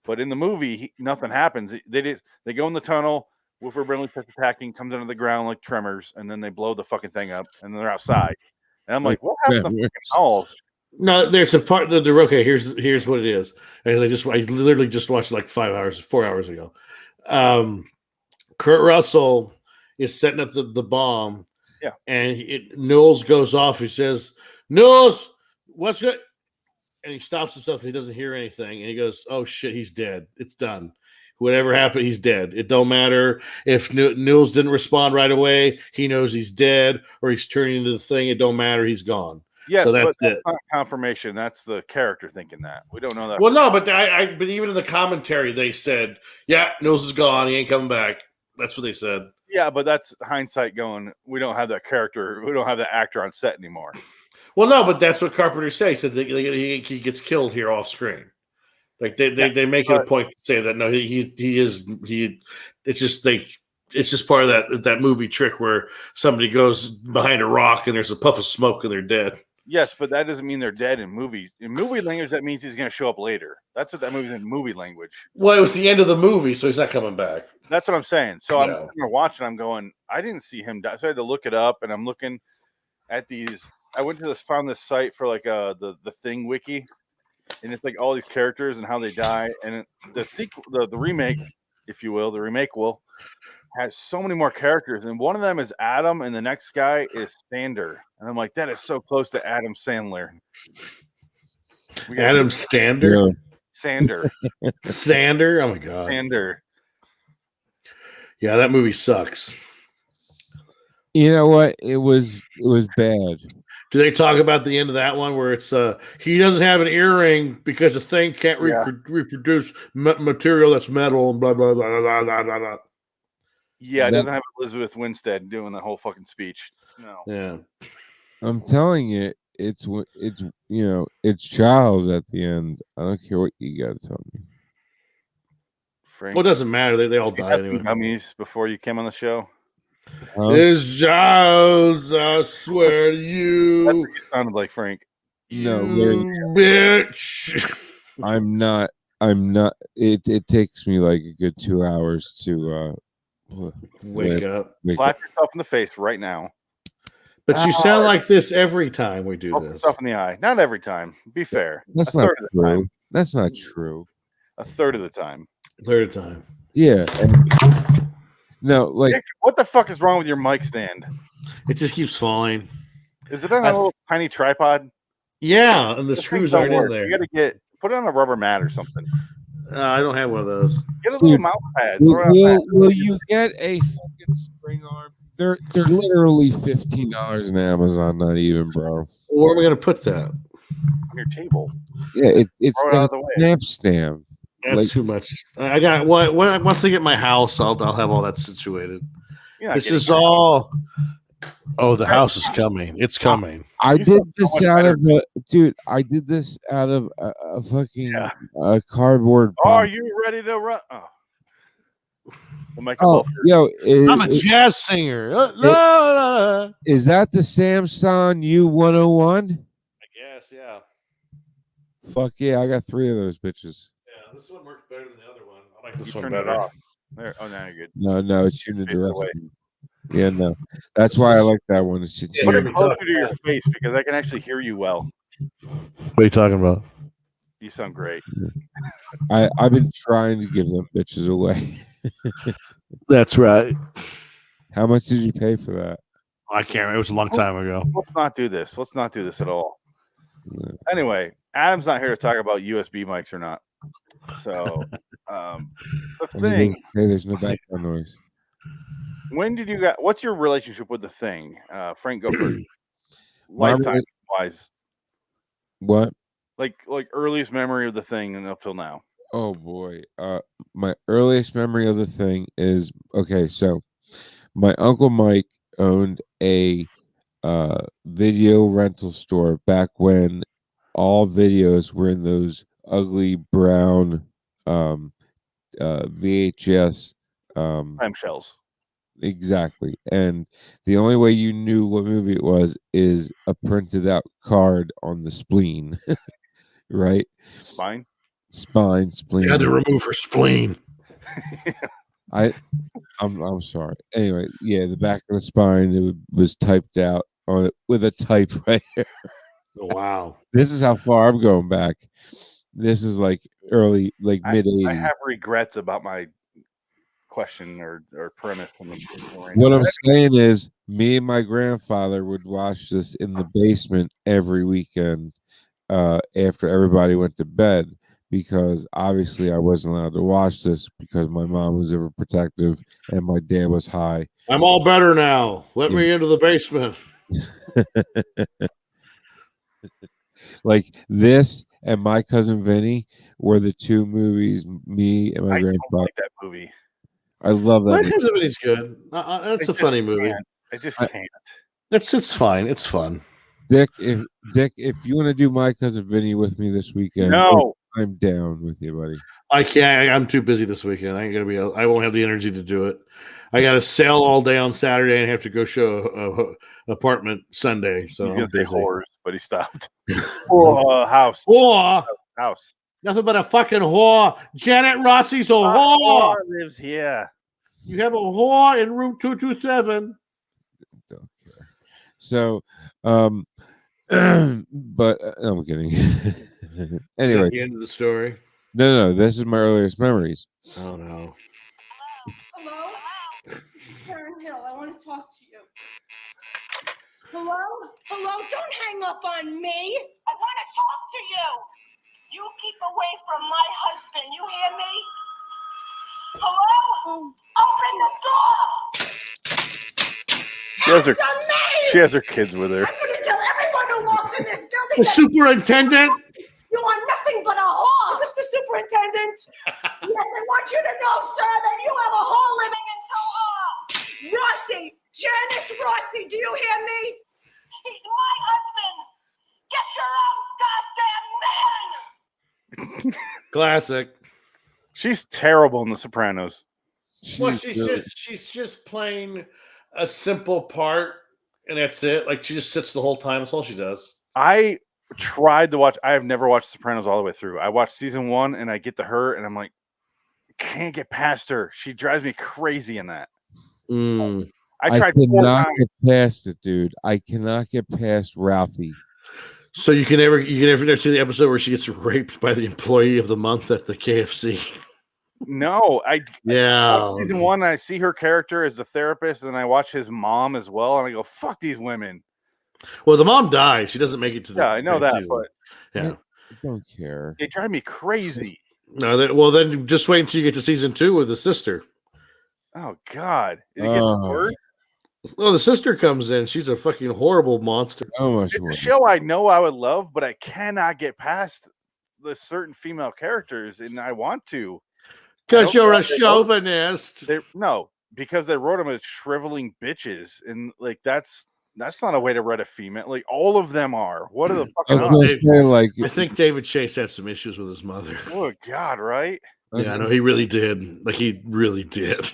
But in the movie, nothing happens. They go in the tunnel. Wilford Brimley starts attacking, comes under the ground like Tremors, and then they blow the fucking thing up, and they're outside. And I'm like, what happened to fucking Knowles? No, there's a part that they're okay. Here's what it is. I literally just watched like 4 hours ago. Kurt Russell is setting up the bomb. Yeah. And Knowles goes off. He says, Knowles, what's good? And he stops himself. He doesn't hear anything. And he goes, oh, shit, he's dead. It's done. Whatever happened, he's dead. It don't matter if Knowles didn't respond right away. He knows he's dead or he's turning into the thing. It don't matter. He's gone. Yes, so that's it. Not confirmation. That's the character thinking that. We don't know that. Well, no, but but even in the commentary, they said, yeah, Knowles is gone. He ain't coming back. That's what they said. Yeah, but that's hindsight going, we don't have that character. We don't have that actor on set anymore. Well, no, but that's what Carpenter said. He said he gets killed here off screen. Like they make it a point to say that no, it's just part of that movie trick where somebody goes behind a rock and there's a puff of smoke and they're dead. Yes, but that doesn't mean they're dead in movies. In movie language, that means he's going to show up later. That's what that movie's in movie language. Well, it was the end of the movie, so he's not coming back. That's what I'm saying. So I'm watching. I'm going, I didn't see him die. So I had to look it up, and I'm looking at these. I went to found this site for like the Thing wiki, and it's like all these characters and how they die. And the sequel, the remake, if you will, has so many more characters, and one of them is Adam, and the next guy is Sander, and I'm like, that is so close to Adam Sandler. Adam Sander, Sander. Oh my god, Sander. Yeah, that movie sucks. You know what? It was bad. Do they talk about the end of that one where it's he doesn't have an earring because the thing can't reproduce material that's metal and blah blah blah blah blah blah blah. Yeah, it doesn't have Elizabeth Winstead doing the whole fucking speech. No. Yeah. I'm telling you, it's it's Charles at the end. I don't care what you got to tell me. Frank, Well, it doesn't matter. They all you die had some anyway. gummies before you came on the show. It's Charles, I swear to you. That's what you sounded like, Frank. No, bitch. I'm not. It takes me like a good 2 hours to wake up. Slap yourself in the face right now. But you sound like this every time we do Poke this. yourself in the eye. Not every time. Be fair. That's A not third of the true. time. That's not true. A third of the time. Third time. Yeah. No, like Nick, what the fuck is wrong with your mic stand? It just keeps falling. Is it on a little tiny tripod? Yeah, and the Those screws things don't aren't in work. there. You gotta put it on a rubber mat or something. I don't have one of those. Get a little mouse pad. Throw it on that. will you get a fucking spring arm? They're literally $15 on Amazon. Not even, bro. Where am I gonna put that? On your table. Yeah, it's Throw it out got of a the way. snap stamp. That's too much. I got once I get my house, I'll have all that situated. This is all. Oh, the house is coming. It's coming. I did this out of I did this out of a fucking cardboard. Oh, are box. you ready to run? Oh. We'll make a Oh, little- yo, I'm a jazz singer. No. Is that the Samsung U101? I guess, yeah. Fuck yeah, I got 3 of those bitches. Yeah, this one works better than the other one. I like this You one turned it better. off. There. Oh, now you're good. No, it's shooting Face away. directly. Yeah, no. That's why I like that one. It's Put it closer to your face because I can actually hear you well. What are you talking about? You sound great. I've been trying to give them bitches away. That's right. How much did you pay for that? I can't remember. It was a long time ago. Let's not do this. Let's not do this at all. Anyway, Adam's not here to talk about USB mics or not. So, the thing. Hey, there's no background noise. When did you guys? What's your relationship with the thing? Frank, go first. My Lifetime wise, What? like earliest memory of the thing and up till now. Oh boy. My earliest memory of the thing is okay, so my Uncle Mike owned a video rental store back when all videos were in those ugly brown VHS Clamshells. Exactly. And the only way you knew what movie it was is a printed out card on the spleen. Right? Spine, spleen. You had to remove her spleen. I'm sorry. Anyway, yeah, the back of the spine it was typed out on it with a typewriter. Oh, wow. This is how far I'm going back. This is like early, like mid I 80s. have regrets about my question or premise. What I'm saying is, me and my grandfather would watch this in the basement every weekend after everybody went to bed, because obviously I wasn't allowed to watch this because my mom was overprotective and my dad was high. I'm all better now. Let me into the basement. Like this and My Cousin Vinny were the 2 movies me and my grandfather. Don't like that movie. I love that. My movie. Cousin Vinny's good. That's a funny movie. I just can't. It's fine. It's fun. Dick, if you want to do My Cousin Vinny with me this weekend, no, I'm down with you, buddy. I can't. I'm too busy this weekend. I ain't gonna be. I won't have the energy to do it. I got to sail all day on Saturday and have to go show a apartment Sunday. So I'm busy. Whores, but he stopped. House. Whore. House. Nothing but a fucking whore. Janet Rossi's a whore. Whore lives here. You have a whore in room 227. Don't care. So, but I'm kidding. Anyway, That's the end of the story. No, this is my earliest memories. Oh no. Hello? Karen Hill, I want to talk to you. Hello? Hello? Don't hang up on me. I want to talk to you. You keep away from my husband. You hear me? Hello? Open the door. She has her kids with her. I'm going to tell everyone who walks in this building The that superintendent. you are nothing but a whore. Is this the superintendent? Yes, I want you to know, sir, that you have a whore living in Soho. Rossi, Janice Rossi, do you hear me? He's my Classic. She's terrible in The Sopranos. Well, she's just playing a simple part, and that's it. Like she just sits the whole time. That's all she does. I tried to watch. I have never watched Sopranos all the way through. I watched season 1, and I get to her, and I'm like, can't get past her. She drives me crazy in that. I tried 4 cannot times. get past it, dude. I cannot get past Ralphie. So you can never see the episode where she gets raped by the employee of the month at the KFC. No, I Yeah. season 1, I see her character as the therapist, and I watch his mom as well, and I go, "Fuck these women." Well, the mom dies. She doesn't make it to the. Yeah, I know that, season. but yeah, I don't care. they drive me crazy. No, well, then just wait until you get to season 2 with the sister. Oh God, is it getting worse? Well, the sister comes in. She's a fucking horrible monster. It's a show I know I would love, but I cannot get past the certain female characters, and I want to. Because you're a chauvinist. No, because they wrote them as shriveling bitches, and like that's not a way to write a female. Like all of them are. What are the fucking? I think David Chase had some issues with his mother. Oh God, right? Yeah, I know he really did. Like he really did.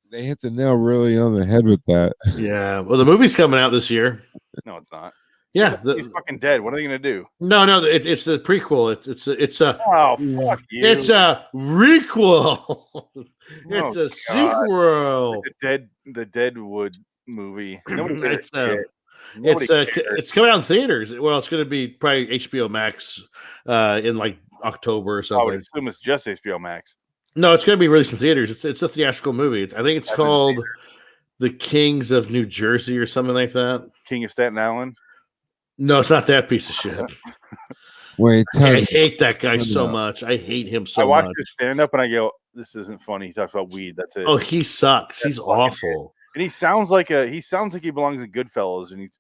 They hit the nail really on the head with that. Yeah. Well, the movie's coming out this year. No, it's not. Yeah, he's fucking dead. What are they gonna do? No, it's the prequel. It's a oh fuck you. It's a requel. It's a sequel. The Deadwood movie. It's coming out in theaters. Well, it's going to be probably HBO Max in like October or something. I would assume it's just HBO Max. No, it's going to be released in theaters. It's a theatrical movie. I think it's called The Kings of New Jersey or something like that. King of Staten Island. No, it's not that piece of shit. Wait, I hate that guy so much. I hate him so much. I watch his stand up and I go, "This isn't funny." He talks about weed. That's it. Oh, he sucks. He's awful. And he sounds like he belongs in Goodfellas. And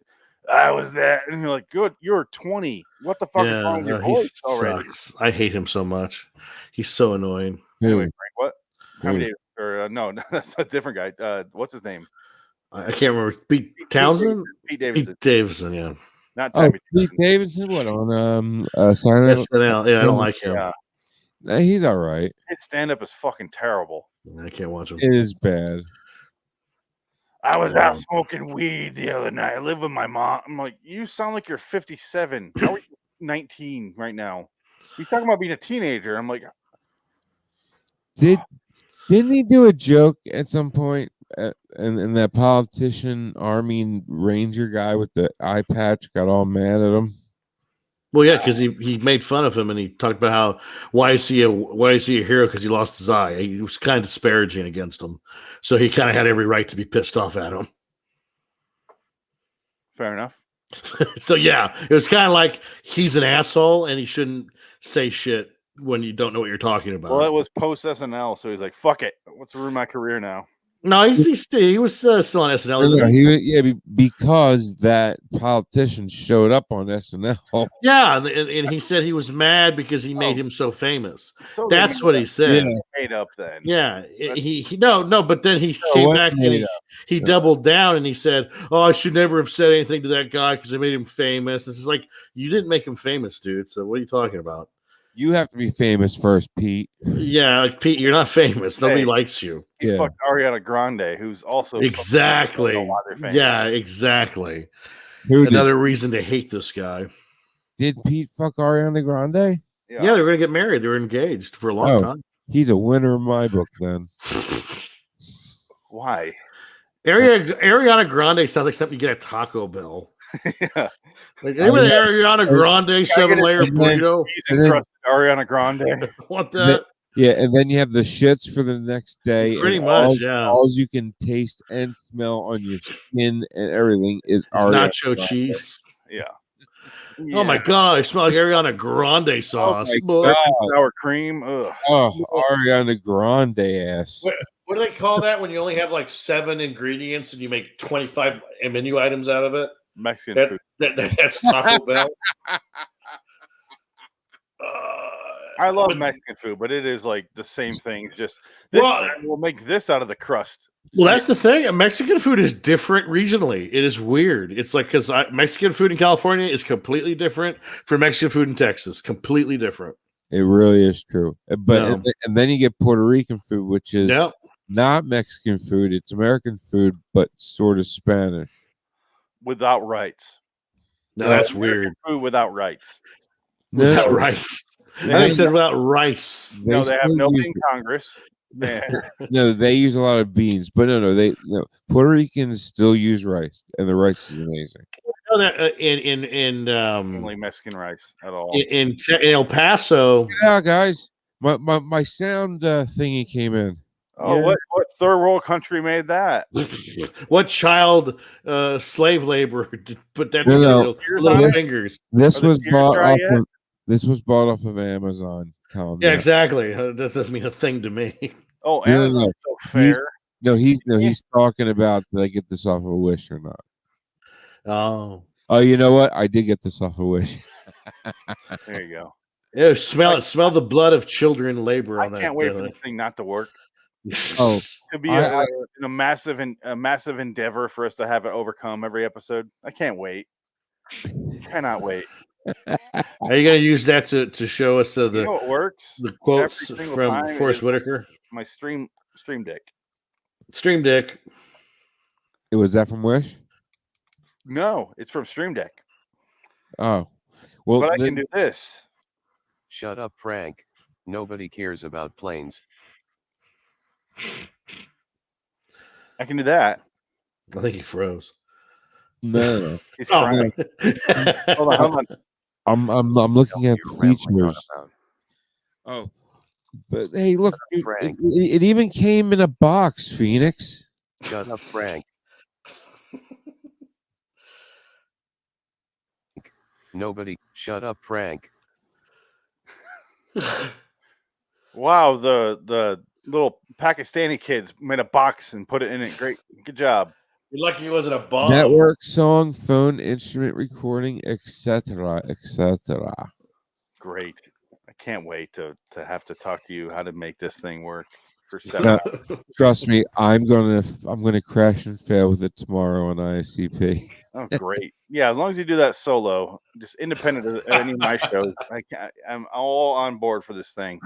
I was that, and you're like, "Good, you're 20. What the fuck is wrong with your voice already?" Sucks. I hate him so much. He's so annoying. Anyway, Frank, what? No, that's a different guy. What's his name? I can't remember. Pete Townsend. Pete Davidson. Pete Davidson. Yeah. Not Pete Davidson. What on SNL? Yeah, I don't like him. Yeah. He's all right. His stand up is fucking terrible. I can't watch him. It is bad. I was out smoking weed the other night. I live with my mom. I'm like, you sound like you're 57. How are you 19 right now? He's talking about being a teenager. I'm like, didn't he do a joke at some point? And that politician, Army Ranger guy with the eye patch got all mad at him. Well, yeah, because he made fun of him and he talked about how why is he a hero because he lost his eye. He was kind of disparaging against him, so he kind of had every right to be pissed off at him. Fair enough. So yeah, it was kind of like he's an asshole and he shouldn't say shit when you don't know what you're talking about. Well, it was post SNL, so he's like, "Fuck it, what's ruin my career now?" No, he was still on SNL. Because that politician showed up on SNL. Yeah, and he said he was mad because he made him so famous. That's what he said. Yeah. Made up then. Yeah, but then he came back and he doubled down and he said, "Oh, I should never have said anything to that guy because I made him famous." This is like, you didn't make him famous, dude. So what are you talking about? You have to be famous first, Pete. Yeah, like Pete, you're not famous. Nobody likes you. He fucked Ariana Grande, who's also exactly. Yeah, exactly. Another reason to hate this guy. Did Pete fuck Ariana Grande? Yeah, they're gonna get married. They were engaged for a long time. He's a winner in my book, then. Why? Ariana Grande sounds like something you get at Taco Bell. Yeah. Like Ariana Grande 7-layer burrito. Ariana Grande. What the? Yeah, and then you have the shits for the next day. Pretty much, yeah. All you can taste and smell on your skin and everything is nacho cheese. Yeah. Oh my god, I smell like Ariana Grande sauce. Oh sour cream. Ugh. Oh, Ariana Grande ass. What do they call that when you only have like 7 ingredients and you make 25 menu items out of it? Mexican food. That's Taco Bell. I love Mexican food, but it is like the same thing. Just we'll make this out of the crust. Well, that's the thing. Mexican food is different regionally. It is weird. It's like because Mexican food in California is completely different from Mexican food in Texas. Completely different. It really is true. But and then you get Puerto Rican food, which is not Mexican food. It's American food, but sort of Spanish. Without rights. No, that's weird. Food without rights. Without rice. I said without rice. No, they have nobody in Congress. No, they use a lot of beans, but no. Puerto Ricans still use rice, and the rice is amazing. You know that in only Mexican rice at all. In El Paso. Yeah, guys, my sound thingy came in. Oh, yeah. What third world country made that? What child slave laborer put that little fingers? This was bought off of. This was bought off of Amazon. Yeah, exactly. That doesn't mean a thing to me. Oh, Amazon's so fair. He's talking about did I get this off of Wish or not? Oh, you know what? I did get this off of Wish. There you go. Yeah, smell it. Smell the blood of children labor on that. I can't wait for this thing not to work. Oh, to be a massive endeavor for us to have it overcome every episode. I can't wait. Cannot wait. Are you going to use that to show us you know what works? The quotes from Forrest Whitaker? My stream deck. Stream Deck. Was that from Wish? No, it's from Stream Deck. Oh, well, but I can do this. Shut up, Frank. Nobody cares about planes. I can do that. I think he froze. No. He's frying. Hold on. I'm looking at features. Oh, but hey, look, it even came in a box, Phoenix. Shut up, Frank. Nobody. Shut up, Frank. Wow, the little Pakistani kids made a box and put it in it. Great, good job. You're lucky it wasn't a bomb. Network, song, phone, instrument recording, etc., etc. Great. I can't wait to have to talk to you how to make this thing work for 7 hours. Trust me, I'm gonna crash and fail with it tomorrow on ISCP. Oh, great. Yeah, as long as you do that solo, just independent of any of my shows, I'm all on board for this thing.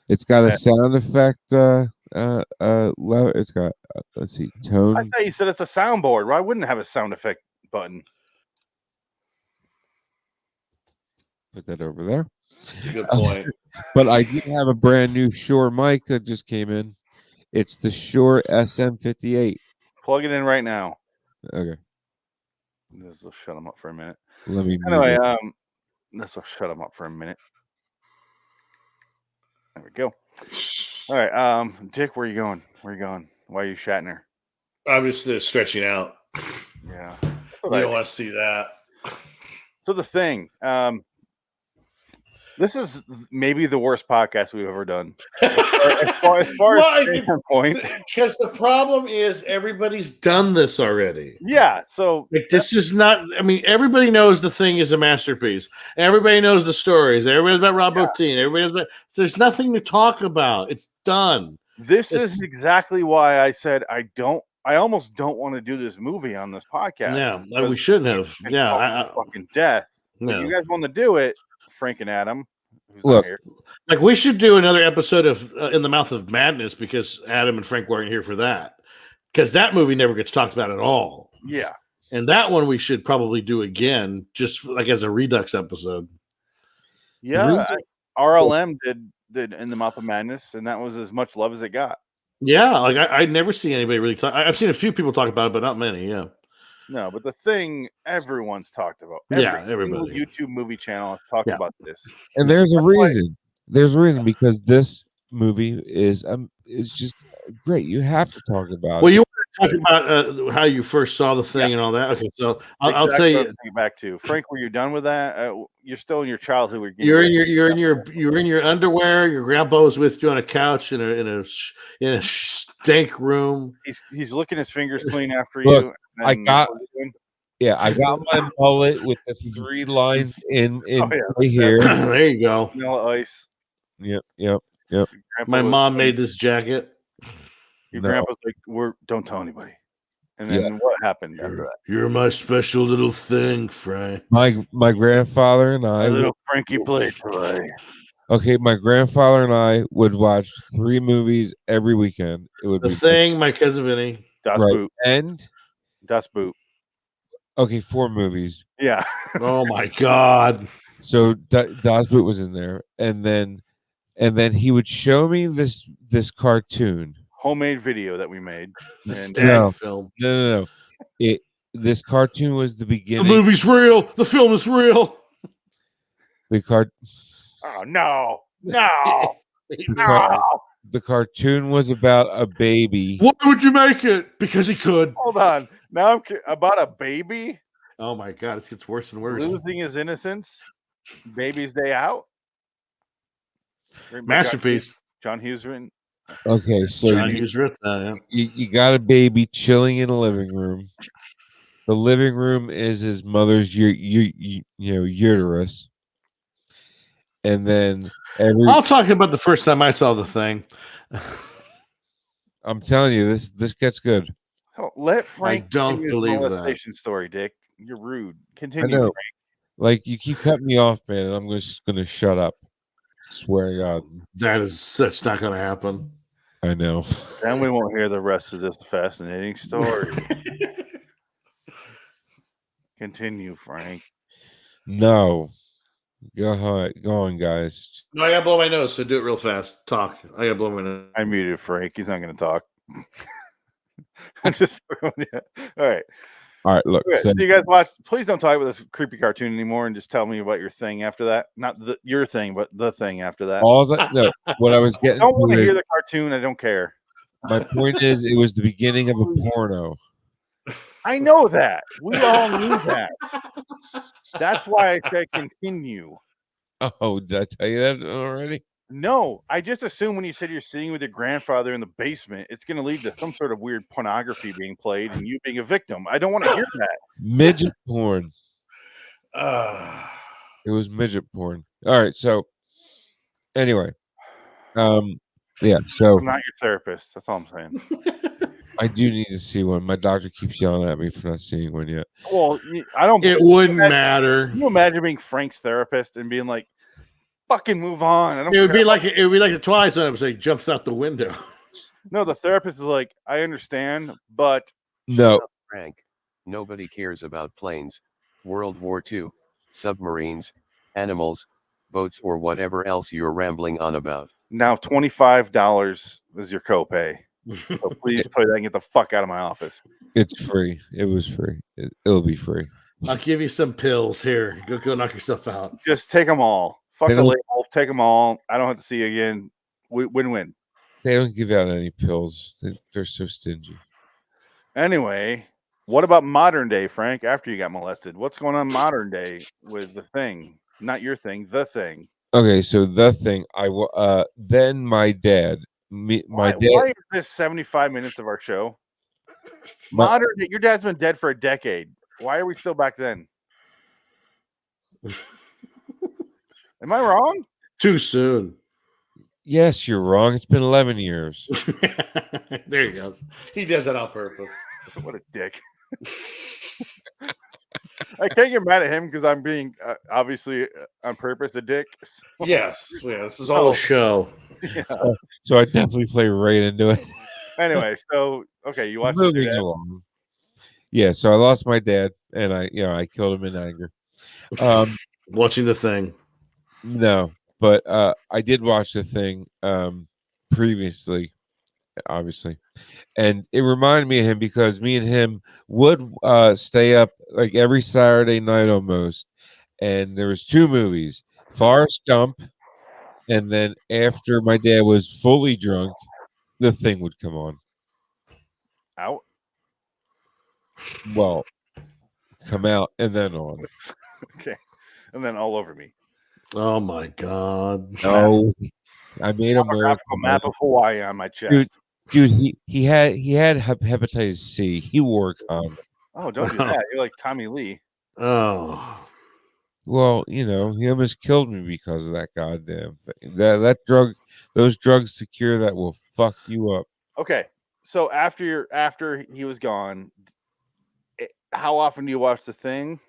It's got a sound effect. It's got let's see, tone. I thought you said it's a soundboard. Why wouldn't it have a sound effect button? Put that over there. Good point. But I do have a brand new Shure mic that just came in. It's the Shure SM58. Plug it in right now. Okay. This will shut them up for a minute. Let me. Anyway, this will shut them up for a minute. There we go. All right, Dick, where are you going? Where are you going? Why are you Shatner? I'm just stretching out. Yeah, you don't want to see that. So the thing, this is maybe the worst podcast we've ever done. as far as point, because the problem is everybody's done this already. Yeah, so this is not. I mean, everybody knows the thing is a masterpiece. Everybody knows the stories. Everybody knows about Rob Bottin. Everybody knows about. There's nothing to talk about. It's done. This is exactly why I said I almost don't want to do this movie on this podcast. Yeah, we shouldn't have. Yeah, fucking death. No. If you guys want to do it, Frank and Adam. Look, like we should do another episode of In the Mouth of Madness because Adam and Frank weren't here for that. Because that movie never gets talked about at all. Yeah. And that one we should probably do again, just like as a Redux episode. Yeah. RLM did In the Mouth of Madness, and that was as much love as it got. Yeah, like I never see anybody really talk. I've seen a few people talk about it, but not many. Yeah. No, but the thing everyone's talked about. Everybody. YouTube movie channel has talked about this. And there's a reason. There's a reason because this movie is just great. You have to talk about. Well, you want to talk about how you first saw the thing and all that. Okay, so I'll tell you. Back to Frank. Were you done with that? You're still in your childhood. You're in your underwear. Your grandpa was with you on a couch in a stank room. He's licking his fingers clean after Look, you. I got my mullet with the 3 lines in right here. There you go. Vanilla Ice. Yep. My mom made this jacket. Your No. grandpa's like, don't tell anybody. And then what happened after that? You're my special little thing, Frank. My grandfather and I. My little Frankie Playboy. Okay, my grandfather and I would watch 3 movies every weekend. It would The be Thing, My Cousin Vinny. Das right. Boot. And Das Boot. Okay, 4 movies. Yeah. Oh my God. So Das Boot was in there, and then he would show me this cartoon. Homemade video that we made. The And Stag film. No. This cartoon was the beginning. The movie's real. The film is real. Oh no. No. The cartoon was about a baby. Why would you make it? Because he could. Hold on. Now I'm about a baby Oh my God, this gets worse and worse. losing his innocence. Baby's Day Out. Written by Masterpiece. John Hughes written. Okay, so John Hughes wrote that. you got a baby chilling in a living room. The living room is his mother's uterus. And then I'll talk about the first time I saw The Thing. I'm telling you, this gets good. Oh, let Frank. I don't continue his believe that. molestation story, Dick. You're rude. I Continue, know. Frank. Like you keep cutting me off, man, and I'm just gonna shut up. Swear to God. That's not gonna happen. I know. Then we won't hear the rest of this fascinating story. Continue, Frank. No. Go on, guys. No, I gotta blow my nose, so do it real fast. Talk. I gotta blow my nose. I muted Frank. He's not going to talk. I'm just all right. All right, look. Okay, So, so you guys watch. Please don't talk about this creepy cartoon anymore, and just tell me about your thing after that. Not your thing, but the thing after that. what I was I getting don't want to to hear is, the cartoon. I don't care. my point is, it was the beginning of a porno. I know that. We all knew that. That's why I said continue. Oh, did I tell you that already? No, I just assumed when you said you're sitting with your grandfather in the basement, it's going to lead to some sort of weird pornography being played and you being a victim. I don't want to hear that. Midget porn. It was midget porn. All right, so anyway, yeah. So I'm not your therapist. That's all I'm saying. I do need to see one. My doctor keeps yelling at me for not seeing one yet. Well, I don't. It wouldn't matter. Can you imagine being Frank's therapist and being like, "Fucking move on"? I don't. It would care. be like the Twilight Zone episode. He jumps out the window. No, the therapist is like, "I understand, but no." Frank, nobody cares about planes, World War II, submarines, animals, boats, or whatever else you're rambling on about. Now $25 is your copay. So please play that and get the fuck out of my office. It's free. It was free. It'll be free. I'll give you some pills here. Go knock yourself out. Just take them all. Fuck They the don't- label. Take them all. I don't have to see you again. Win-win. They don't give out any pills. They're so stingy. Anyway, what about modern day, Frank? After you got molested, what's going on modern day with the thing? Not your thing, the thing. Okay, so the thing then my dad, Why is this 75 minutes of our show? My- Your dad's been dead for a decade. Why are we still back then? Am I wrong? Too soon. Yes, you're wrong. It's been 11 years. There he goes. He does that on purpose. What a dick. I can't get mad at him because I'm being obviously on purpose a dick. So- Yes. Yeah, this is all a show. Yeah. So I definitely play right into it. Anyway, so okay, you watched Moving it. along. Yeah, so I lost my dad, and I killed him in anger. Watching The Thing. No, but I did watch The Thing previously, obviously, and it reminded me of him because me and him would stay up like every Saturday night almost, and there was 2 movies, Forrest Gump, and then after my dad was fully drunk, The Thing would come on. Out. Well, come out and then on. Okay, and then all over me. Oh my God! No, I made a Graphical map of Hawaii on my chest. Dude, he had hepatitis C. He wore a condom. Oh, don't do that. You're like Tommy Lee. Oh, well, he almost killed me because of that goddamn thing. That drug, those drugs to cure that will fuck you up. Okay, So after he was gone, how often do you watch The Thing?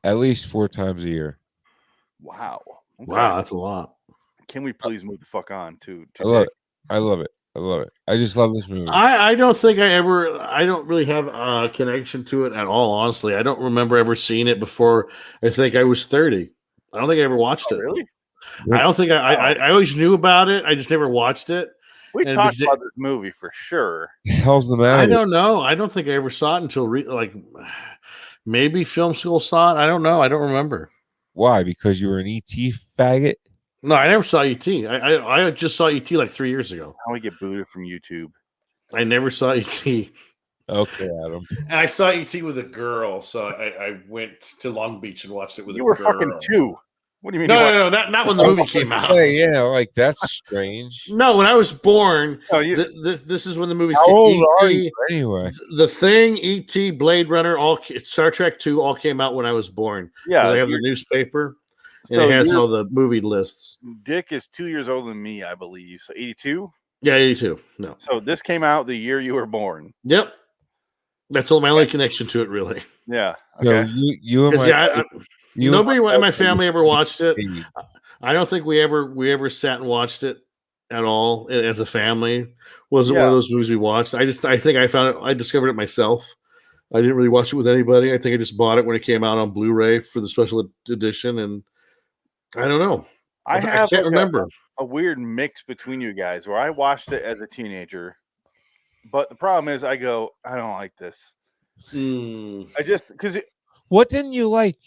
At least 4 times a year. Wow. Okay. Wow, that's a lot. Can we please move the fuck on to I love Dick? it. I love it. I love it. I just love this movie. I don't think I don't really have a connection to it at all, honestly. I don't remember ever seeing it before I think I was 30. I don't think I ever watched it. Really? I don't think I always knew about it. I just never watched it. We talked about this movie for sure. The hell's the matter? I don't know. I don't think I ever saw it until maybe film school saw it. I don't know. I don't remember. Why? Because you were an ET faggot? No, I never saw ET. I just saw ET like 3 years ago. How we get booted from YouTube? I never saw ET. Okay, Adam. And I saw ET with a girl, so I went to Long Beach and watched it with You a were girl. fucking 2. What do you mean? No, not when the movie came out. Yeah, like that's strange. No, when I was born, Oh, this is when the movies How came. old are you anyway? The Thing, ET, Blade Runner, Star Trek 2 all came out when I was born. Yeah, I have the newspaper, and So it has you're- all the movie lists. Dick is 2 years older than me, I believe. So 82. Yeah, 82. No. So this came out the year you were born. Yep. That's all my only connection to it, really. Yeah. So Okay. you and 'Cause, my nobody in my family ever watched it. I don't think we ever sat and watched it at all as a family. Wasn't one of those movies we watched. I think I discovered it myself. I didn't really watch it with anybody. I think I just bought it when it came out on Blu-ray for the special edition, and I don't know. I can't remember. A weird mix between you guys where I watched it as a teenager, but the problem is I don't like this. I just because what didn't you like?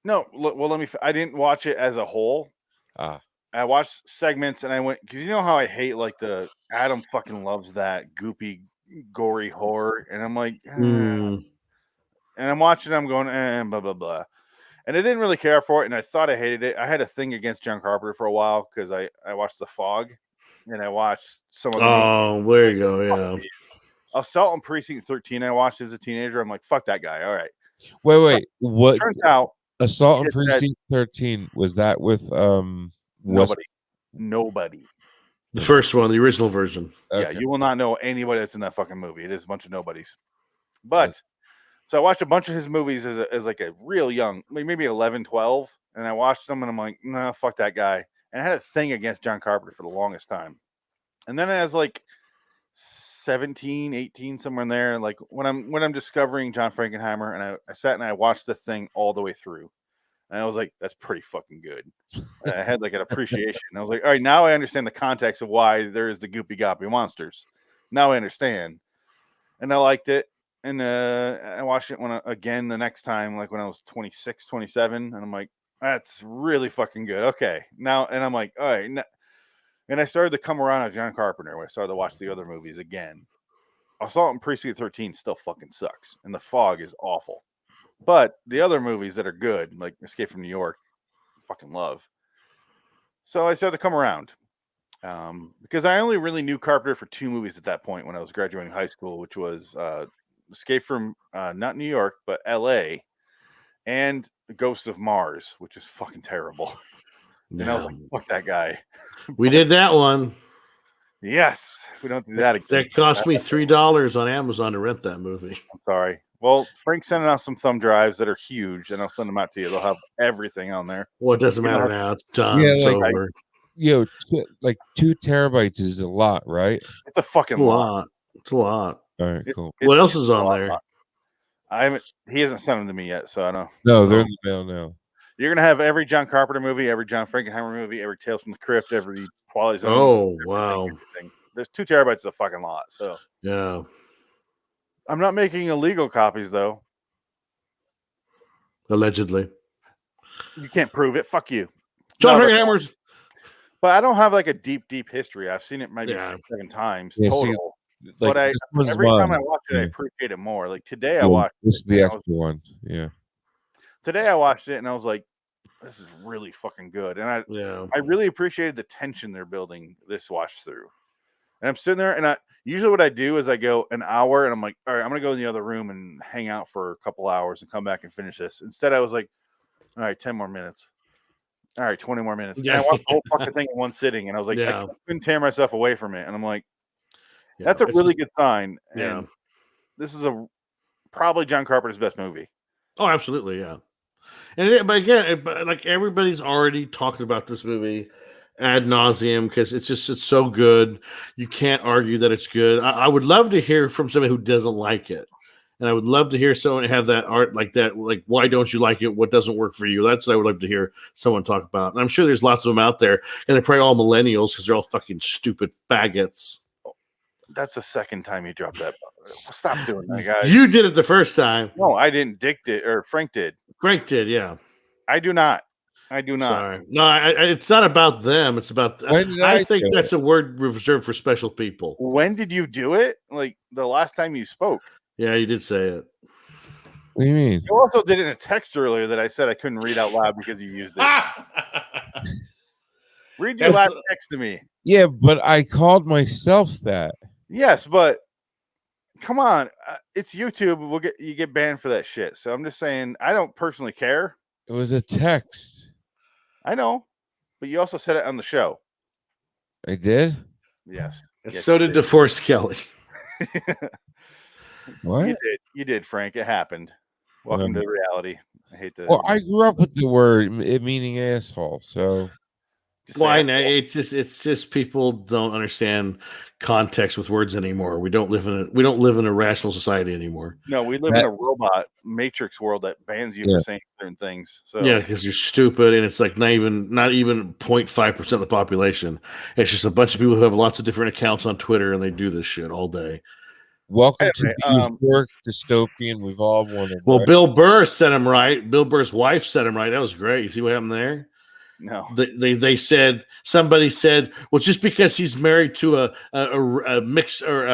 No, well, I didn't watch it as a whole. I watched segments and I went because you know how I hate like the Adam fucking loves that goopy, gory horror, and I'm like, and I'm watching, I'm going, blah blah blah, and I didn't really care for it, and I thought I hated it. I had a thing against John Carpenter for a while because I watched The Fog, and I watched some of the. Oh, there you go. Yeah. Assault on Precinct 13. I watched as a teenager. I'm like, fuck that guy. All right. Wait. What? Turns out, Assault on Precinct 13 was that with Nobody. The first one, the original version. Yeah, you will not know anybody that's in that fucking movie. It is a bunch of nobodies. But so I watched a bunch of his movies as like a real young, maybe 11, 12, and I watched them and I'm like, nah, fuck that guy. And I had a thing against John Carpenter for the longest time. And then as like 17, 18, somewhere in there, like when I'm discovering John Frankenheimer, and I sat and I watched the thing all the way through. And I was like, that's pretty fucking good. And I had like an appreciation. I was like, all right, now I understand the context of why there is the goopy goppy monsters. Now I understand. And I liked it. And I watched it again the next time, like when I was 26, 27. And I'm like, that's really fucking good. Okay. Now, and I'm like, all right. And I started to come around on John Carpenter when I started to watch the other movies again. Assault on Precinct 13 still fucking sucks. And The Fog is awful. But the other movies that are good, like Escape from New York, I fucking love. So I started to come around. Because I only really knew Carpenter for 2 movies at that point when I was graduating high school, which was Escape from not New York, but LA, and Ghosts of Mars, which is fucking terrible. And I was like, fuck that guy. We did that one. Yes. We don't do that again. That cost me $3 on Amazon to rent that movie. I'm sorry. Well, Frank's sending out some thumb drives that are huge, and I'll send them out to you. They'll have everything on there. Well, it doesn't matter now. It's done. Yeah, It's over. like 2 terabytes is a lot, right? It's a fucking lot. It's a lot. All right, cool. What else is on there? He hasn't sent them to me yet, so I don't know. No, they're in the mail now. You're gonna have every John Carpenter movie, every John Frankenheimer movie, every Tales from the Crypt, every Twilight Zone. Oh, wow. Everything. There's 2 terabytes of a fucking lot. So yeah, I'm not making illegal copies though. Allegedly. You can't prove it. Fuck you. John Frankenheimer's. But I don't have like a deep history. I've seen it maybe 7 times total. But every time I watch it, I appreciate it more. Like today, I watched. This is the extra one. Yeah. Today I watched it and I was like, "This is really fucking good." And I really appreciated the tension they're building this watch through. And I'm sitting there, and usually what I do is I go an hour, and I'm like, "All right, I'm gonna go in the other room and hang out for a couple hours and come back and finish this." Instead, I was like, "All right, 10 more minutes. All right, 20 more minutes." Yeah. And I watched the whole fucking thing in one sitting, and I was like, I couldn't tear myself away from it. And I'm like, That's a really good sign. Yeah. And this is probably John Carpenter's best movie. Oh, absolutely, yeah. But again, like everybody's already talked about this movie ad nauseum because it's so good. You can't argue that it's good. I would love to hear from somebody who doesn't like it. And I would love to hear someone have that art like that. Like, why don't you like it? What doesn't work for you? That's what I would love to hear someone talk about. And I'm sure there's lots of them out there. And they're probably all millennials because they're all fucking stupid faggots. That's the second time you dropped that. Stop doing that, guys. You did it the first time. No, I didn't. Dick did, or Frank did. Frank did, yeah. I do not. I do not. Sorry. No, it's not about them. It's about. I think that's a word reserved for special people. When did you do it? Like the last time you spoke? Yeah, you did say it. What do you mean? You also did it in a text earlier that I said I couldn't read out loud because you used it. Read your last text to me. Yeah, but I called myself that. Yes, but come on, it's YouTube. You get banned for that shit. So I'm just saying, I don't personally care. It was a text. I know, but you also said it on the show. I did. Yes. So did DeForest Kelly. What? You did, Frank. It happened. Welcome to reality. I hate to. Well, I grew up with the word meaning asshole, so. Why not? It's just people don't understand context with words anymore. We don't live in a rational society anymore. No, we live in a robot matrix world that bans you for saying certain things. So yeah, because you're stupid, and it's like not even 0.5% of the population. It's just a bunch of people who have lots of different accounts on Twitter, and they do this shit all day. Welcome to Work Dystopian. We've all wanted. Well, Bill Burr said him right. Bill Burr's wife said him right. That was great. You see what happened there? No. They said, somebody said, well, just because he's married to a mixed or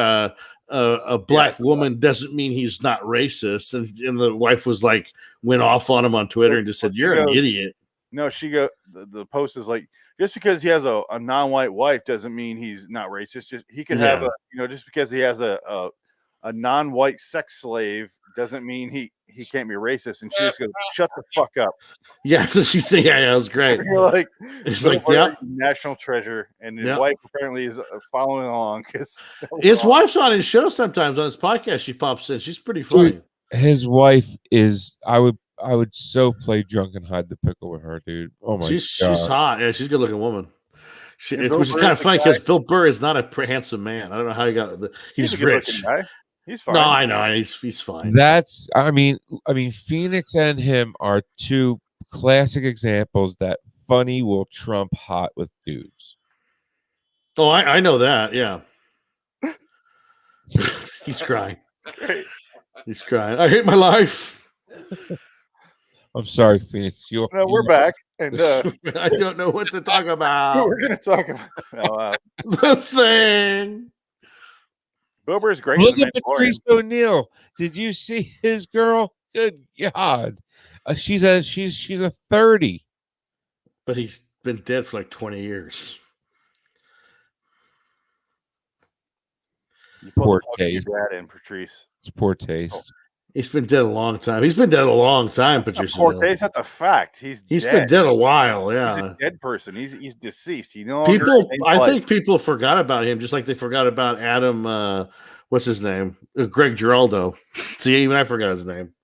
a black woman doesn't mean he's not racist. And the wife was like, went off on him on Twitter and just said, you're an idiot. No, the post is like, just because he has a non-white wife doesn't mean he's not racist. Just he could have just because he has a non-white sex slave doesn't mean he can't be racist. And she just goes, shut the fuck up. Yeah, so she said, yeah, that was great. You're like, it's like, yeah, national treasure, and his wife apparently is following along because his wife's on his show sometimes on his podcast. She pops in. She's pretty funny. Dude, his wife is. I would so play drunk and hide the pickle with her, dude. Oh my god, she's hot. Yeah, she's a good looking woman. Which is kind of funny because Bill Burr is not a handsome man. I don't know how he got. He's rich. Guy. He's fine. No, I know he's fine. That's. I mean, Phoenix and him are two classic examples that funny will trump hot with dudes. Oh, I know that. Yeah. He's crying. Great. He's crying. I hate my life. I'm sorry, Phoenix. We're back, and I don't know what to talk about. We're going to talk about the thing. Bill Burr's great. Look at Patrice O'Neal. Did you see his girl? Good God, she's a 30. But he's been dead for like 20 years. Poor taste. Dad and Patrice. It's poor taste. He's been dead a long time. He's been dead a long time, Patrice. Poor taste. That's a fact. He's dead. Been dead a while. Yeah, he's a dead person. He's deceased. I think people forgot about him, just like they forgot about Adam. What's his name? Greg Giraldo. See, even I forgot his name.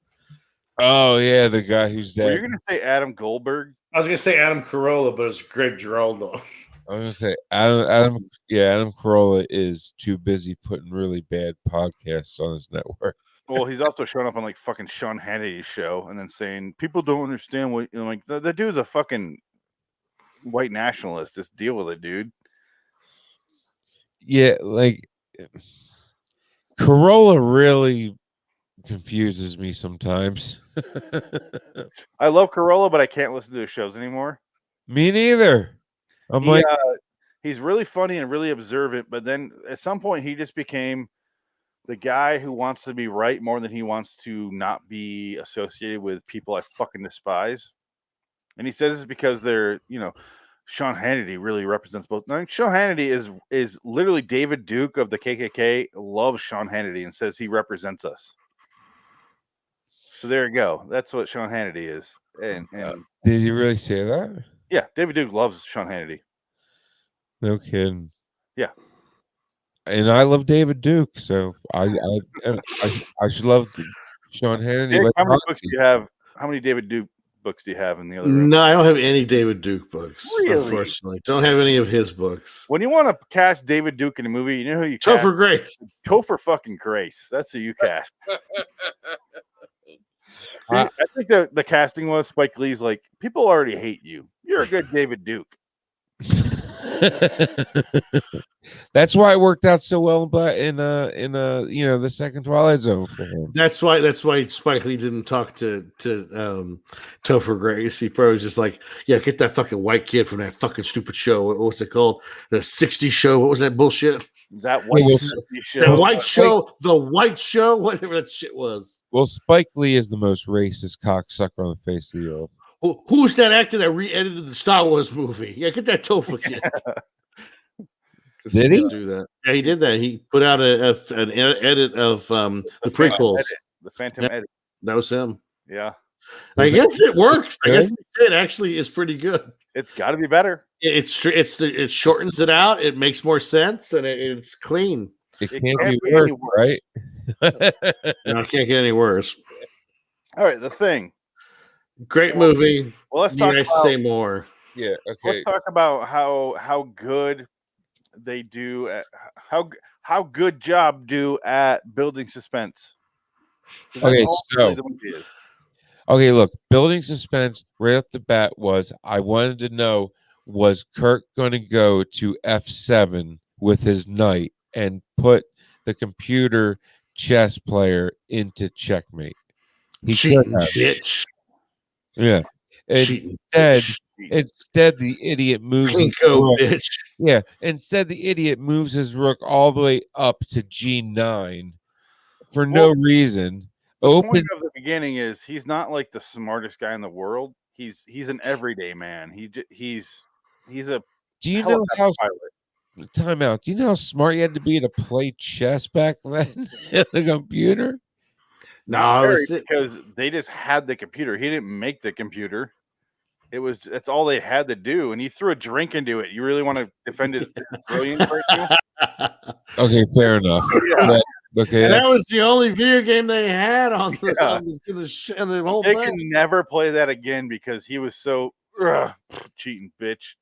Oh yeah, the guy who's dead. Well, you're gonna say Adam Goldberg? I was gonna say Adam Carolla, but it's Greg Giraldo. I was gonna say Adam Carolla is too busy putting really bad podcasts on his network. Well, he's also showing up on like fucking Sean Hannity's show and then saying people don't understand what like the dude's a fucking white nationalist. Just deal with it, dude. Yeah, like Carolla really confuses me sometimes. I love Carolla, but I can't listen to his shows anymore. Me neither. He's really funny and really observant, but then at some point he just became the guy who wants to be right more than he wants to not be associated with people I fucking despise. And he says it's because they're, Sean Hannity really represents both. I mean, Sean Hannity is literally David Duke of the KKK loves Sean Hannity and says he represents us. So there you go. That's what Sean Hannity is. And did he really say that? Yeah, David Duke loves Sean Hannity. No kidding. Yeah. and I love David Duke, so I should love Sean Hannity. Dick, like how many hockey. books do you have? How many David Duke books do you have in the other room? No, I don't have any David Duke books. Really? Unfortunately, don't have any of his books. When you want to cast David Duke in a movie, you know who you cast? Topher Grace. Topher fucking Grace. That's who you cast. I think the casting was Spike Lee's like, people already hate you. You're a good David Duke. That's why it worked out so well in the second Twilight Zone for him. That's why Spike Lee didn't talk to Topher Grace. He probably was just like, yeah, get that fucking white kid from that fucking stupid show. What's it called? The 60s show. What was that bullshit? That white show. The white show, whatever that shit was. Well, Spike Lee is the most racist cocksucker on the face of the earth. Who's that actor that re-edited the Star Wars movie? Yeah, get that Topher kid. Did he do that? Yeah, he did that. He put out an edit of the prequels. The Phantom edit. That was him. Yeah. I guess it works. I guess it actually is pretty good. It's got to be better. It shortens it out. It makes more sense, and it's clean. It can't be worse, right? No, it can't get any worse. All right, The Thing. Great movie. Well, let's talk about, say more. Yeah, okay. Let's talk about how good they do at how good job do at building suspense. Okay, look, building suspense right off the bat was I wanted to know, was Kirk going to go to F7 with his knight and put the computer chess player into checkmate? He could have. Bitch. Yeah. Instead, the idiot moves his rook. Bitch. Yeah. Instead, the idiot moves his rook all the way up to G9 for no reason. The point of the beginning is he's not like the smartest guy in the world. He's an everyday man. He's a. Do you know how? Time out. Do you know how smart you had to be to play chess back then in the computer? No, because they just had the computer. He didn't make the computer. That's all they had to do, and he threw a drink into it. You really want to defend his brilliance right now? Okay, fair enough. Yeah. Okay, and that was the only video game they had on the whole thing. They can never play that again because he was so cheating bitch.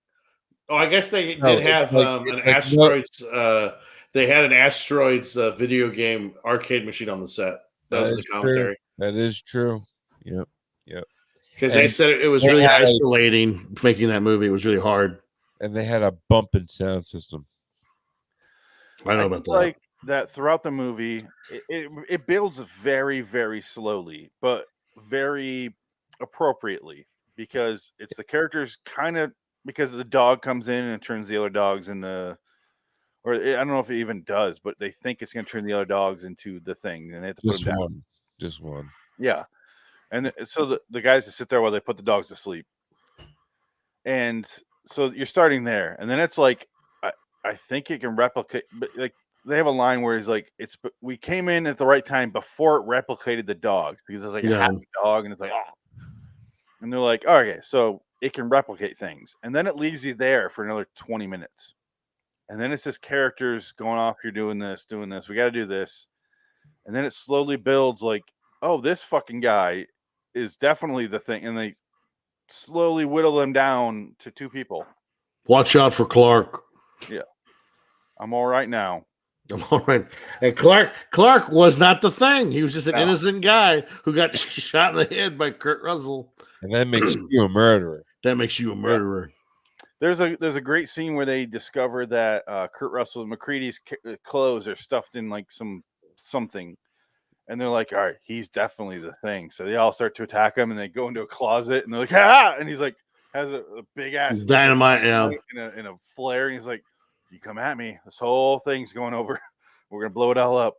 Oh, I guess they did have an asteroids. They had an asteroids video game arcade machine on the set. That was the commentary. That is true. Yep. Because they said it was really isolating making that movie. It was really hard. And they had a bumping sound system. I know about that. Like that throughout the movie, it builds very, very slowly, but very appropriately because it's the characters kind of because the dog comes in and turns the other dogs into, or I don't know if it even does, but they think it's going to turn the other dogs into the thing, and they have to put them down. Just one. Yeah. And so the guys that sit there while they put the dogs to sleep. And so you're starting there. And then it's like, I think it can replicate, but like they have a line where he's like, we came in at the right time before it replicated the dogs because it's like a happy dog. And it's like, oh. And they're like, oh, okay, so it can replicate things. And then it leaves you there for another 20 minutes. And then it's just characters going off. You're doing this. We got to do this. And then it slowly builds like, oh, this fucking guy is definitely the thing. And they slowly whittle them down to two people. Watch out for Clark. Yeah. I'm all right now. I'm all right. And Clark was not the thing. He was just an innocent guy who got shot in the head by Kurt Russell. And that makes you a murderer. That makes you a murderer. There's a great scene where they discover that Kurt Russell and McCready's clothes are stuffed in like something. And they're like, all right, he's definitely the thing. So they all start to attack him and they go into a closet and they're like, ah! And he's like, has a big ass dynamite in a flare. And he's like, you come at me. This whole thing's going over. We're going to blow it all up.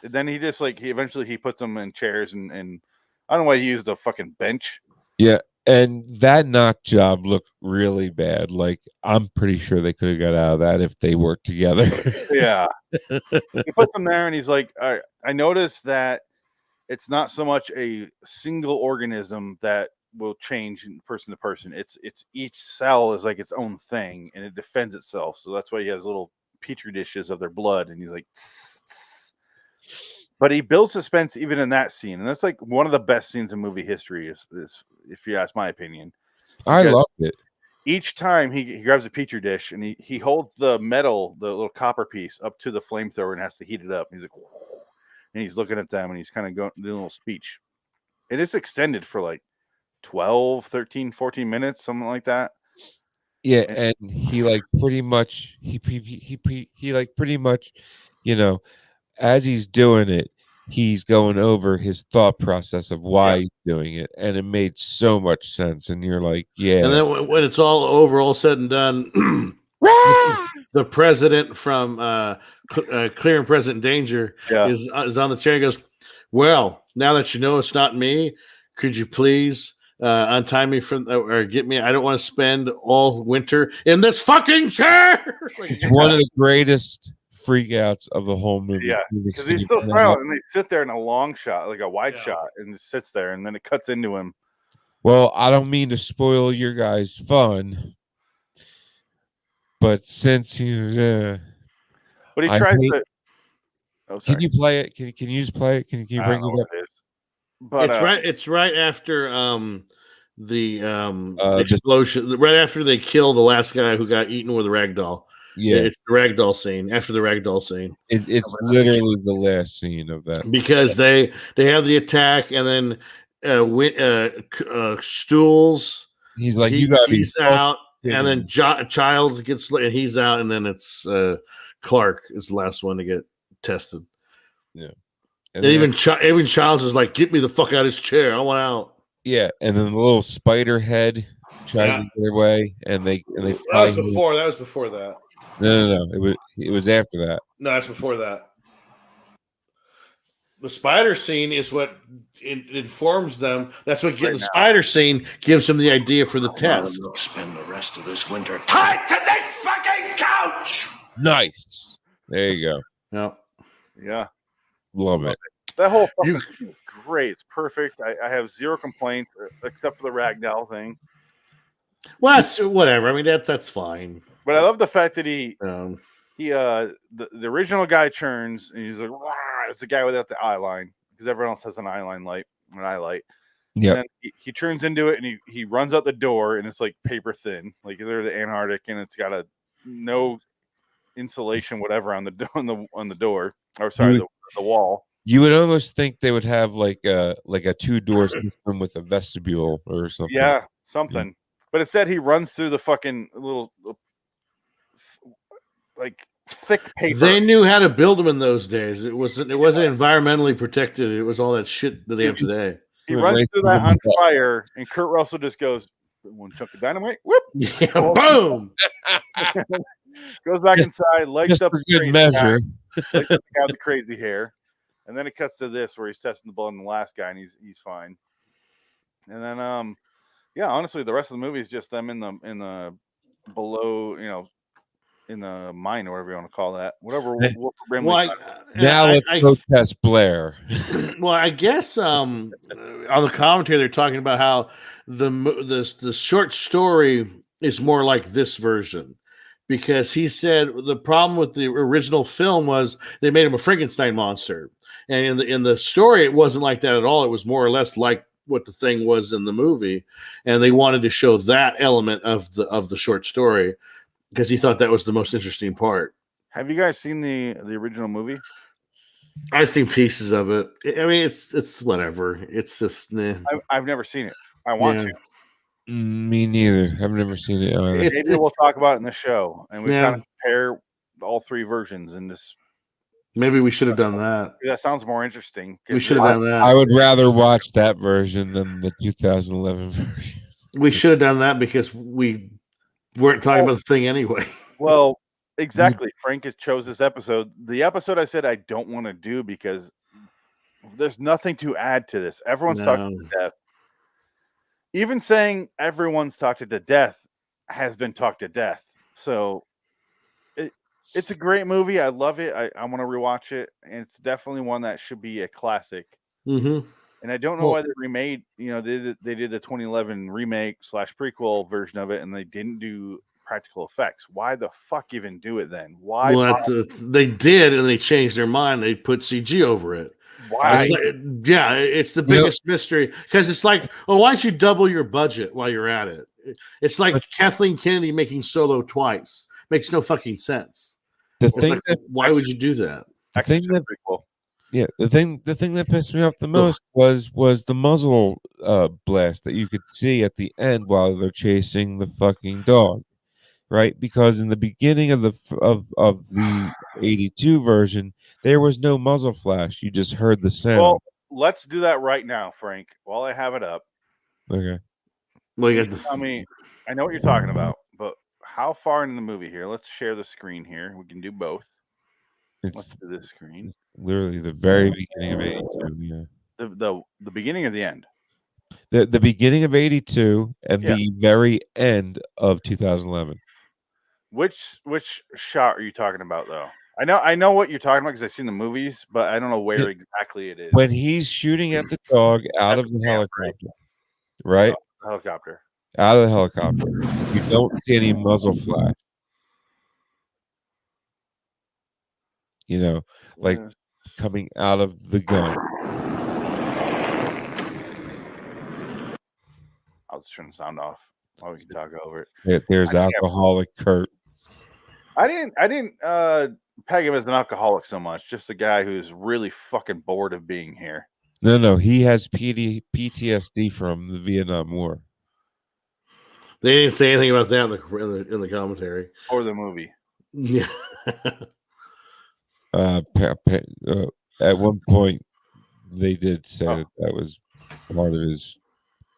And then he just like, he eventually puts them in chairs and I don't know why he used a fucking bench. Yeah. And that knock job looked really bad. Like, I'm pretty sure they could have got out of that if they worked together. Yeah. He puts them there and he's like, all right, I noticed that it's not so much a single organism that will change person to person. It's each cell is like its own thing and it defends itself. So that's why he has little petri dishes of their blood, and he's like, tss, tss. But he builds suspense even in that scene, and that's like one of the best scenes in movie history. Is if you ask my opinion, I because loved it. each time he grabs a petri dish and he holds the metal, the little copper piece, up to the flamethrower and has to heat it up. And he's like, and he's looking at them and he's kind of doing a little speech. And it's extended for like 12, 13, 14 minutes, something like that. Yeah, and he like pretty much he like pretty much, you know, as he's doing it, he's going over his thought process of why he's doing it, and it made so much sense. And you're like, yeah. And then when it's all over, all said and done, the president from Clear and Present Danger is on the chair. He goes, "Well, now that you know it's not me, could you please untie me from or get me? I don't want to spend all winter in this fucking chair." It's one of the greatest freakouts of the whole movie. Yeah, because he's still smiling, and they sit there in a long shot, like a wide shot, and it sits there, and then it cuts into him. Well, I don't mean to spoil your guys' fun, but since you, but he tries to. Oh, sorry. Can you play it? Can you just play it? Can you bring it up? It is. But it's right after the explosion, right after they kill the last guy who got eaten with a rag doll. Yeah, it's the ragdoll scene. After the ragdoll scene, it's literally the last scene of that, because they have the attack, and then Stools. He's like, he's out, and then Childs gets, and he's out, and then it's Clark is the last one to get tested. Yeah, and even Childs is like, "Get me the fuck out of his chair! I want out." Yeah, and then the little spider head tries to get away, and they That was before that. No. It was after that. No, that's before that. The spider scene is what informs them. That's what the spider scene gives them the idea for the test. Spend the rest of this winter tied to this fucking couch. Nice. There you go. Yeah. Love it. That whole fucking scene is great. It's perfect. I have zero complaints except for the ragdoll thing. Well, that's whatever. I mean, that's fine. But I love the fact that the original guy churns, and he's like, "Wah!" It's the guy without the eye line, because everyone else has an eye light. Yeah. And then he turns into it, and he runs out the door, and it's like paper thin, like they're the Antarctic, and it's got no insulation, whatever, on the door, or sorry, the wall. You would almost think they would have like a 2-door system with a vestibule or something. Yeah, something. Yeah. But instead, he runs through the fucking little like thick paper. They knew how to build them in those days. It wasn't environmentally protected. It was all that shit that they have today. He runs through that on fire, and Kurt Russell just goes, "One chunk of dynamite, whoop, yeah, boom." Goes back inside, lights just up for good measure. Lights up the guy with the crazy hair, and then it cuts to this where he's testing the blood on the last guy, and he's fine. And then yeah, honestly, the rest of the movie is just them in the below, in the mine, or whatever you want to call that. Whatever. Now let's go test Blair. Well, I guess on the commentary they're talking about how the short story is more like this version, because he said the problem with the original film was they made him a Frankenstein monster, and in the story it wasn't like that at all. It was more or less like what the thing was in the movie, and they wanted to show that element of the short story because he thought that was the most interesting part. Have you guys seen the original movie? I've seen pieces of it. I mean, it's whatever. It's just I've never seen it. I want to. Me neither. I've never seen it. Maybe we'll talk about it in the show, and we kind of compare all three versions in this. Maybe we should have done that. That sounds more interesting. We should have done that. I would rather watch that version than the 2011 version. We should have done that because we weren't talking about the thing anyway. Well, exactly. Frank has chose this episode. The episode I said I don't want to do because there's nothing to add to this. Everyone's talking to death. Even saying everyone's talked to death has been talked to death. So it's a great movie. I love it. I want to rewatch it. And it's definitely one that should be a classic. Mm-hmm. And I don't know why they remade, they did the 2011 remake / prequel version of it, and they didn't do practical effects. Why the fuck even do it then? Why? Well, they did, and they changed their mind. They put CG over it. Why? It's the biggest mystery because it's like, why don't you double your budget while you're at it? It's like Kathleen Kennedy making Solo twice. Makes no fucking sense. Why would you do that? The thing that pissed me off the most was the muzzle blast that you could see at the end while they're chasing the fucking dog, right? Because in the beginning of the 82 version, there was no muzzle flash. You just heard the sound. Well, let's do that right now, Frank. While I have it up. Okay. Well, you tell me, I know what you're talking about, but how far into the movie here? Let's share the screen here. We can do both. Let's do this screen. Literally the very beginning of 82. Yeah. The beginning of the end. The beginning of 82 and the very end of 2011. Which shot are you talking about though? I know what you're talking about because I've seen the movies, but I don't know where exactly it is. When he's shooting at the dog out of the helicopter, right? Helicopter. Out of the helicopter. You don't see any muzzle flash. You know, like coming out of the gun. I'll just turn the sound off while we can talk over it. Yeah, there's alcoholic Kurt. I didn't peg him as an alcoholic so much, just a guy who's really fucking bored of being here. No, he has PTSD from the Vietnam War. They didn't say anything about that in the commentary or the movie. Yeah. At one point, they did say that was part of his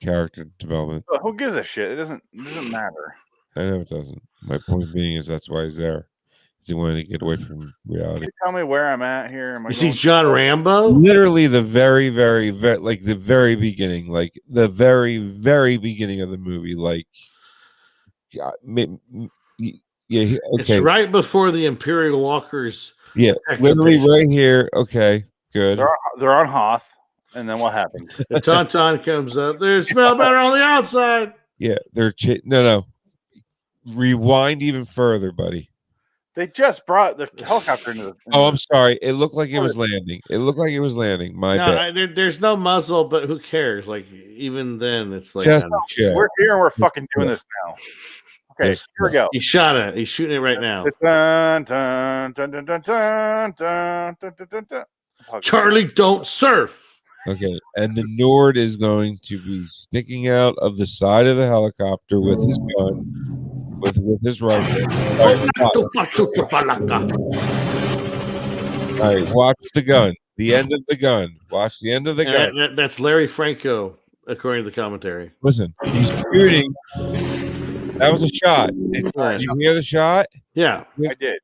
character development. Well, who gives a shit? It doesn't matter. I know it doesn't. My point being is that's why he's there. He wanted to get away from reality. Can you tell me where I'm at here? You see John Rambo? Literally the very, very, like the very beginning, like the very, very beginning of the movie. Like, yeah, okay. It's right before the Imperial Walkers. Yeah, literally right here. Okay, good. They're on Hoth, and then what happens? The Tauntaun comes up. They smell better on the outside. Yeah, they're no. Rewind even further, buddy. They just brought the helicopter into the. Oh, I'm sorry. It looked like it was landing. My bad. There's no muzzle, but who cares? Like even then, it's like just we're here and we're fucking doing this now. Okay, here we go. He shot it. He's shooting it right now. Dun, dun, dun, dun, dun, dun, dun, dun, dun, dun. Charlie, don't surf. Okay, and the Nord is going to be sticking out of the side of the helicopter with his gun, with his rifle. All right, watch the gun. The end of the gun. Watch the end of the gun. That's Larry Franco, according to the commentary. Listen, he's shooting. That was a shot. Did you hear the shot? Yeah, I did.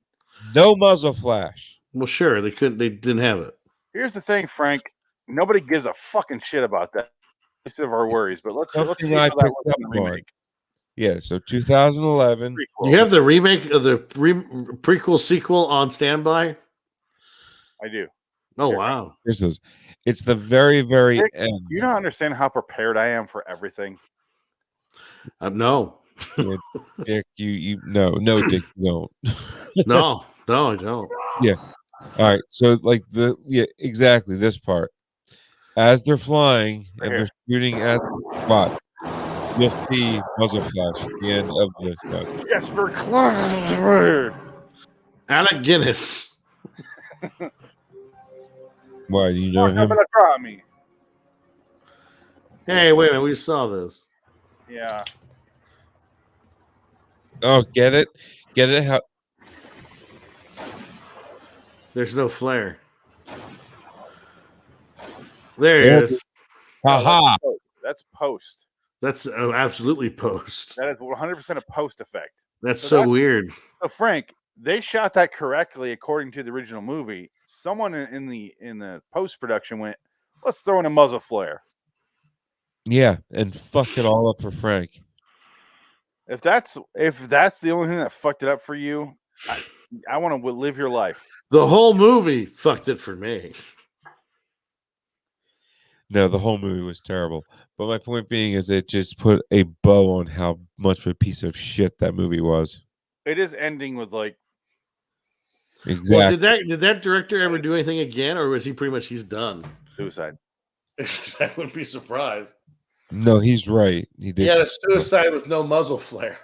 No muzzle flash. Well, sure, they didn't have it. Here's the thing, Frank. Nobody gives a fucking shit about that. Most of our worries, but let's see how that works in the remake. Yeah, so 2011. Prequel. You have the remake of the prequel sequel on standby? I do. Oh, wow. It's the very, very Dick, end. Do you not understand how prepared I am for everything? No. Yeah, Dick, no, Dick, you don't. No, I don't. Yeah. All right. So, exactly this part. As they're flying and they're shooting at the spot, you'll see muzzle flash at the end of the gun. Jesper Clark. Alec Guinness. Why? Do you know him? Me. Hey, wait a minute. We saw this. Yeah. Oh, get it? Get it? How? There's no flare. There he is. Haha. That's post. That's absolutely post. That is 100% a post effect. That's so weird. So, Frank, they shot that correctly according to the original movie. Someone in the post production went, "Let's throw in a muzzle flare." Yeah, and fuck it all up for Frank. If that's the only thing that fucked it up for you, I want to live your life. The whole movie fucked it for me. No, the whole movie was terrible. But my point being is it just put a bow on how much of a piece of shit that movie was. It is ending with like. Exactly. Well, did that director ever do anything again, or was he pretty much he's done? Suicide. I wouldn't be surprised. No, he's right. He did. He had a suicide with no muzzle flare.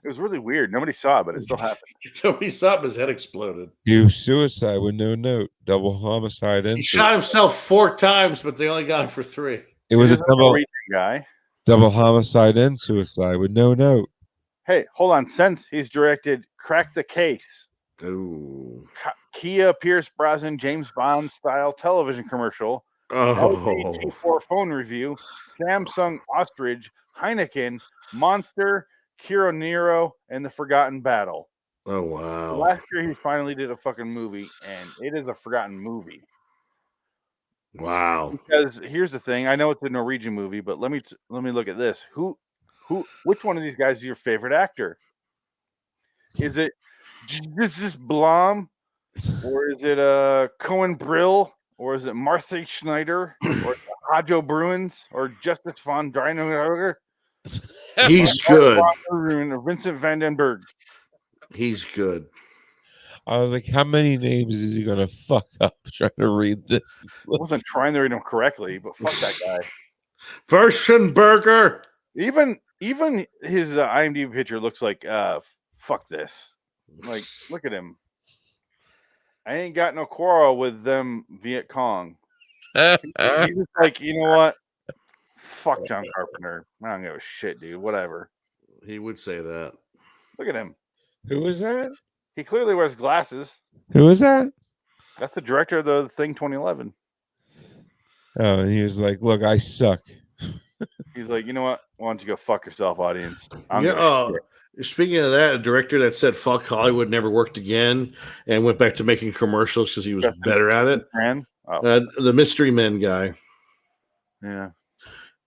It was really weird. Nobody saw it, but it still happened. Nobody saw it, his head exploded. He was suicide with no note. Double homicide. He shot himself 4 times, but they only got him for 3. It was a double Norwegian guy. Double homicide and suicide with no note. Hey, hold on. Since he's directed Crack the Case. Ooh. Kia Pierce Brosnan James Bond style television commercial. LG G4 phone review. Samsung Ostrich, Heineken, Monster, Kiro Nero, and The Forgotten Battle. Oh wow! Last year he finally did a fucking movie, and it is a forgotten movie. Wow! Because here's the thing: I know it's a Norwegian movie, but let me look at this. Which one of these guys is your favorite actor? Is it this Blom, or is it Cohen Brill, or is it Martha Schneider, or Hajo Bruins, or Justice von Dreinhoger? He's good. Or Vincent van den Berg. He's good. I was like, how many names is he gonna fuck up trying to read this? I wasn't trying to read them correctly, but fuck that guy. Furstenberger. Even his IMDb picture looks like fuck this. Like, look at him. I ain't got no quarrel with them Viet Cong. He's just like, you know what? Fuck John Carpenter. I don't give a shit, dude. Whatever. He would say that. Look at him. Who was that? He clearly wears glasses. Who was that? That's the director of the Thing 2011. Oh, and he was like, look, I suck. He's like, you know what? Why don't you go fuck yourself, audience? Speaking of that, a director that said fuck Hollywood never worked again and went back to making commercials because he was better at it. The Mystery Men guy. Yeah.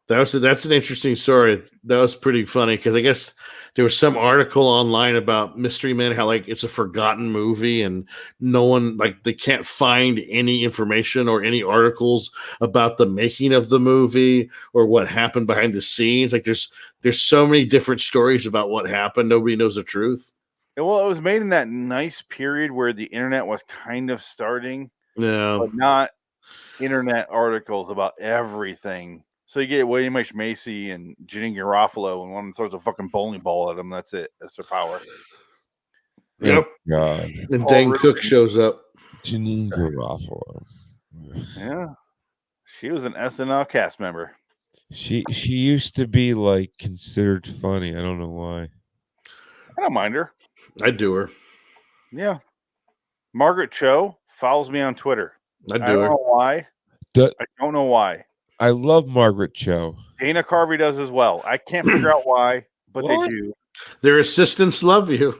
That's an interesting story. That was pretty funny because I guess there was some article online about Mystery Men, how like it's a forgotten movie and no one, like, they can't find any information or any articles about the making of the movie or what happened behind the scenes. Like there's so many different stories about what happened. Nobody knows the truth. Well, it was made in that nice period where the internet was kind of starting. Yeah. But not internet articles about everything. So you get William H. Macy and Janine Garofalo, and one throws a fucking bowling ball at them. That's it. That's their power. Yep. God. And Dane Cook shows up. Janine Garofalo. Yeah. She was an SNL cast member. She used to be like considered funny. I don't know why. I don't mind her. I do her. Yeah. Margaret Cho follows me on Twitter. I do don't her. know why. I don't know why. I love Margaret Cho. Dana Carvey does as well. I can't figure out why, but What? they do. Their assistants love you.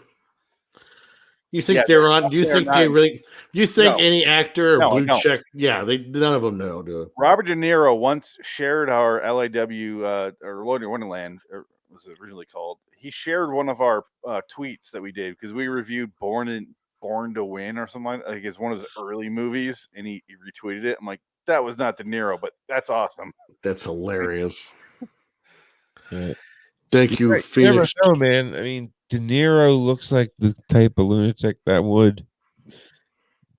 You think they're on? Do you think they really? Do you think any actor or blue check? Yeah, none of them know. Do it. Robert De Niro once shared our LIW or Loaded Wonderland, or was it originally called? He shared one of our tweets that we did because we reviewed Born to Win or something like it's one of his early movies, and he retweeted it. I'm like, that was not De Niro, but that's awesome. That's hilarious. Yeah. Thank you, Right. Phoenix. You never know, man. I mean, De Niro looks like the type of lunatic that would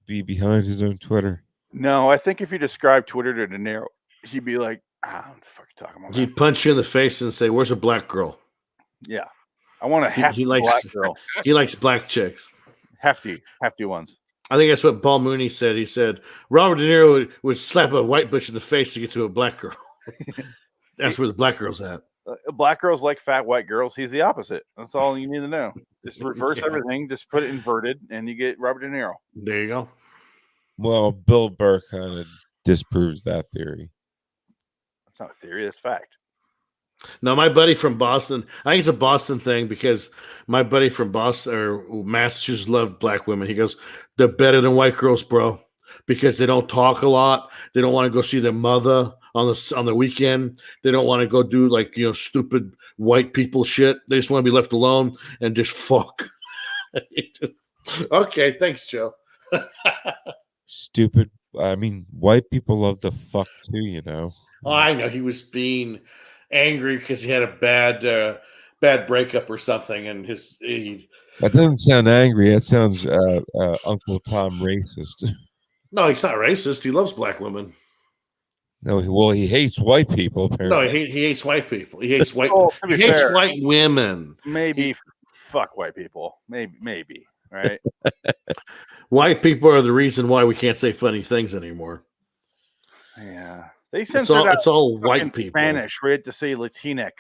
be behind his own Twitter. No, I think if you describe Twitter to De Niro, he'd be like, what the fuck are you talking about? He'd punch you in the face and say, "Where's a black girl?" Yeah, I want a hefty black girl. He likes black chicks. Hefty ones. I think that's what Paul Mooney said. He said Robert De Niro would slap a white bitch in the face to get to a black girl. That's where the black girl's at. Black girls like fat white girls. He's the opposite. That's all you need to know. Just reverse everything. Just put it inverted, and you get Robert De Niro. There you go. Well, Bill Burr kind of disproves that theory. That's not a theory. That's fact. No, my buddy from Boston, I think it's a Boston thing because my buddy from Boston or Massachusetts loved black women. He goes, they're better than white girls, bro, because they don't talk a lot. They don't want to go see their mother on the weekend. They don't want to go do like, stupid white people shit. They just want to be left alone and just fuck. Okay, thanks, Joe. Stupid I mean, white people love to fuck too, you know. Oh, I know he was being angry because he had a bad breakup or something, and That doesn't sound angry. That sounds Uncle Tom racist. No, he's not racist. He loves black women. No, well, he hates white people. Apparently, No, he hates white people. He hates white. Well, to he be hates fair, white women. Maybe fuck white people. Maybe. Right? White people are the reason why we can't say funny things anymore. Yeah, they censored it's all white fucking people. Spanish. We had to say Latinx.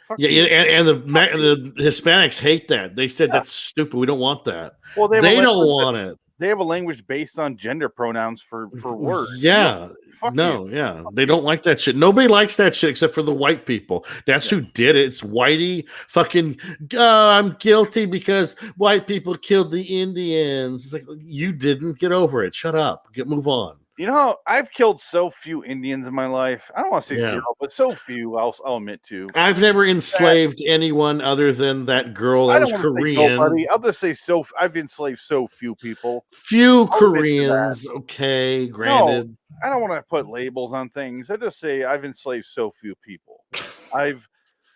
Fuck Yeah, you. and the Hispanics hate that. They said that's stupid. We don't want that. Well, they don't want it. They have a language based on gender pronouns for words. Yeah. They don't like that shit. Nobody likes that shit except for the white people. That's who did it. It's whitey fucking I'm guilty because white people killed the Indians. It's like, you didn't. Get over it. Shut up. Move on. You know, I've killed so few Indians in my life. I don't want to say zero, but so few. I'll admit to. I've never enslaved anyone other than that girl that was Korean. I'll just say I've enslaved so few people. Few Koreans, okay, granted. No, I don't want to put labels on things. I just say I've enslaved so few people. I've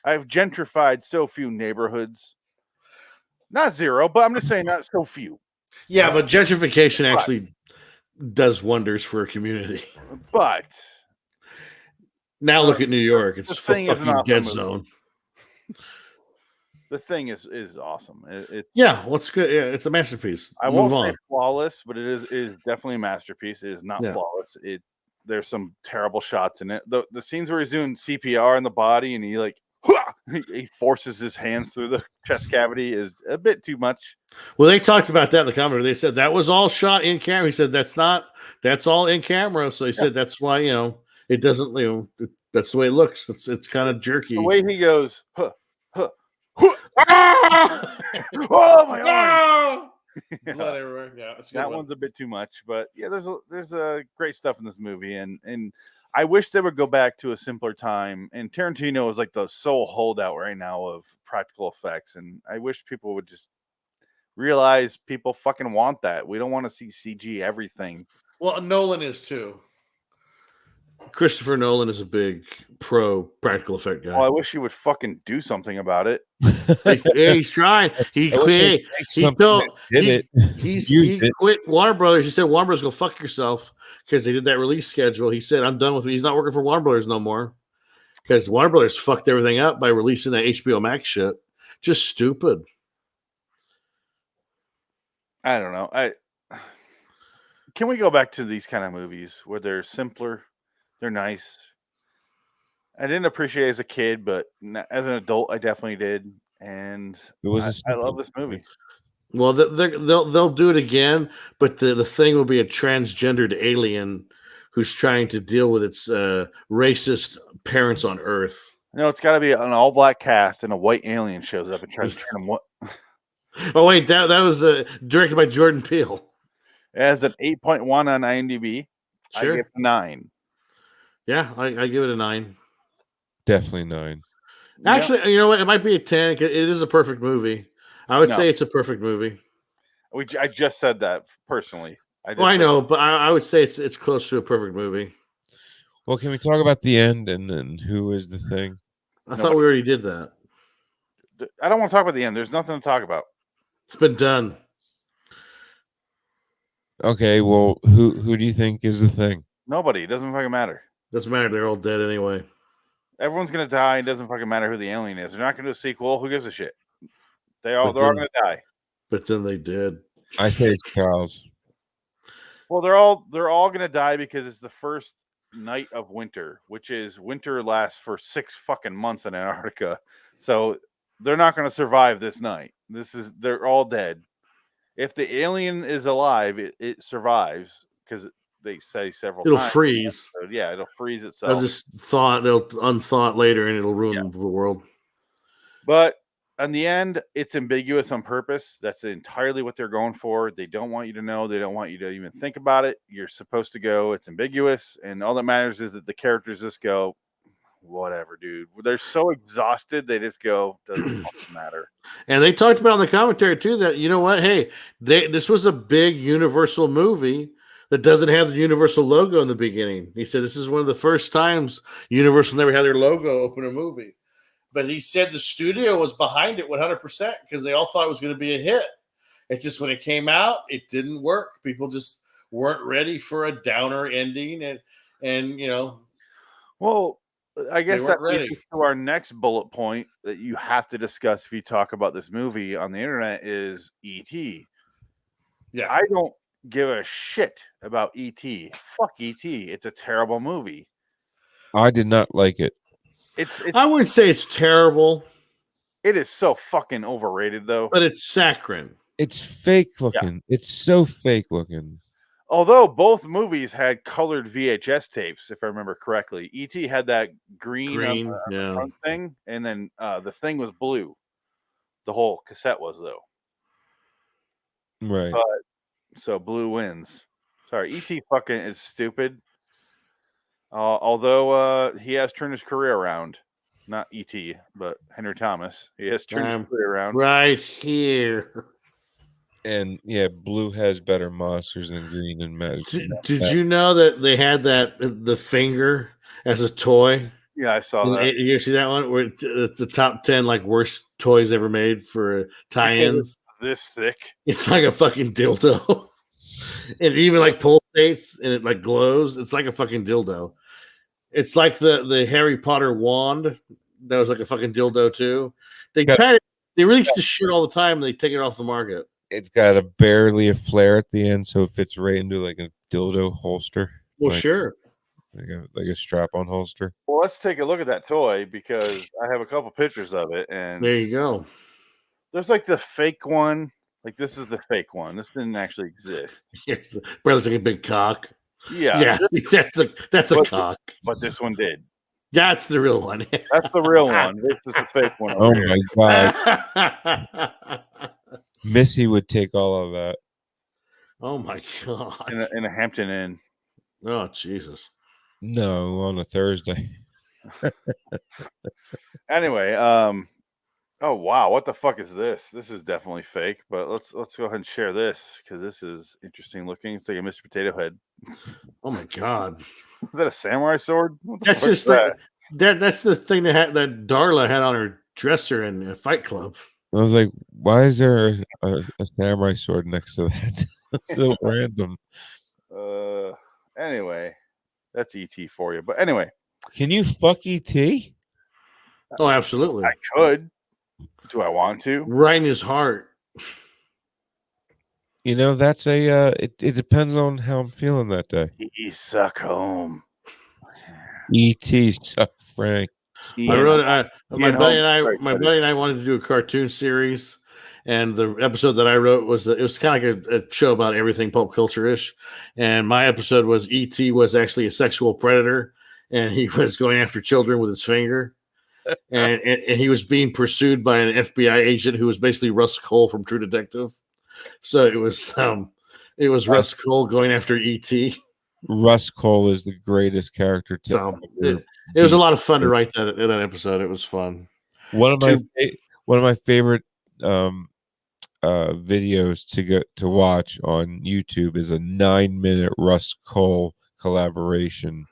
gentrified so few neighborhoods. Not zero, but I'm just saying not so few. Yeah, but gentrification actually does wonders for a community. But now look at New York. It's a fucking dead zone. The Thing is awesome. What's good? Yeah, it's a masterpiece. I won't say flawless, but it is definitely a masterpiece. It is not flawless. There's some terrible shots in it. The scenes where he's doing CPR in the body and he forces his hands through the chest cavity is a bit too much. Well, they talked about that in the commentary. They said that was all shot in camera. He said that's all in camera. So he said that's why, it doesn't, that's the way it looks. It's kind of jerky. The way he goes, huh, huh, huh. Oh my God. Blood everywhere. Yeah, that one's a bit too much, but yeah, there's great stuff in this movie, and I wish they would go back to a simpler time. And Tarantino is like the sole holdout right now of practical effects, and I wish people would just realize people fucking want that. We don't want to see CG everything. Well, Nolan is too. Christopher Nolan is a big pro practical effect guy. Well, I wish he would fucking do something about it. He's trying. He quit Warner Brothers. He said Warner Brothers go fuck yourself because they did that release schedule. He said I'm done with it. He's not working for Warner Brothers no more because Warner Brothers fucked everything up by releasing that HBO Max shit. Just stupid. I don't know. Can we go back to these kind of movies where they're simpler? They're nice. I didn't appreciate it as a kid, but as an adult, I definitely did. And I love this movie. Well, they'll do it again, but the thing will be a transgendered alien who's trying to deal with its racist parents on Earth. No, it's got to be an all-black cast, and a white alien shows up and tries to turn them. What? Oh wait, that was directed by Jordan Peele. It has an 8.1 on IMDb. Sure. I give it a 9. Yeah, I give it a 9. Definitely 9. Actually, you know what? It might be a 10. It is a perfect movie. I would say it's a perfect movie. I just said that personally. I know, but I would say it's close to a perfect movie. Well, can we talk about the end and who is the Thing? I thought we already did that. I don't want to talk about the end. There's nothing to talk about. It's been done. Okay, well, who do you think is the Thing? Nobody. It doesn't fucking matter. Doesn't matter. They're all dead anyway. Everyone's gonna die. It doesn't fucking matter who the alien is. They're not gonna do a sequel. Who gives a shit? They're all gonna die. But then they did. I say it's Charles. Well, they're all gonna die because it's the first night of winter, which is winter lasts for 6 fucking months in Antarctica. So they're not gonna survive this night. They're all dead. If the alien is alive, it survives because they say several times. It'll freeze. Yeah, it'll freeze itself. It'll unthaw later and it'll ruin the world. But in the end, it's ambiguous on purpose. That's entirely what they're going for. They don't want you to know. They don't want you to even think about it. You're supposed to go. It's ambiguous. And all that matters is that the characters just go, whatever, dude. They're so exhausted. They just go, doesn't matter. And they talked about in the commentary too that, you know what? Hey, this was a big universal movie. that doesn't have the Universal logo in the beginning. He said this is one of the first times Universal never had their logo open a movie. But he said the studio was behind it 100% because they all thought it was going to be a hit. It's just when it came out, it didn't work. People just weren't ready for a downer ending, and you know. Well, I guess that leads ready. us to our next bullet point that you have to discuss if you talk about this movie on the internet is E.T. Yeah, I don't give a shit about E.T. Fuck E.T. It's a terrible movie. I did not like it. I wouldn't say it's terrible. It is so fucking overrated, though. But it's saccharine. It's fake looking. Yeah. It's so fake looking. Although both movies had colored VHS tapes, if I remember correctly. E.T. had that green on the front thing, and then the thing was blue. The whole cassette was, though. Right. So blue wins. Sorry, E.T. fucking is stupid. Although he has turned his career around. Not E.T., but Henry Thomas. He has turned his career around. Right here. And yeah, blue has better monsters than green and magic. Did you know that they had the finger as a toy? Yeah, I saw that. You see that one? Where it's the top 10 like worst toys ever made for tie-ins. This thick. It's like a fucking dildo. It even like pulsates and it like glows. It's like a fucking dildo. It's like the Harry Potter wand that was like a fucking dildo too. They release the shit all the time and they take it off the market. It's got barely a flare at the end, so it fits right into like a dildo holster. Well, sure. Like a strap-on holster. Well, let's take a look at that toy because I have a couple pictures of it, and there you go. There's like the fake one. Like this is the fake one. This didn't actually exist. Brother's like a big cock. Yeah, that's a cock. But this one did. That's the real one. That's the real one. This is the fake one. Oh my god. Missy would take all of that. Oh my god! In a Hampton Inn. Oh Jesus! No, on a Thursday. Anyway, oh wow, what the fuck is this? This is definitely fake. But let's go ahead and share this because this is interesting looking. It's like a Mr. Potato Head. Oh my god! Is that a samurai sword? That's just that's the thing that Darla had on her dresser in Fight Club. I was like, why is there a samurai sword next to that? That's so random. Anyway, that's E.T. for you. But anyway. Can you fuck E.T.? Oh, absolutely. I could. Do I want to? Right in his heart. You know, that's it depends on how I'm feeling that day. E.T. suck home. E.T. suck Frank. I wrote my buddy and I wanted to do a cartoon series, and the episode that I wrote was kind of like a show about everything pop culture-ish, and my episode was E.T. was actually a sexual predator, and he was going after children with his finger, and he was being pursued by an FBI agent who was basically Russ Cole from True Detective. So it was Russ Cole going after E.T. Russ Cole is the greatest character to it was a lot of fun to write that episode. It was fun. One of my favorite videos to watch on YouTube is a 9-minute Russ Cole collaboration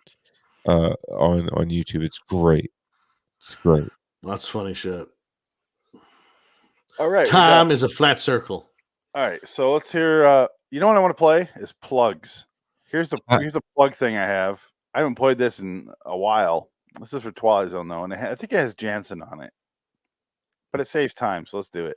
on YouTube. It's great. It's great. That's funny shit. All right. Time is a flat circle. All right. So let's hear you know what I want to play is plugs. Here's the plug thing I have. I haven't played this in a while. This is for Twilight Zone though, and I think it has Jansen on it, but it saves time, so let's do it.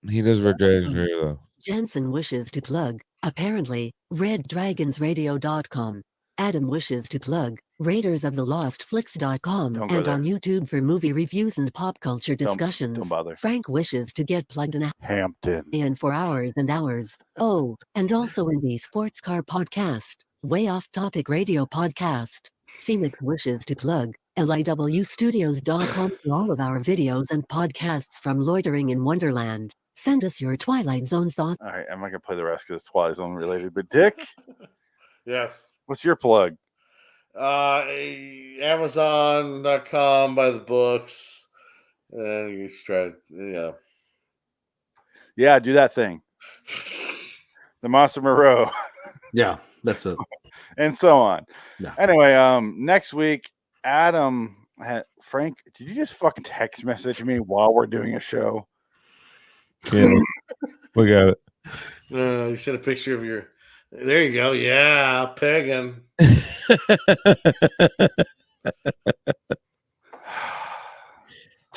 He does Radra's here though. Jansen wishes to plug, apparently, reddragonsradio.com. Adam wishes to plug, raidersoftheLostFlix.com and on YouTube for movie reviews and pop culture discussions. Don't bother. Frank wishes to get plugged in Hampton and for hours and hours. Oh, and also in the Sports Car Podcast, Way Off Topic Radio Podcast. Phoenix wishes to plug LIWstudios.com for all of our videos and podcasts from Loitering in Wonderland. Send us your Twilight Zone thoughts. All right, I'm not gonna play the rest because it's Twilight Zone related. But Dick, yes, what's your plug? Amazon.com, buy the books, and you just try to, yeah, do that thing. The Monster Moreau. Yeah, That's it. And so on. No. Anyway, next week, Adam Frank, did you just fucking text message me while we're doing a show? Yeah. Look at it. You sent a picture of your. There you go. Yeah, peg him. Check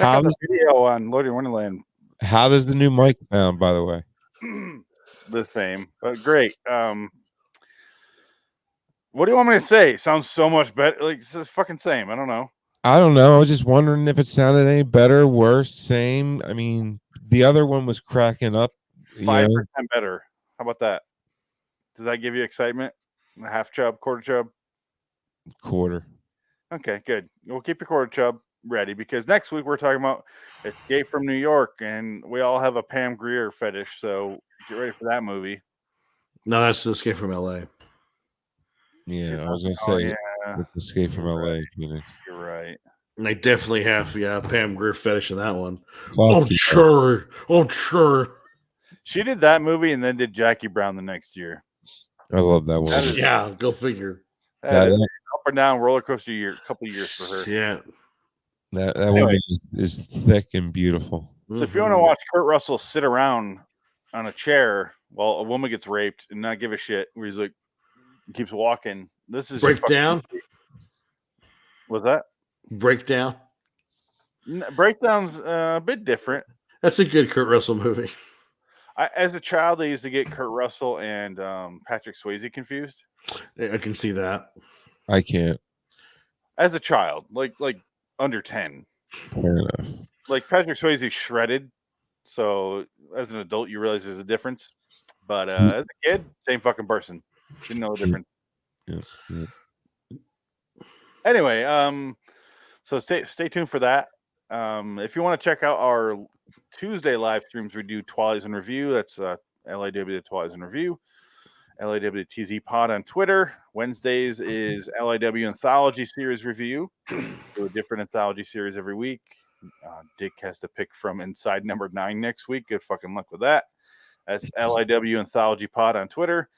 out the video on Loading Wonderland. How does the new mic sound, by the way? The same, but great. What do you want me to say? It sounds so much better. Like, it's the fucking same. I don't know. I don't know. I was just wondering if it sounded any better, worse, same. I mean, the other one was cracking up. 5% better. How about that? Does that give you excitement? A half chub, quarter chub? Quarter. Okay, good. We'll keep your quarter chub ready because next week we're talking about Escape from New York, and we all have a Pam Grier fetish, so get ready for that movie. No, that's Escape from LA. Yeah, I was gonna say Escape from LA. Phoenix. You're right. And they definitely have Pam Grier fetish in that one. Fuck sure. She did that movie and then did Jackie Brown the next year. I love that one. Yeah, go figure. That is up and down roller coaster couple of years for her. Yeah. That movie is thick and beautiful. So if you want to watch Kurt Russell sit around on a chair while a woman gets raped and not give a shit, where he's like keeps walking, this is Breakdown. Was that Breakdown? Breakdown's a bit different. That's a good Kurt Russell movie. As a child, I used to get Kurt Russell and Patrick Swayze confused. I can see that. I can't. As a child, like under 10. Fair enough. Like Patrick Swayze shredded, so as an adult, you realize there's a difference. But as a kid, same fucking person. Didn't know the difference. Yeah. Anyway, so stay tuned for that. If you want to check out our Tuesday live streams, we do Twilight in Review. That's LIW Twilight in Review. LIW TZ Pod on Twitter. Wednesdays is LIW Anthology Series Review. Do a different anthology series every week. Dick has to pick from Inside Number 9 next week. Good fucking luck with that. That's LIW Anthology Pod on Twitter.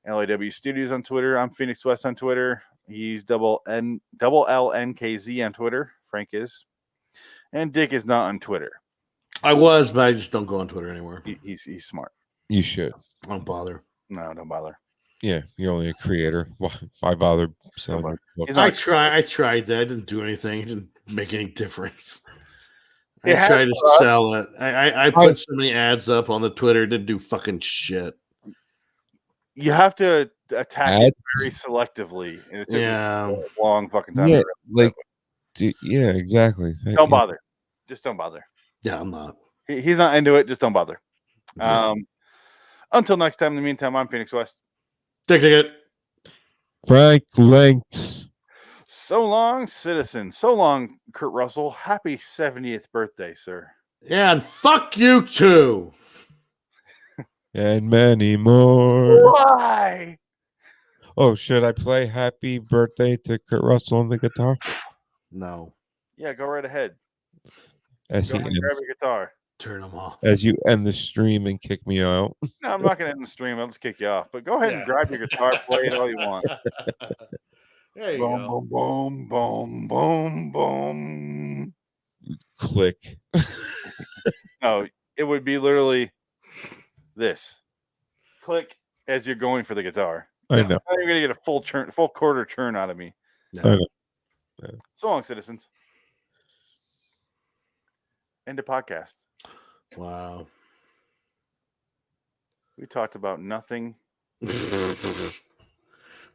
LIW Studios on Twitter. I'm Phoenix West on Twitter. He's double LNKZ on Twitter. Frank is. And Dick is not on Twitter. I was, but I just don't go on Twitter anymore. He's smart. You should. Don't bother. No, don't bother. Yeah, you're only a creator. Why bother selling books? I tried that. I didn't do anything. It didn't make any difference. I tried to sell it. I put so many ads up on the Twitter. It didn't do fucking shit. You have to attack it very selectively. And it took a long fucking time. Yeah, exactly. Don't bother. Just don't bother. Yeah, I'm not. He's not into it. Just don't bother. Until next time, in the meantime, I'm Phoenix West. Ticket. Frank Links. So long, citizen. So long, Kurt Russell. Happy 70th birthday, sir. Yeah, and fuck you too. And many more. Why? Oh, should I play Happy Birthday to Kurt Russell on the guitar? No. Yeah, go right ahead. As Go and grab your guitar. Turn them off. As you end the stream and kick me out. No, I'm not going to end the stream. I'll just kick you off. But go ahead and grab your guitar, play it all you want. There you boom, go. Boom, boom, boom, boom. Click. No, it would be literally this. Click as you're going for the guitar. I know. You're going to get a full quarter turn out of me. I know. Yeah. So long, citizens. End of podcast. Wow. We talked about nothing.